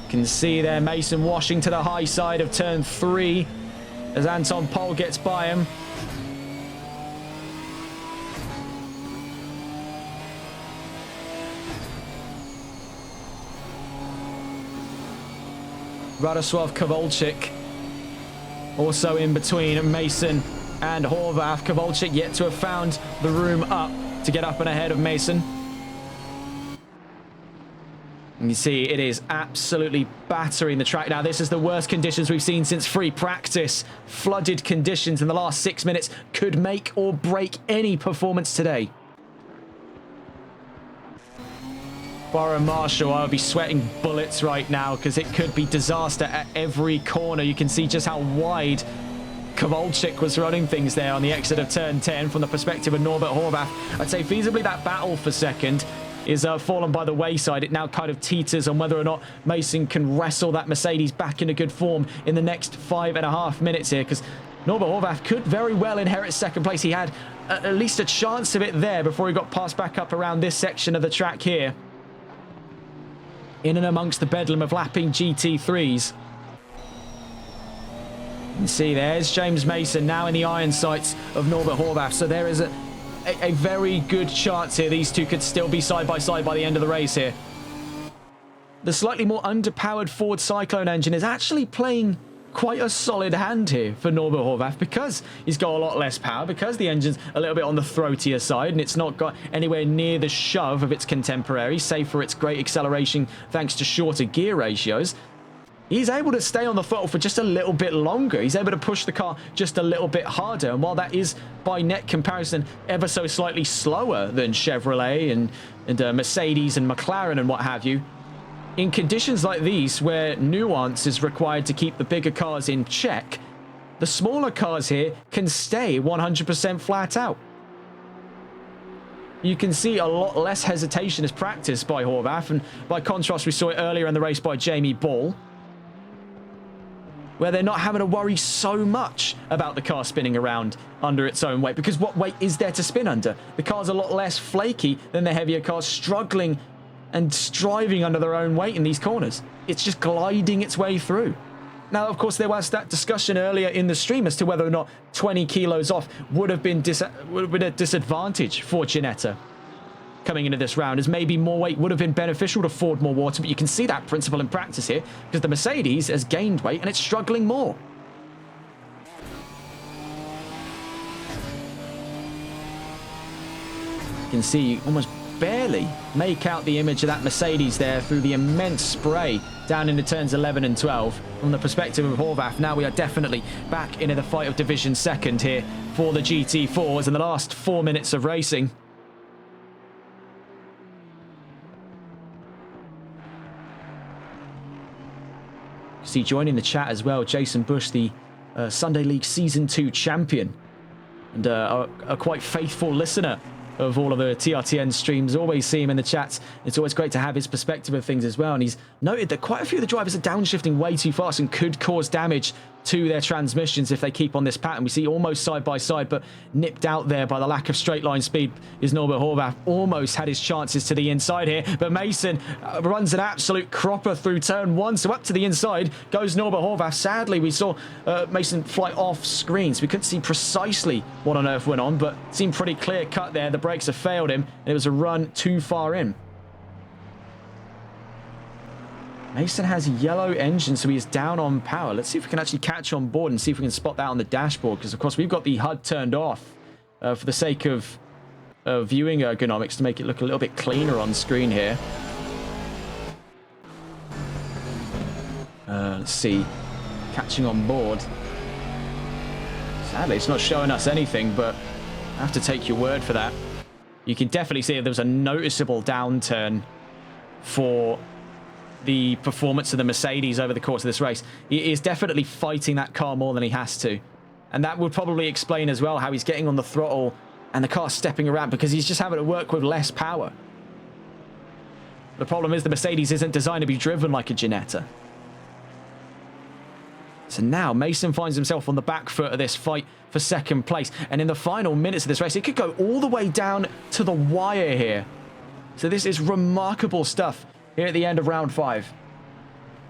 Speaker 1: Can see there Mason washing to the high side of turn 3 as Anton Pol gets by him. Radosław Kowalczyk also in between Mason and Horvath. Kowalczyk yet to have found the room up to get up and ahead of Mason. And you see it is absolutely battering the track. Now, this is the worst conditions we've seen since free practice. Flooded conditions in the last 6 minutes could make or break any performance today. Borough Marshall, I'll be sweating bullets right now because it could be disaster at every corner. You can see just how wide Kowalczyk was running things there on the exit of turn 10 from the perspective of Norbert Horvath. I'd say feasibly that battle for second is fallen by the wayside. It now kind of teeters on whether or not Mason can wrestle that Mercedes back into good form in the next 5.5 minutes here, because Norbert Horvath could very well inherit second place. He had at least a chance of it there before he got passed back up around this section of the track here. In and amongst the bedlam of lapping GT3s. You see, there's James Mason now in the iron sights of Norbert Horvath. So there is a very good chance here these two could still be side by side by the end of the race here. The slightly more underpowered Ford Cyclone engine is actually playing quite a solid hand here for Norbert Horvath because he's got a lot less power, because the engine's a little bit on the throatier side and it's not got anywhere near the shove of its contemporaries, save for its great acceleration thanks to shorter gear ratios. He's able to stay on the throttle for just a little bit longer. He's able to push the car just a little bit harder. And while that is, by net comparison, ever so slightly slower than Chevrolet and Mercedes and McLaren and what have you, in conditions like these, where nuance is required to keep the bigger cars in check, the smaller cars here can stay 100% flat out. You can see a lot less hesitation as practiced by Horvath, and by contrast, we saw it earlier in the race by Jamie Ball. where they're not having to worry so much about the car spinning around under its own weight, because what weight is there to spin under? The car's a lot less flaky than the heavier cars, struggling and striving under their own weight in these corners. It's just gliding its way through. Now, of course, there was that discussion earlier in the stream as to whether or not 20 kilos off would have been a disadvantage for Ginetta coming into this round, as maybe more weight would have been beneficial to Ford more water, but you can see that principle in practice here, because the Mercedes has gained weight and it's struggling more. You can see almost barely make out the image of that Mercedes there through the immense spray down into turns 11 and 12. From the perspective of Horvath, now we are definitely back into the fight of Division 2nd here for the GT4s in the last 4 minutes of racing. See, joining the chat as well, Jason Bush, the Sunday League Season 2 champion, and a quite faithful listener of all of the TRTN streams. Always see him in the chats. It's always great to have his perspective of things as well. And he's noted that quite a few of the drivers are downshifting way too fast and could cause damage to their transmissions if they keep on this pattern. We see almost side by side, but nipped out there by the lack of straight line speed is Norbert Horvath. Almost had his chances to the inside here, but Mason runs an absolute cropper through turn 1. So up to the inside goes Norbert Horvath. Sadly, we saw Mason fly off screen, so we couldn't see precisely what on earth went on, but it seemed pretty clear cut there. The brakes have failed him, and it was a run too far in. Mason has a yellow engine, so he is down on power. Let's see if we can actually catch on board and see if we can spot that on the dashboard, because, of course, we've got the HUD turned off for the sake of viewing ergonomics to make it look a little bit cleaner on screen here. Let's see. Catching on board. Sadly, it's not showing us anything, but I have to take your word for that. You can definitely see that there was a noticeable downturn for the performance of the Mercedes over the course of this race. He is definitely fighting that car more than he has to. And that would probably explain as well how he's getting on the throttle and the car's stepping around, because he's just having to work with less power. The problem is the Mercedes isn't designed to be driven like a Ginetta. So now Mason finds himself on the back foot of this fight for second place. And in the final minutes of this race, it could go all the way down to the wire here. So this is remarkable stuff here at the end of round 5.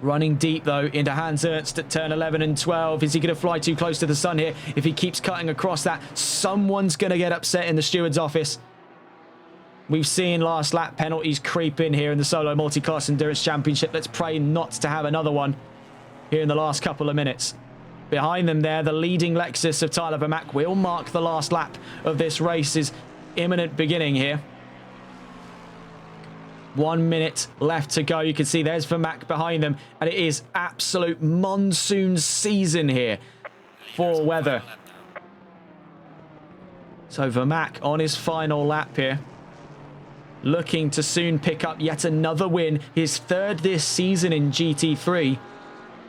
Speaker 1: Running deep, though, into Hans Ernst at turn 11 and 12. Is he going to fly too close to the sun here? If he keeps cutting across that, someone's going to get upset in the steward's office. We've seen last lap penalties creep in here in the Solo Multiclass Endurance Championship. Let's pray not to have another one here in the last couple of minutes. Behind them there, the leading Lexus of Tyler Vermack will mark the last lap of this race's imminent beginning here. 1 minute left to go. You can see there's Vermack behind them, and it is absolute monsoon season here for weather. So Vermack on his final lap here, looking to soon pick up yet another win, his third this season in GT3.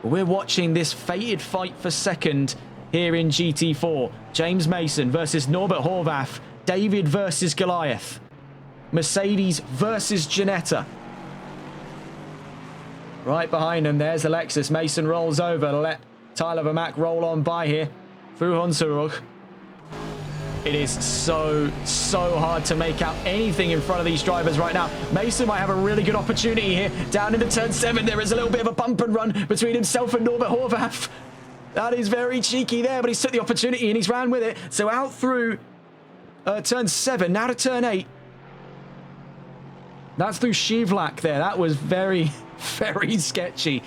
Speaker 1: We're watching this fated fight for second here in GT4. James Mason versus Norbert Horvath. David versus Goliath. Mercedes versus Ginetta. Right behind him, there's Alexis. Mason rolls over to let Tyler Vermack roll on by here through Honsurug. It is so hard to make out anything in front of these drivers right now. Mason might have a really good opportunity here. Down into turn 7, there is a little bit of a bump and run between himself and Norbert Horvath. That is very cheeky there, but he's took the opportunity and he's ran with it. So out through turn 7, now to turn 8. That's through Shivlak there. That was very sketchy.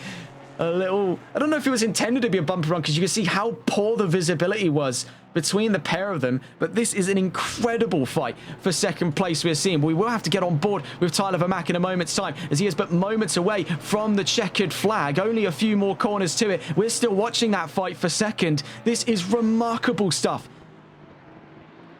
Speaker 1: A little, I don't know if it was intended to be a bumper run, because you can see how poor the visibility was between the pair of them. But this is an incredible fight for second place we're seeing. We will have to get on board with Tyler Vermack in a moment's time, as he is but moments away from the checkered flag. Only a few more corners to it. We're still watching that fight for second. This is remarkable stuff.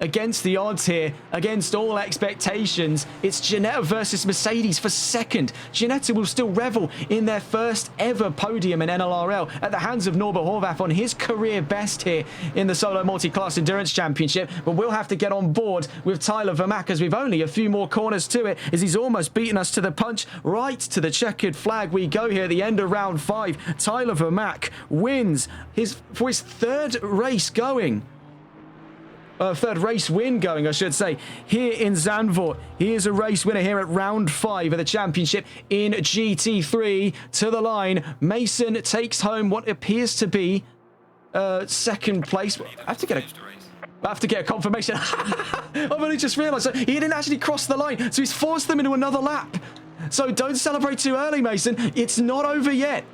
Speaker 1: against the odds here, against all expectations. It's Ginetta versus Mercedes for second. Ginetta will still revel in their first ever podium in NLRL at the hands of Norbert Horvath on his career best here in the Solo Multi-Class Endurance Championship, but we'll have to get on board with Tyler Vermaak as we've only a few more corners to it, as he's almost beaten us to the punch. Right to the checkered flag we go here at the end of round 5. Tyler Vermaak wins for his third race going. Third race win going, I should say, here in Zandvoort. He is a race winner here at round 5 of the championship in GT3. To the line, Mason takes home what appears to be second place. I have to get a confirmation. I've only just realised that he didn't actually cross the line, so he's forced them into another lap. So don't celebrate too early, Mason. It's not over yet.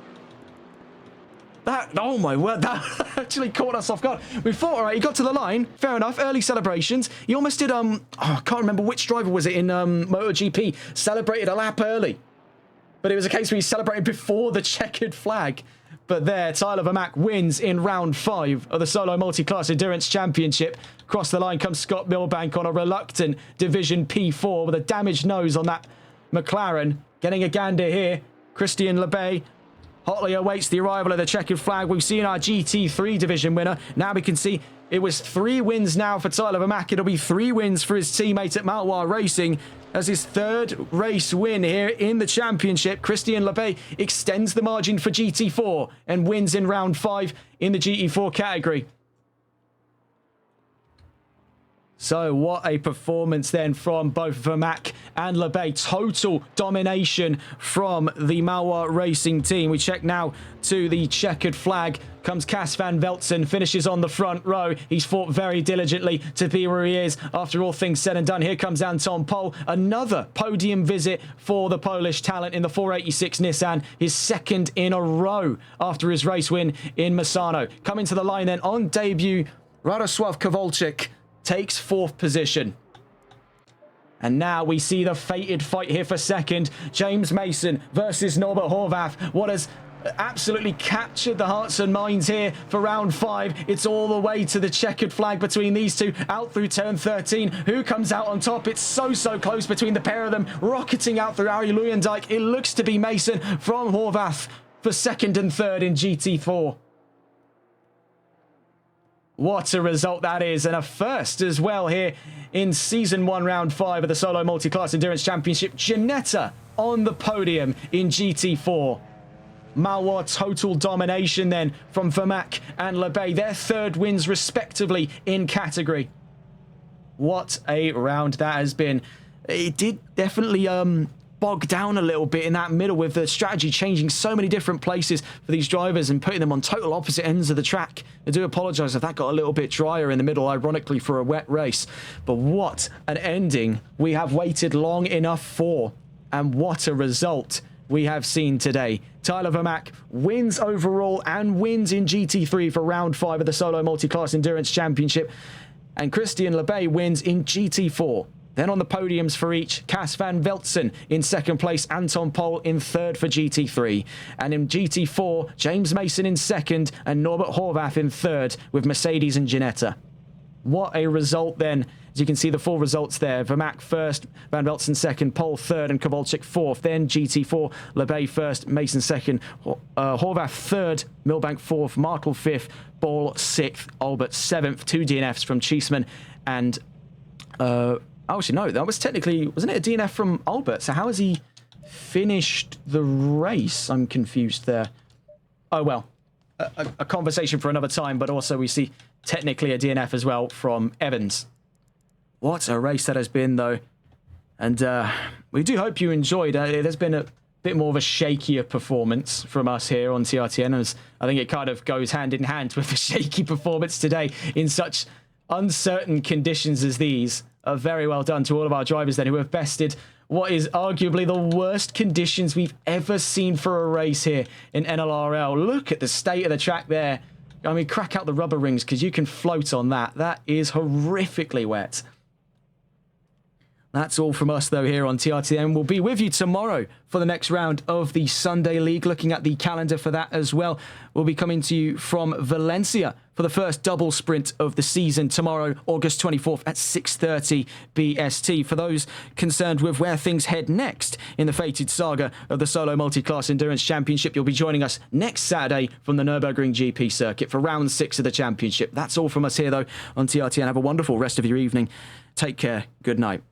Speaker 1: Oh my word, that actually caught us off guard. We thought, all right, he got to the line. Fair enough, early celebrations. He almost did, I can't remember which driver was it in MotoGP, celebrated a lap early. But it was a case where he celebrated before the checkered flag. But there, Tyler Vermaak wins in round 5 of the Solo Multi-Class Endurance Championship. Across the line comes Scott Milbank on a reluctant Division P4 with a damaged nose on that McLaren. Getting a gander here, Christian Lebay hotly awaits the arrival of the checkered flag. We've seen our GT3 division winner. Now we can see it was 3 wins now for Tyler Vermaak. It'll be 3 wins for his teammate at Malois Racing as his third race win here in the championship. Christian Lebay extends the margin for GT4 and wins in round 5 in the GT4 category. So what a performance then from both Vermaak and Lebay. Total domination from the Malois Racing team. We check now to the checkered flag. Comes Cas van Veltzen, finishes on the front row. He's fought very diligently to be where he is after all things said and done. Here comes Anton Pol. Another podium visit for the Polish talent in the 486 Nissan. His second in a row after his race win in Misano. Coming to the line then on debut, Radosław Kowalczyk takes 4th position. And now we see the fated fight here for second. James Mason versus Norbert Horvath. What has absolutely captured the hearts and minds here for round 5. It's all the way to the checkered flag between these two. Out through turn 13. Who comes out on top? It's so close between the pair of them. Rocketing out through Arie Luyendyk. It looks to be Mason from Horvath for second and third in GT4. What a result that is, and a first as well here in Season 1, Round 5 of the Solo Multi-Class Endurance Championship. Ginetta on the podium in GT4. Malois total domination then from Vermaak and Lebay. Their third wins respectively in category. What a round that has been. It did definitely bog down a little bit in that middle with the strategy changing so many different places for these drivers and putting them on total opposite ends of the track. I do apologise if that got a little bit drier in the middle, ironically, for a wet race. But what an ending we have waited long enough for. And what a result we have seen today. Tyler Vermaak wins overall and wins in GT3 for round 5 of the Solo Multi-Class Endurance Championship. And Christian Lebay wins in GT4. Then on the podiums for each, Cas van Veltzen in second place, Anton Pol in third for GT3. And in GT4, James Mason in second and Norbert Horvath in third with Mercedes and Ginetta. What a result then. As you can see the full results there. Vermaak first, Van Veltzen second, Pol third and Kowalczyk fourth. Then GT4, Lebay first, Mason second, Horvath third, Milbank fourth, Markle fifth, Ball sixth, Albert seventh. 2 DNFs from Cheeseman and... actually, no, that was technically... Wasn't it a DNF from Albert? So how has he finished the race? I'm confused there. Oh, well. A conversation for another time, but also we see technically a DNF as well from Evans. What a race that has been, though. And we do hope you enjoyed it. It has been a bit more of a shakier performance from us here on TRTN, as I think it kind of goes hand in hand with the shaky performance today in such uncertain conditions as these. Very well done to all of our drivers then who have bested what is arguably the worst conditions we've ever seen for a race here in NLRL. Look at the state of the track there. I mean, crack out the rubber rings because you can float on that. That is horrifically wet. That's all from us, though, here on TRTN. We'll be with you tomorrow for the next round of the Sunday League, looking at the calendar for that as well. We'll be coming to you from Valencia for the first double sprint of the season tomorrow, August 24th at 6:30 BST. For those concerned with where things head next in the fated saga of the Solo Multiclass Endurance Championship, you'll be joining us next Saturday from the Nürburgring GP circuit for round 6 of the championship. That's all from us here, though, on TRTN. Have a wonderful rest of your evening. Take care. Good night.